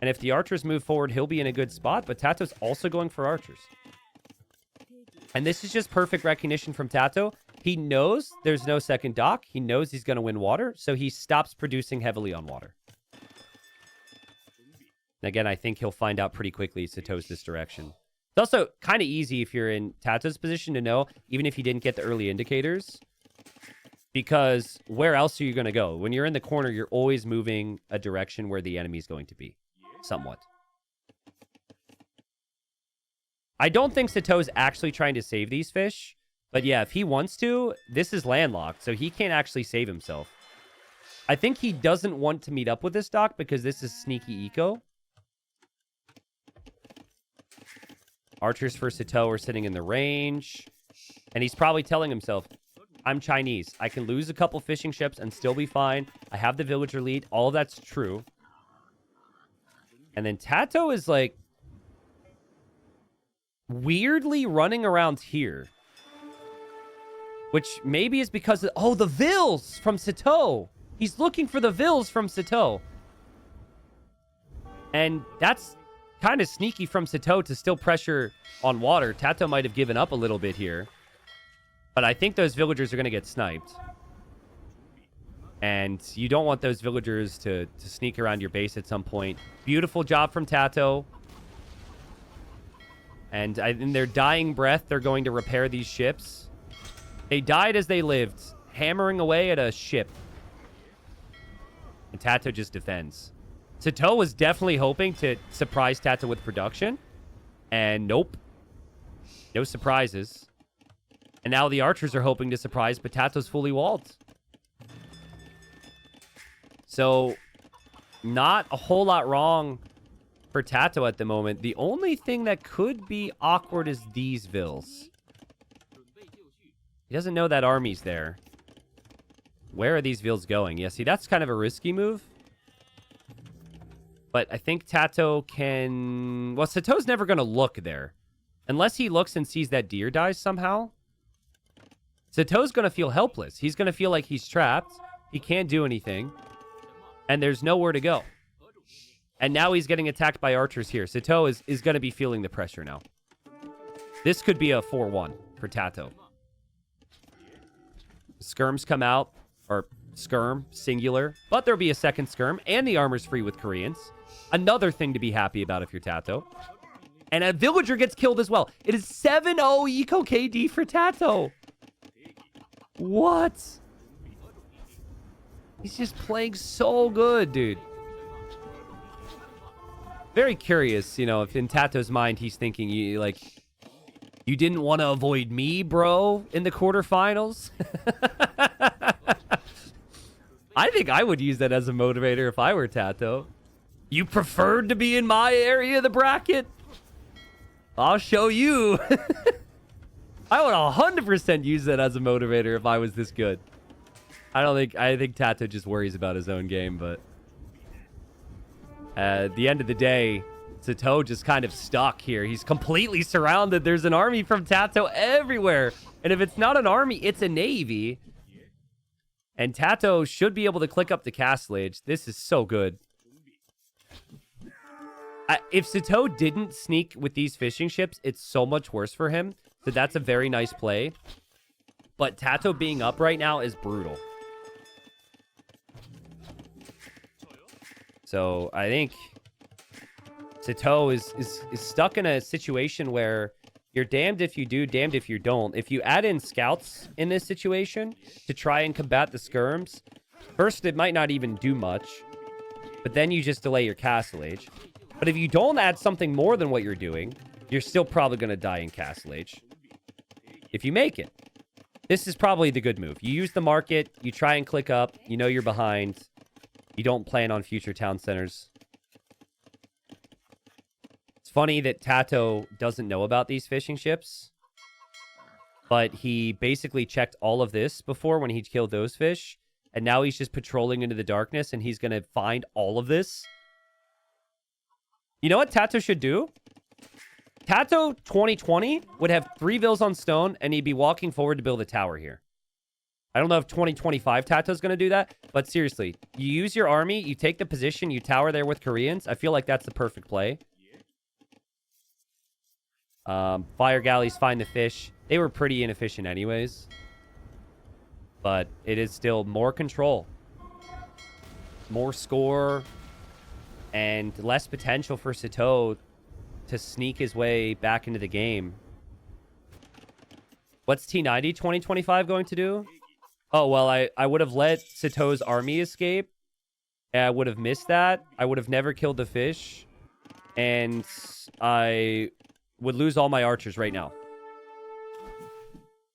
And if the archers move forward, he'll be in a good spot, but TaToH's also going for archers. And this is just perfect recognition from TaToH. He knows there's no second dock. He knows he's going to win water, so he stops producing heavily on water. Again, I think he'll find out pretty quickly Sitau's this direction. It's also kind of easy if you're in TaToH's position to know, even if you didn't get the early indicators, because where else are you going to go? When you're in the corner, you're always moving a direction where the enemy's going to be, somewhat. I don't think Sitau's actually trying to save these fish, but yeah, if he wants to, this is landlocked, so he can't actually save himself. I think he doesn't want to meet up with this dock because this is sneaky eco. Archers for Sitaux are sitting in the range. And he's probably telling himself, I'm Chinese. I can lose a couple fishing ships and still be fine. I have the villager lead. All of that's true. And then TaToH is like weirdly running around here. Which maybe is because of, oh, the vills from Sitaux. He's looking for the vills from Sitaux. And that's kind of sneaky from Sitaux to still pressure on water. TaToH might have given up a little bit here. But I think those villagers are going to get sniped. And you don't want those villagers to sneak around your base at some point. Beautiful job from TaToH. And in their dying breath, they're going to repair these ships. They died as they lived, hammering away at a ship. And TaToH just defends. Sitaux was definitely hoping to surprise TaToH with production. And nope. No surprises. And now the archers are hoping to surprise, but TaToH's fully walled. So, not a whole lot wrong for TaToH at the moment. The only thing that could be awkward is these vills. He doesn't know that army's there. Where are these vills going? Yeah, see, that's kind of a risky move. But I think TaToH can... Well, Sitaux's never going to look there. Unless he looks and sees that deer dies somehow. Sitaux's going to feel helpless. He's going to feel like he's trapped. He can't do anything. And there's nowhere to go. And now he's getting attacked by archers here. Sitaux is going to be feeling the pressure now. This could be a 4-1 for TaToH. Skirms come out. Or skirm, singular. But there'll be a second skirm. And the armor's free with Koreans. Another thing to be happy about if you're TaToH. And a villager gets killed as well. It is 7-0 eco KD for TaToH. What? He's just playing so good, dude. Very curious, you know, if in TaToH's mind he's thinking, you didn't want to avoid me, bro, in the quarterfinals? I think I would use that as a motivator if I were TaToH. You preferred to be in my area of the bracket? I'll show you. I would 100% use that as a motivator if I was this good. I think TaToH just worries about his own game, but at the end of the day, Sitaux just kind of stuck here. He's completely surrounded. There's an army from TaToH everywhere. And if it's not an army, it's a navy. And TaToH should be able to click up the castle age. This is so good. If Sitaux didn't sneak with these fishing ships, it's so much worse for him. So that's a very nice play. But TaToH being up right now is brutal. So I think Sitaux is stuck in a situation where you're damned if you do, damned if you don't. If you add in scouts in this situation to try and combat the skirms, first, it might not even do much. But then you just delay your castle age. But if you don't add something more than what you're doing, you're still probably going to die in castle age. If you make it. This is probably the good move. You use the market, you try and click up, you know you're behind. You don't plan on future town centers. It's funny that TaToH doesn't know about these fishing ships. But he basically checked all of this before when he killed those fish. And now he's just patrolling into the darkness and he's going to find all of this. You know what TaToH should do? TaToH 2020 would have 3 vills on stone and he'd be walking forward to build a tower here. I don't know if 2025 TaToH's going to do that, but seriously, you use your army, you take the position, you tower there with Koreans. I feel like that's the perfect play. Fire galleys find the fish. They were pretty inefficient anyways. But it is still more control. More score. And less potential for Sitaux to sneak his way back into the game. What's T90 2025 going to do? Oh, well, I would have let Sitaux's army escape. And I would have missed that. I would have never killed the fish. And I would lose all my archers right now.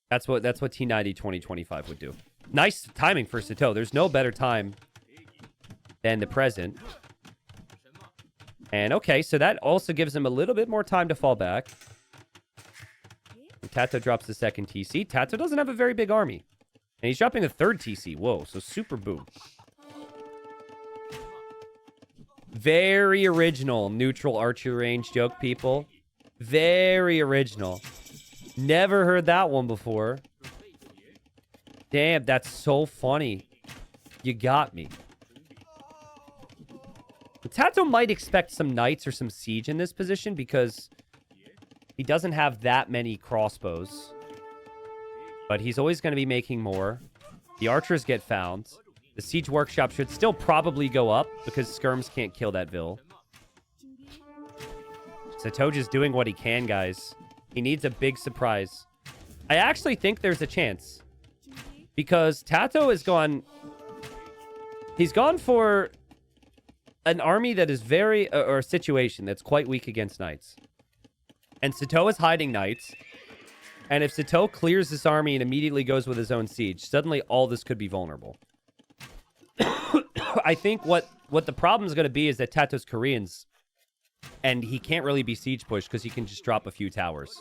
That's what T90 2025 would do. Nice timing for Sitaux. There's no better time than the present. And okay, so that also gives him a little bit more time to fall back. TaToH drops the second TC. TaToH doesn't have a very big army. And he's dropping a third TC. Whoa, so super boom. Very original neutral archery range joke, people. Very original. Never heard that one before. Damn, that's so funny. You got me. TaToH might expect some knights or some siege in this position because he doesn't have that many crossbows. But he's always going to be making more. The archers get found. The siege workshop should still probably go up because skirms can't kill that vill. TaToH is doing what he can, guys. He needs a big surprise. I actually think there's a chance. Because TaToH has gone... He's gone for an army that is very... or a situation that's quite weak against knights. And Sitaux is hiding knights. And if Sitaux clears this army and immediately goes with his own siege, suddenly all this could be vulnerable. I think what the problem is going to be is that TaToH's Koreans, and he can't really be siege pushed because he can just drop a few towers.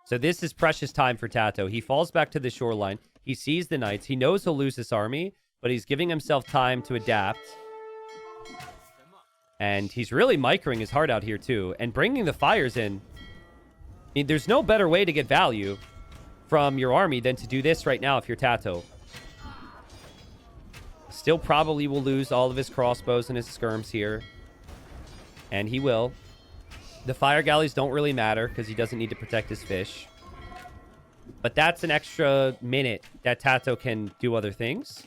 So this is precious time for TaToH. He falls back to the shoreline. He sees the knights. He knows he'll lose this army, but he's giving himself time to adapt. And he's really microing his heart out here too. And bringing the fires in. I mean, there's no better way to get value from your army than to do this right now if you're TaToH. Still probably will lose all of his crossbows and his skirms here. And he will. The fire galleys don't really matter because he doesn't need to protect his fish. But that's an extra minute that TaToH can do other things.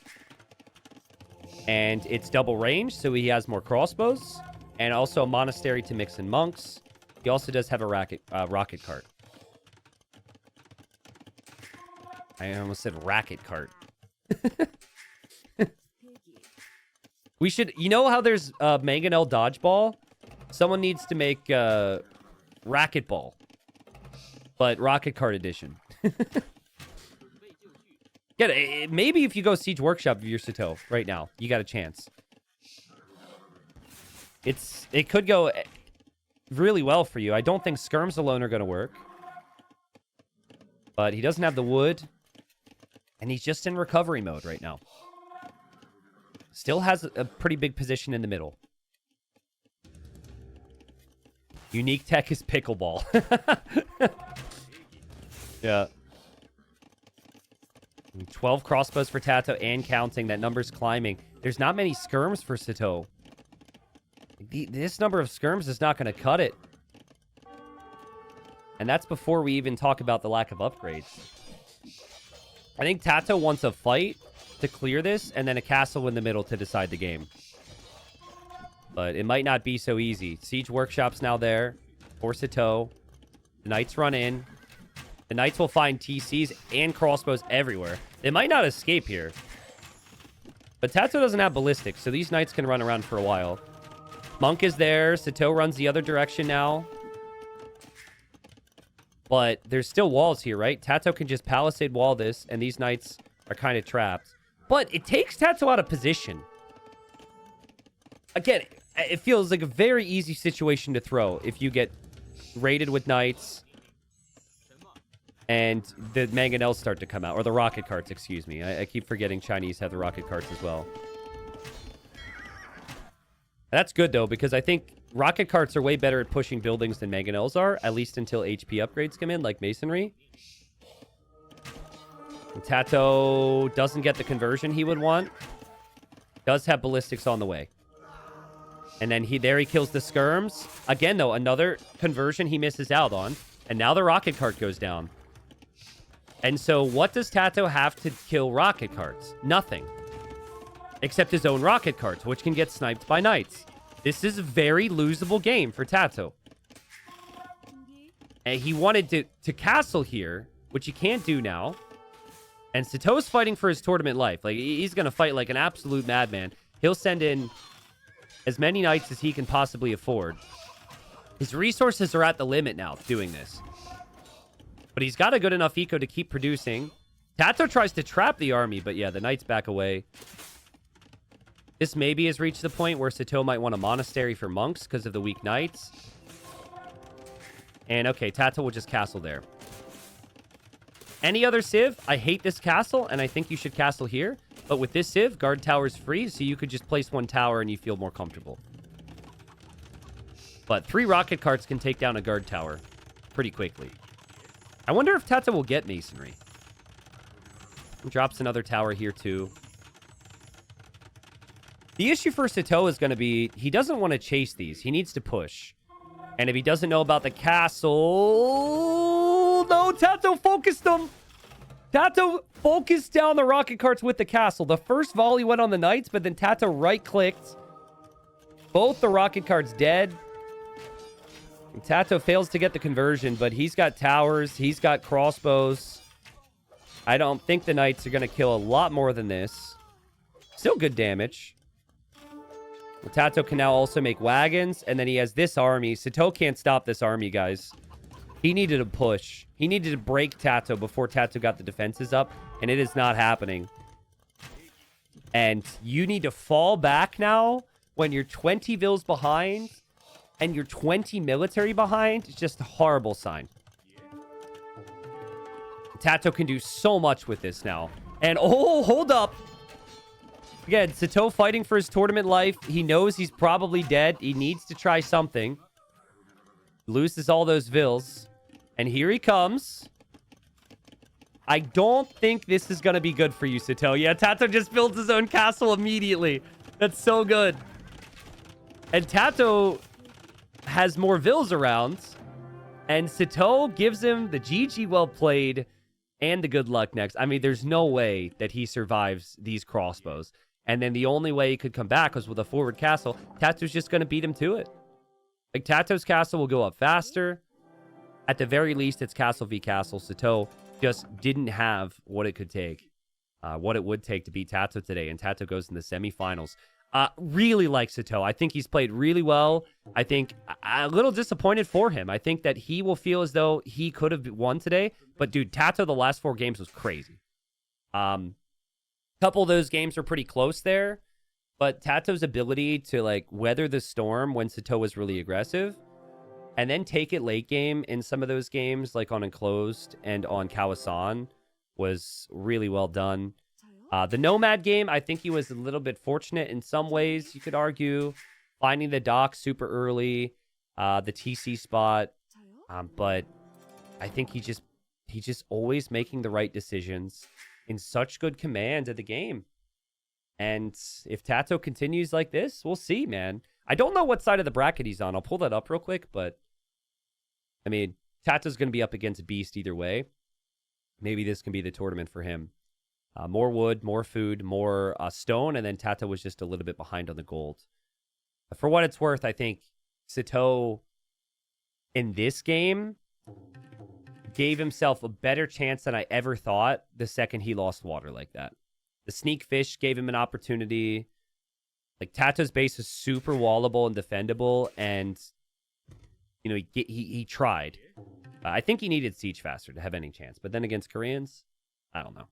And it's double range, so he has more crossbows. And also a monastery to mix in monks. He also does have a rocket cart. I almost said racket cart. We should... You know how there's Mangonel dodgeball? Someone needs to make racquetball. But rocket cart edition. Get it. Maybe if you go Siege Workshop of your Sitaux right now, you got a chance. It could go really well for you. I don't think skirms alone are going to work. But he doesn't have the wood. And he's just in recovery mode right now. Still has a pretty big position in the middle. Unique tech is pickleball. Yeah. 12 crossbows for TaToH and counting. That number's climbing. There's not many skirms for Sitaux. This number of skirms is not going to cut it. And that's before we even talk about the lack of upgrades. I think TaToH wants a fight to clear this, and then a castle in the middle to decide the game. But it might not be so easy. Siege Workshop's now there for Sitaux. The knights run in. The knights will find TCs and crossbows everywhere. They might not escape here. But TaToH doesn't have ballistics, so these knights can run around for a while. Monk is there. Sitaux runs the other direction now. But there's still walls here, right? TaToH can just palisade wall this, and these knights are kind of trapped. But it takes TaToH out of position. Again, it feels like a very easy situation to throw if you get raided with knights and the mangonels start to come out. Or the rocket carts, excuse me. I keep forgetting Chinese have the rocket carts as well. That's good, though, because I think rocket carts are way better at pushing buildings than mangonels are, at least until HP upgrades come in, like masonry. And TaToH doesn't get the conversion he would want. Does have ballistics on the way. And then he kills the skirms. Again, though, another conversion he misses out on. And now the rocket cart goes down. And so what does TaToH have to kill rocket carts? Nothing. Except his own rocket carts, which can get sniped by knights. This is a very losable game for TaToH. And he wanted to castle here, which he can't do now. And Sitaux's fighting for his tournament life. Like, he's going to fight like an absolute madman. He'll send in as many knights as he can possibly afford. His resources are at the limit now doing this. But he's got a good enough eco to keep producing. TaToH tries to trap the army, but yeah, the knights back away. This maybe has reached the point where Sitaux might want a monastery for monks because of the weak knights. And okay, TaToH will just castle there. Any other civ, I hate this castle, and I think you should castle here. But with this civ, guard tower's free, so you could just place one tower and you feel more comfortable. But 3 rocket carts can take down a guard tower pretty quickly. I wonder if TaToH will get masonry. He drops another tower here too. The issue for Sitaux is going to be, he doesn't want to chase these. He needs to push. And if he doesn't know about the castle... No, TaToH focused them. TaToH focused down the rocket carts with the castle. The first volley went on the knights, but then TaToH right-clicked. Both the rocket carts dead. And TaToH fails to get the conversion, but he's got towers. He's got crossbows. I don't think the knights are going to kill a lot more than this. Still good damage. Well, TaToH can now also make wagons, and then he has this army. Sitaux can't stop this army, guys. He needed a push. He needed to break TaToH before TaToH got the defenses up, and it is not happening. And you need to fall back now when you're 20 vills behind and you're 20 military behind. It's just a horrible sign. TaToH can do so much with this now. And, oh, hold up. Again, Sitaux fighting for his tournament life. He knows he's probably dead. He needs to try something. Loses all those vills. And here he comes. I don't think this is going to be good for you, Sitaux. Yeah, TaToH just builds his own castle immediately. That's so good. And TaToH has more vills around. And Sitaux gives him the GG well played and the good luck next. I mean, there's no way that he survives these crossbows. And then the only way he could come back was with a forward castle. TaToH's just going to beat him to it. Like, TaToH's castle will go up faster. At the very least, it's castle v castle. Sitaux just didn't have what it could take, what it would take to beat TaToH today. And TaToH goes in the semifinals. Really like Sitaux. I think he's played really well. I think a little disappointed for him. I think that he will feel as though he could have won today. But, dude, TaToH the last 4 games was crazy. Couple of those games were pretty close there. But TaToH's ability to, like, weather the storm when Sitaux was really aggressive and then take it late game in some of those games, like on Enclosed and on Kawasan, was really well done. The Nomad game, I think he was a little bit fortunate in some ways, you could argue. Finding the dock super early, the TC spot. But I think he's just always making the right decisions in such good command of the game. And if TaToH continues like this, we'll see, man. I don't know what side of the bracket he's on. I'll pull that up real quick, but I mean, TaToH's going to be up against a beast either way. Maybe this can be the tournament for him. More wood, more food, more stone, and then TaToH was just a little bit behind on the gold. For what it's worth, I think Sitaux in this game gave himself a better chance than I ever thought the second he lost water like that. The sneak fish gave him an opportunity. Like, TaToH's base is super wallable and defendable, and, you know, he tried. I think he needed siege faster to have any chance. But then against Koreans, I don't know.